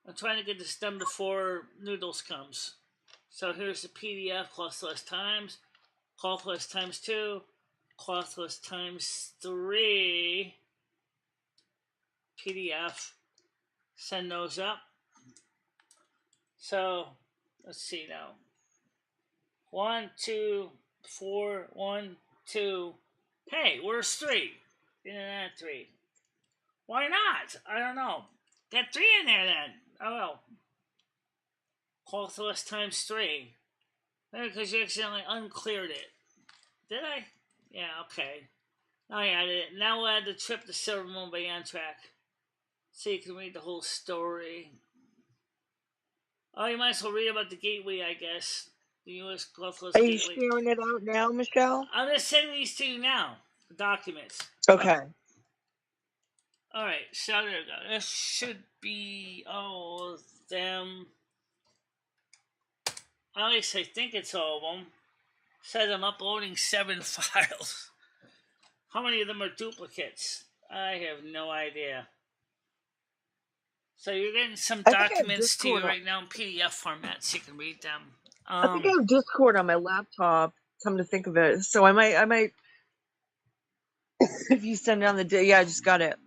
I'm trying to get this done before Noodles comes. So here's the PDF, clothless times 2, clothless times 3, PDF. Send those up. So let's see now. 1, 2, 4, 1, 2. Hey, where's 3? Didn't add 3. Why not? I don't know. Get 3 in there then. Oh well. Clothless times 3. Maybe because you accidentally uncleared it. Did I? Yeah, okay. I added it. Now we'll add the trip to Silver Moon by Amtrak. So you can read the whole story. Oh, you might as well read about the gateway, I guess. The U.S. Clothless Are you Gateway. sharing it out now, Michelle? I'm just sending these to you now. The documents. Okay. Alright, so there we go. This should be all of them. At least I think it's all of them. Says I'm uploading 7 files. How many of them are duplicates? I have no idea. So you're getting some documents to you right now in PDF format so you can read them. I think I have Discord on my laptop, come to think of it. So I might if you send down yeah, I just got it.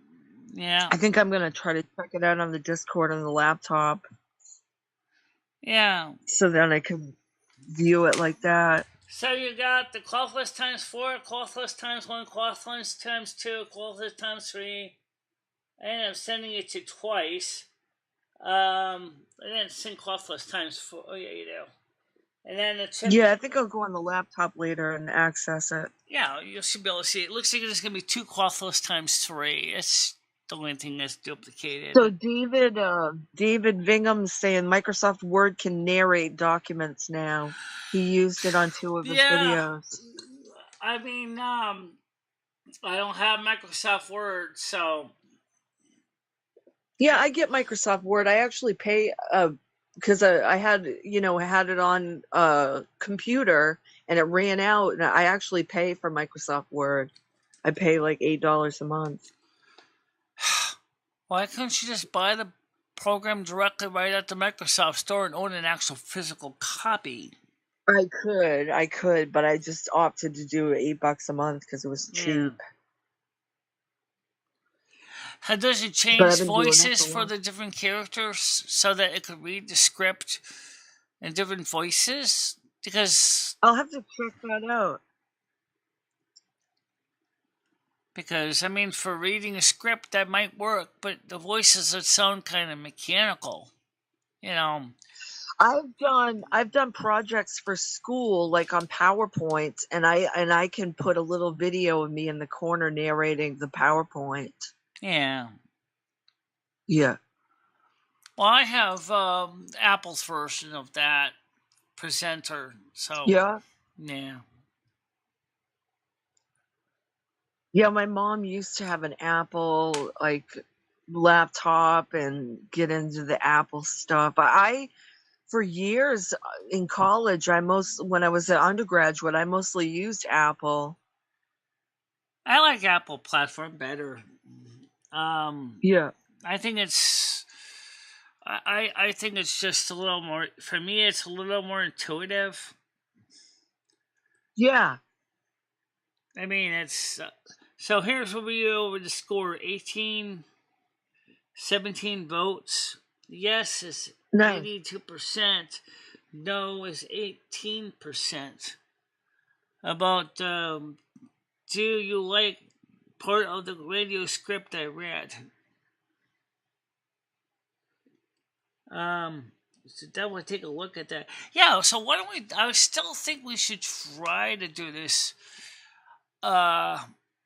Yeah. I think I'm going to try to check it out on the Discord on the laptop. Yeah. So then I can view it like that. So you got the clothless times 4, clothless times 1, clothless times 2, clothless times 3. I ended up sending it to twice. I didn't send clothless times 4. Oh yeah, you do. And then the trip. Yeah, I think I'll go on the laptop later and access it. Yeah, you should be able to see it. It looks like there's going to be 2 clothless times 3. It's the only thing that's duplicated. So David Vingham's saying Microsoft Word can narrate documents now. He used it on 2 of his videos. I mean, I don't have Microsoft Word, so. Yeah, I get Microsoft Word. I actually pay because I had it on a computer and it ran out, and I actually pay for Microsoft Word. I pay like $8 a month. Why couldn't you just buy the program directly right at the Microsoft Store and own an actual physical copy? I could, but I just opted to do $8 a month because it was cheap. Does it change voices for the different characters so that it could read the script in different voices? Because I'll have to check that out. Because, I mean, for reading a script, that might work, but the voices would sound kind of mechanical. You know. I've done projects for school, like on PowerPoint, and I can put a little video of me in the corner narrating the PowerPoint. Yeah. Yeah. Well, I have Apple's version of that presenter, so. Yeah? Yeah. Yeah, my mom used to have an Apple, like, laptop and get into the Apple stuff. For years in college, when I was an undergraduate, I mostly used Apple. I like Apple platform better. Yeah. I think it's just a little more, for me, it's a little more intuitive. Yeah. I mean, it's, so here's what we do over the score. 17 votes. Yes is 82%. No is 18%. About, do you like part of the radio script I read? So definitely take a look at that. Yeah, so why don't I still think we should try to do this,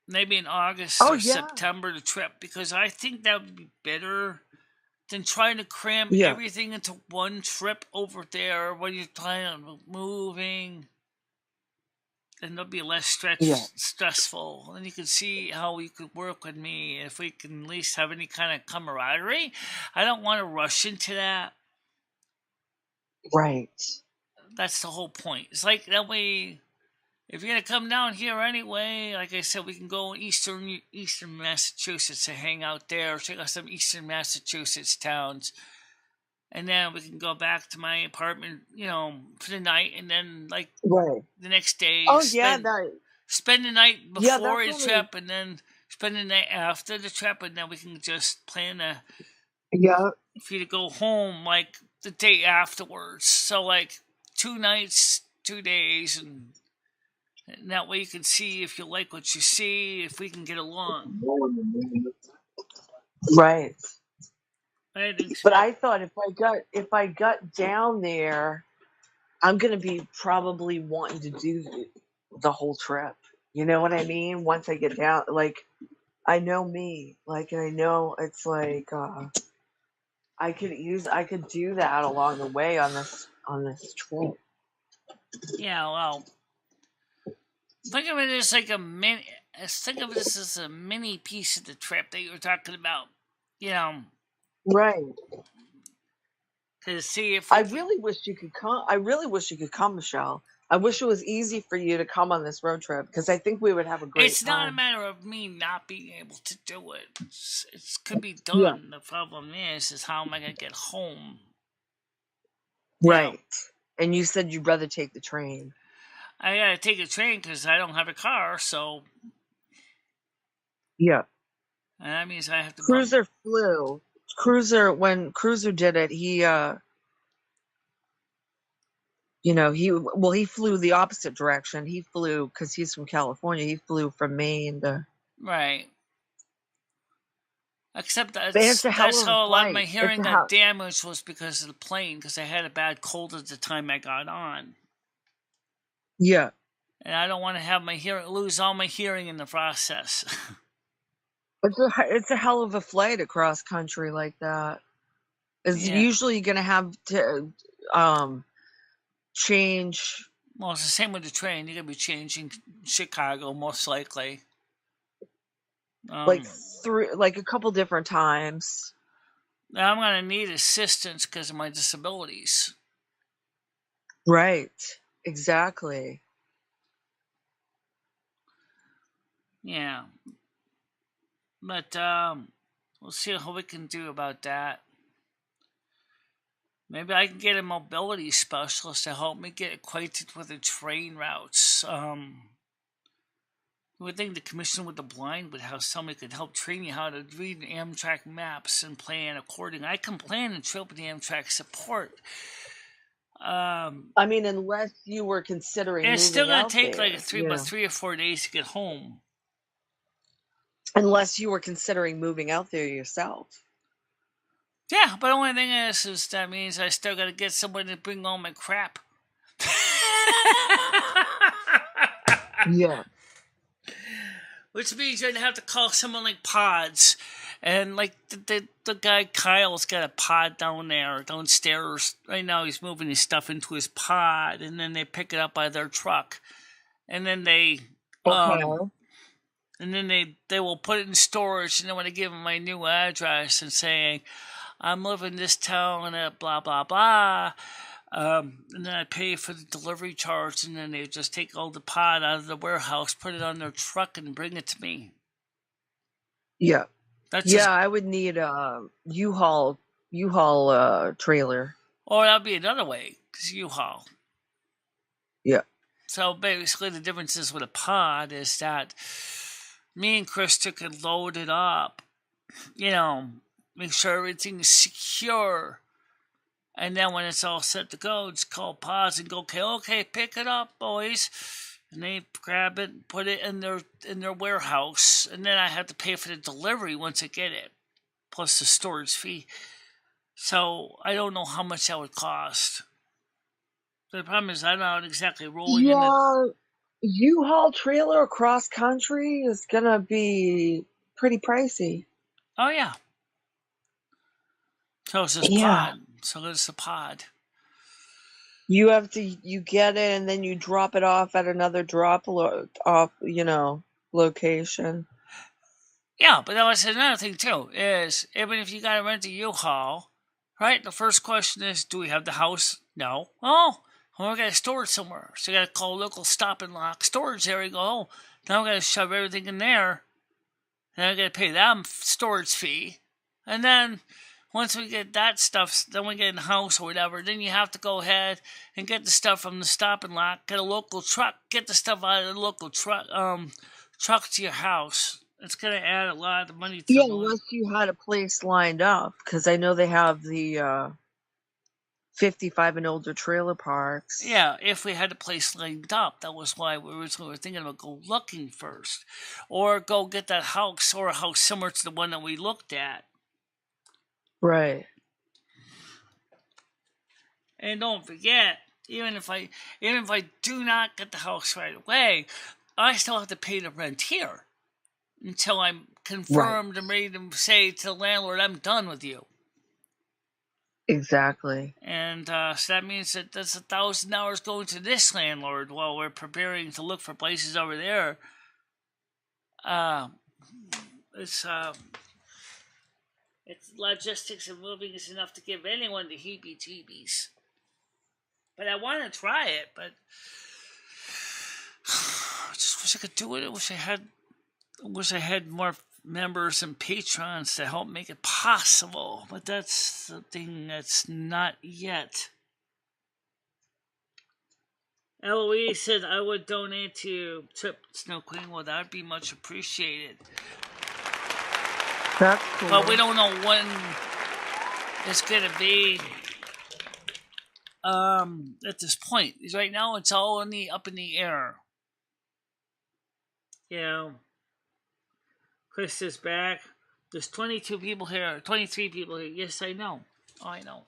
maybe in August or September, the trip, because I think that would be better than trying to cram everything into one trip over there when you're planning on moving. then there'll be less stressful. And you can see how you could work with me if we can at least have any kind of camaraderie. I don't want to rush into that. Right. That's the whole point. It's like that way. If you're gonna come down here anyway, like I said, we can go eastern Massachusetts to hang out there, check out some eastern Massachusetts towns, and then we can go back to my apartment, for the night, and then the next day, spend the night before the trip, and then spend the night after the trip, and then we can just plan for you to go home like the day afterwards. So 2 nights, 2 days, and that way you can see if you like what you see, if we can get along. Right. So. But I thought if I got down there, I'm gonna be probably wanting to do the whole trip. You know what I mean? Once I get down, I know me, and I know it's I could do that along the way on this trip. Yeah, well, think of it as like a mini. Think of this as a mini piece of the trip that you were talking about. Right. To see if I really wish you could come. Michelle. I wish it was easy for you to come on this road trip because I think we would have a great time. It's not a matter of me not being able to do it. It could be done. Yeah. The problem is how am I going to get home? Right. And you said you'd rather take the train. I got to take a train because I don't have a car, so. Yeah. And that means I have to. Cruiser flew. When Cruiser did it, he he flew the opposite direction. He flew because he's from California. He flew from Maine to. Right. Except that's how a lot of my hearing got damaged was because of the plane, because I had a bad cold at the time I got on. Yeah. And I don't want to have lose all my hearing in the process. It's a hell of a flight across country like that. It's usually going to have to change. Well, it's the same with the train. You're going to be changing Chicago most likely. A couple different times. Now I'm going to need assistance because of my disabilities. Right. Exactly. Yeah. But we'll see how we can do about that. Maybe I can get a mobility specialist to help me get acquainted with the train routes. I would think the Commission with the Blind would have somebody could help train you how to read the Amtrak maps and plan accordingly. I can plan a trip with the Amtrak support. Unless you were considering moving out there. It's still going to take 3 or 4 days to get home. Unless you were considering moving out there yourself. Yeah, but the only thing is that means I still got to get somebody to bring all my crap. Yeah. Which means you'd have to call someone like Pods. And the guy Kyle's got a pod downstairs. Right now he's moving his stuff into his pod, and then they pick it up by their truck. And then they and then they will put it in storage, and then when I give them my new address and saying, I'm living in this town at blah, blah, blah, and then I pay for the delivery charge, and then they just take all the pod out of the warehouse, put it on their truck, and bring it to me. Yeah. I would need a U-Haul trailer. Or that'd be another way, because U-Haul. Yeah. So basically the difference is with a pod is that me and Krista could load it up, make sure everything is secure. And then when it's all set to go, just call Pods and go, okay, pick it up, boys. And they grab it and put it in their warehouse. And then I have to pay for the delivery once I get it, plus the storage fee. So I don't know how much that would cost. The problem is I'm not exactly rolling in the... U-Haul trailer across country is going to be pretty pricey. Oh, yeah. So it's this pod. So it's a pod. You have to, you get it and then you drop it off at another off, location. Yeah, but that was another thing too, is even if you gotta rent a U-Haul, right? The first question is, do we have the house? No. Oh, well, we gotta store it somewhere. So you gotta call local stop and lock storage area. Go, oh, now we gotta shove everything in there. Then I gotta pay them storage fee. And then once we get that stuff, then we get in the house or whatever, then you have to go ahead and get the stuff from the stop and lock, get a local truck, get the stuff out of the local truck to your house. It's going to add a lot of money to Yeah, the unless you had a place lined up, because I know they have the 55 and older trailer parks. Yeah, if we had a place lined up, that was why we were thinking about go looking first, or go get that house or a house similar to the one that we looked at. Right. And don't forget, even if I do not get the house right away, I still have to pay the rent here until I'm confirmed and ready to say to the landlord, I'm done with you. Exactly. And so that means that that's $1,000 going to this landlord while we're preparing to look for places over there. It's logistics and moving is enough to give anyone the heebie-jeebies. But I want to try it, but I just wish I could do it. I wish I had more members and patrons to help make it possible. But that's something that's not yet. Eloise said, I would donate to Trip Snow Queen. Well, that would be much appreciated. That's cool. But we don't know when it's going to be at this point. Right now, it's all up in the air. Yeah. Chris is back. There's 22 people here. 23 people here. Yes, I know. Oh, I know.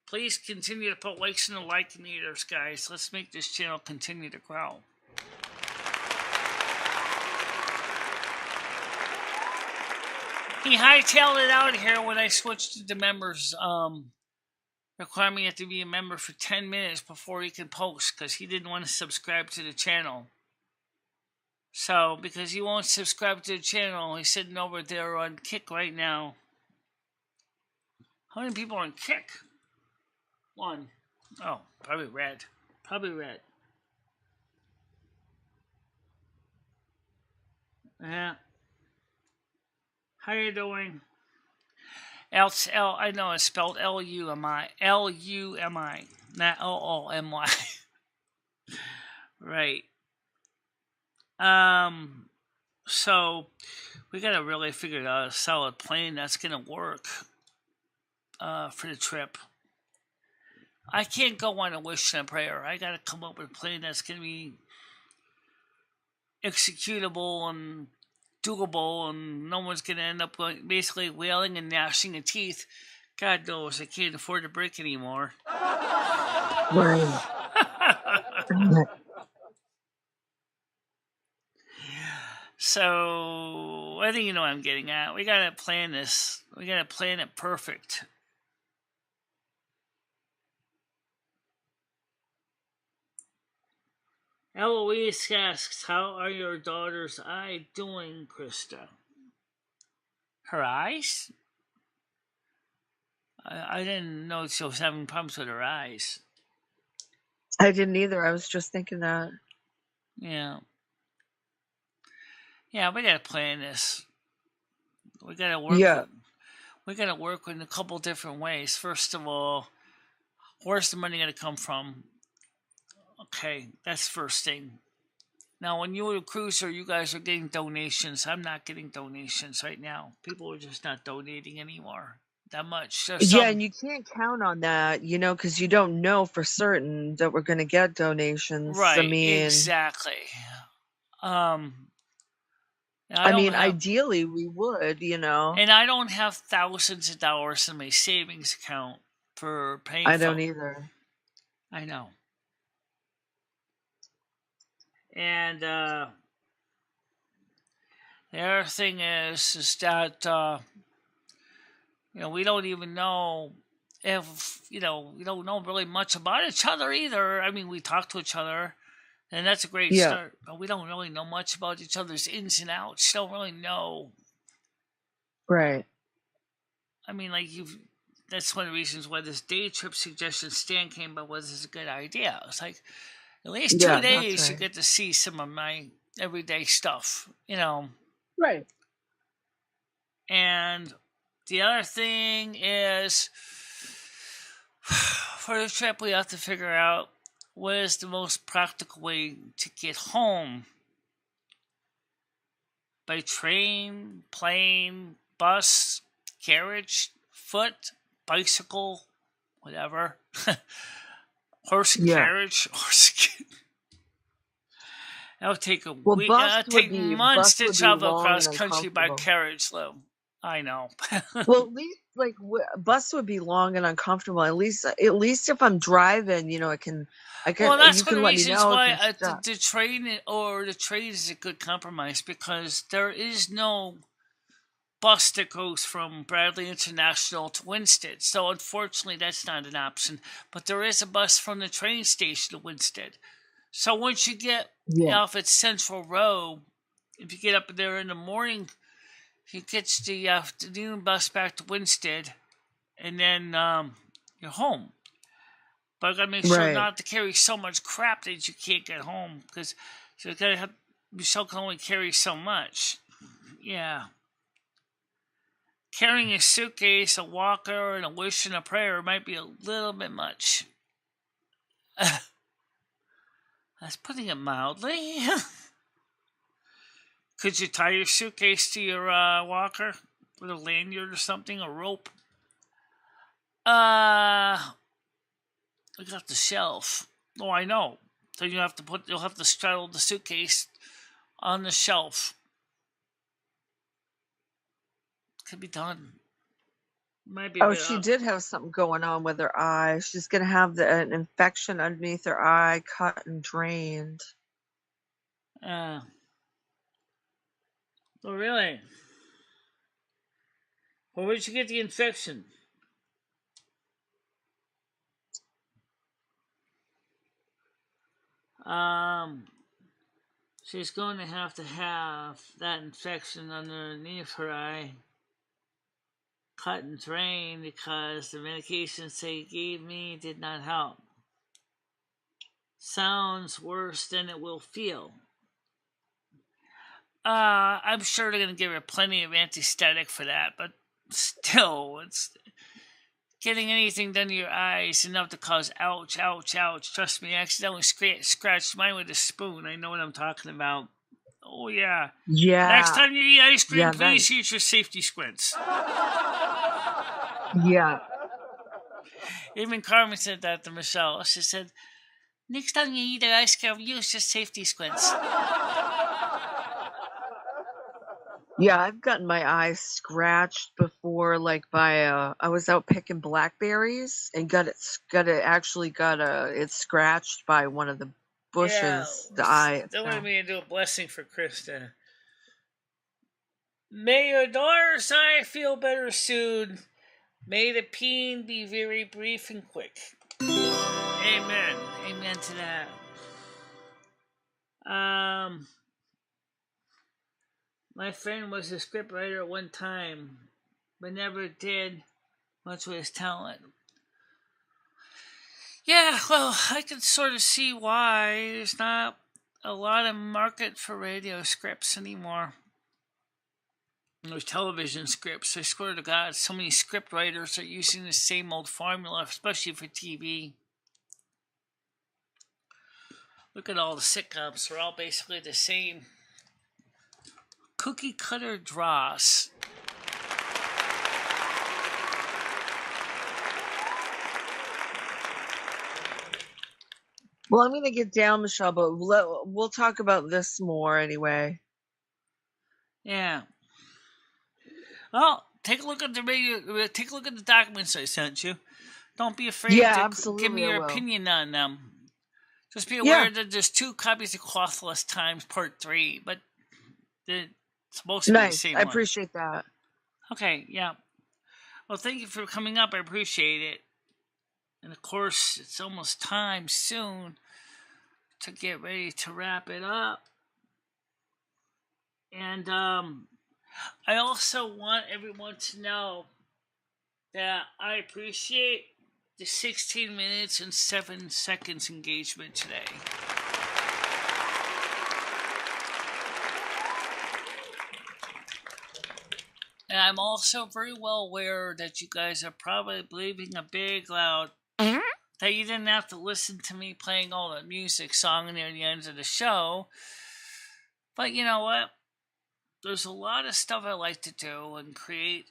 Please continue to put likes in the like meters, guys. Let's make this channel continue to grow. He hightailed it out here when I switched to the members. Requiring you have to be a member for 10 minutes before he can post because he didn't want to subscribe to the channel. So, because he won't subscribe to the channel, he's sitting over there on Kick right now. How many people are on Kick? One. Oh, probably red. Yeah. How you doing? I know it's spelled L-U-M-I. L-U-M-I. Not L-O-M-Y. Right. So we gotta really figure out a solid plan that's gonna work for the trip. I can't go on a wish and a prayer. I gotta come up with a plan that's gonna be executable and doable, and no one's gonna end up basically wailing and gnashing of teeth. God knows I can't afford to break anymore. Right. So I think you know what I'm getting at. We gotta plan this. We gotta plan it perfect. Eloise asks, how are your daughter's eye doing, Krista? Her eyes? I didn't know she was having problems with her eyes. I didn't either. I was just thinking that. Yeah. Yeah, we gotta plan this. We gotta work. Yeah. We gotta work in a couple different ways. First of all, where's the money gonna come from? Okay, that's first thing. Now, when you were a cruiser, you guys are getting donations. I'm not getting donations right now. People are just not donating anymore that much. Yeah, and you can't count on that, because you don't know for certain that we're going to get donations. Right, I mean, exactly. Ideally we would, And I don't have thousands of dollars in my savings account for paying. I don't either. I know. And the other thing is that we don't even know if, we don't know really much about each other either. I mean, we talk to each other, and that's a great start. But we don't really know much about each other's ins and outs. Don't really know. Right. I mean, that's one of the reasons why this day trip suggestion Stan came up with is a good idea. It's like, at least 2 days you get to see some of my everyday stuff, Right. And the other thing is, for the trip, we have to figure out what is the most practical way to get home. By train, plane, bus, carriage, foot, bicycle, whatever. Horse and carriage. That'll take a week. It'll take months to travel across country by carriage, though. I know. Well, at least bus would be long and uncomfortable. At least if I'm driving, I can. Well, that's one of the reasons why the train is a good compromise, because there is no bus that goes from Bradley International to Winsted. So unfortunately, that's not an option. But there is a bus from the train station to Winsted. So once you get off at Central Row, if you get up there in the morning, you catch the afternoon bus back to Winsted, and then you're home. But I gotta make sure not to carry so much crap that you can't get home, because Michelle can only carry so much. Yeah. Carrying a suitcase, a walker, and a wish and a prayer might be a little bit much. That's putting it mildly. Could you tie your suitcase to your walker with a lanyard or something, a rope? Look at the shelf. Oh, I know. So you'll have to straddle the suitcase on the shelf. Could be done. Might be. She did have something going on with her eye. She's gonna have an infection underneath her eye, cut and drained. Oh, really? Well, where'd you get the infection? She's going to have that infection underneath her eye cut and drained, because the medications they gave me did not help. Sounds worse than it will feel. I'm sure they're going to give her plenty of anesthetic for that, but still, it's getting anything done to your eyes enough to cause ouch, ouch, ouch. Trust me, I accidentally scratched mine with a spoon. I know what I'm talking about. Oh, yeah. Yeah. Next time you eat ice cream, please use your safety squints. Yeah. Even Carmen said that to Michelle. She said, next time you eat ice cream, use your safety squints. Yeah, I've gotten my eyes scratched before, like I was out picking blackberries and got it scratched by one of the bushes. The eye. They wanted me to do a blessing for Krista. May your daughter's eye feel better soon. May the pain be very brief and quick. Amen. Amen to that. My friend was a scriptwriter at one time, but never did much with his talent. Yeah, well, I can sort of see why there's not a lot of market for radio scripts anymore. There's television scripts. I swear to God, so many script writers are using the same old formula, especially for TV. Look at all the sitcoms. They're all basically the same cookie cutter dross. Well, I'm going to get down, Michelle, but we'll talk about this more anyway. Yeah. Well, take a look at the documents I sent you. Don't be afraid to give me your opinion on them. Just be aware that there's 2 copies of Clothless Times Part 3, but it's supposed to be the same one. I appreciate that. Okay, yeah. Well, thank you for coming up. I appreciate it. And of course, it's almost time soon to get ready to wrap it up. And I also want everyone to know that I appreciate the 16 minutes and 7 seconds engagement today. And I'm also very well aware that you guys are probably leaving a big loud that you didn't have to listen to me playing all the music song near the end of the show. But you know what? There's a lot of stuff I like to do and create.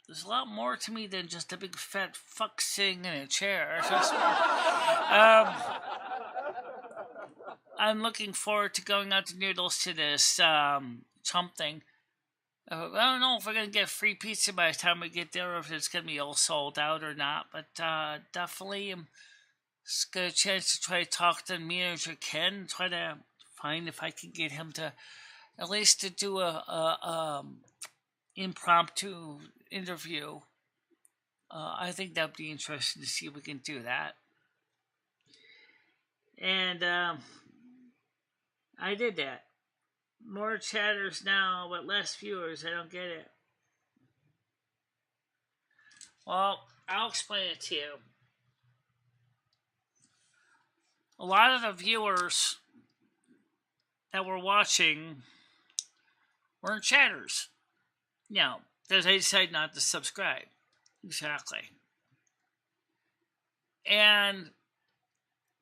There's a lot more to me than just a big fat fuck sitting in a chair. I'm looking forward to going out to Noodles to this chump thing. I don't know if we're going to get free pizza by the time we get there, or if it's going to be all sold out or not, but definitely it's got a chance to try to talk to the manager Ken, try to find if I can get him to at least to do a impromptu interview. I think that'd be interesting to see if we can do that. And I did that. More chatters now, but less viewers. I don't get it. Well, I'll explain it to you. A lot of the viewers that were watching weren't chatters. No, because they decided not to subscribe. Exactly. And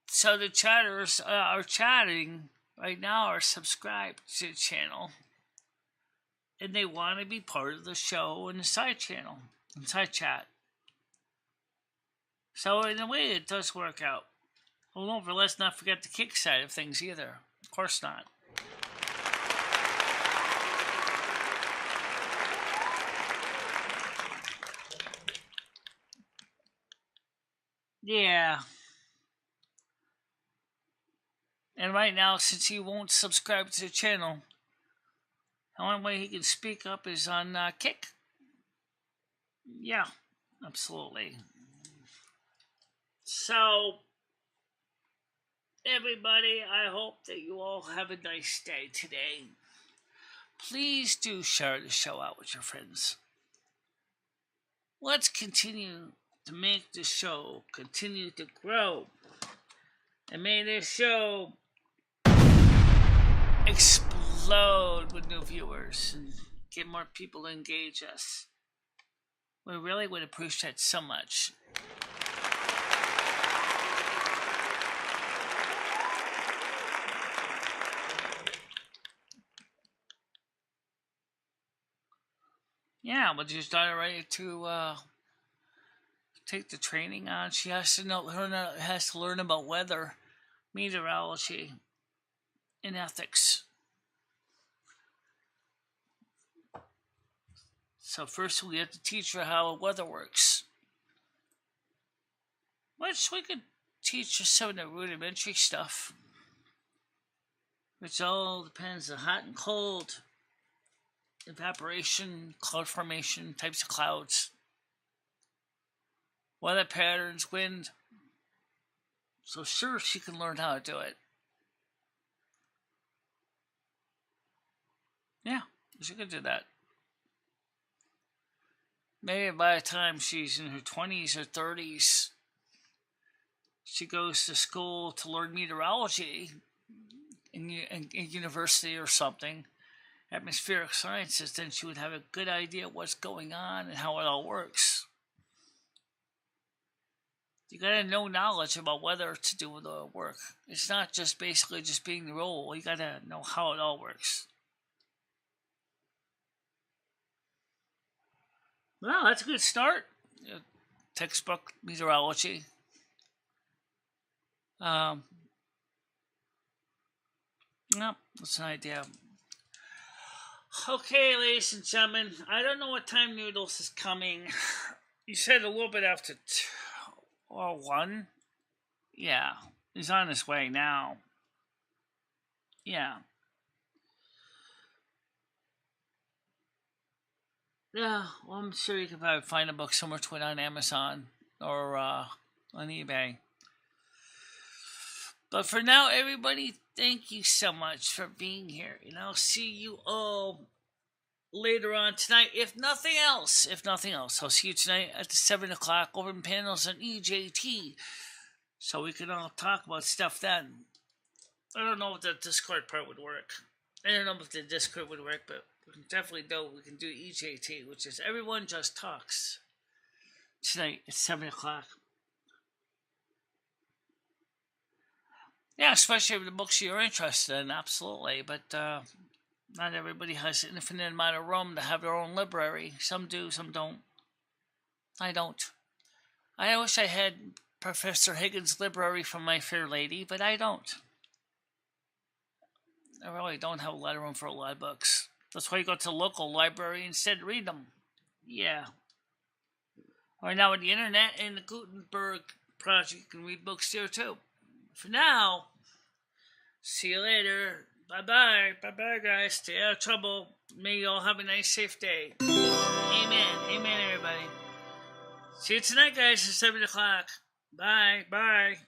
so the chatters are chatting right now, are subscribed to the channel. And they want to be part of the show in the side channel, in side chat. So in a way, it does work out. Well, let's not forget the kick side of things either. Of course not. Yeah. And right now, since he won't subscribe to the channel, the only way he can speak up is on Kick. Yeah, absolutely. So, everybody, I hope that you all have a nice day today. Please do share the show out with your friends. Let's continue to make the show continue to grow. And may this show explode with new viewers and get more people to engage us. We really would appreciate so much. Yeah, but she's not ready to take the training on. She has to learn about weather, meteorology, and ethics. So first we have to teach her how weather works. Which we could teach her some of the rudimentary stuff. Which all depends on hot and cold, evaporation, cloud formation, types of clouds, weather patterns, wind. So sure, she can learn how to do it. Yeah, she could do that. Maybe by the time she's in her 20s or 30s, she goes to school to learn meteorology in university or something, atmospheric sciences, then she would have a good idea what's going on and how it all works. You gotta know knowledge about weather to do the work. It's not just basically just being the role. You gotta know how it all works. Well, that's a good start. Textbook meteorology. No, that's an idea. Okay, ladies and gentlemen, I don't know what time Noodles is coming. You said a little bit after 1? Yeah, he's on his way now. Yeah. Yeah, well, I'm sure you can probably find a book somewhere to it on Amazon or on eBay. But for now, everybody, thank you so much for being here. And I'll see you all later on tonight. If nothing else, I'll see you tonight at the 7 o'clock open panels on EJT. So we can all talk about stuff then. I don't know if the Discord part would work. I don't know if the Discord would work, but we can definitely do EJT, which is Everyone Just Talks. Tonight at 7 o'clock. Yeah, especially with the books you're interested in, absolutely. But not everybody has an infinite amount of room to have their own library. Some do, some don't. I don't. I wish I had Professor Higgins' library from My Fair Lady, but I don't. I really don't have a lot of room for a lot of books. That's why you go to the local library instead and read them. Yeah. Or now with the internet and the Gutenberg Project, you can read books there too. For now, see you later. Bye-bye. Bye-bye, guys. Stay out of trouble. May you all have a nice, safe day. Amen. Amen, everybody. See you tonight, guys, at 7 o'clock. Bye. Bye.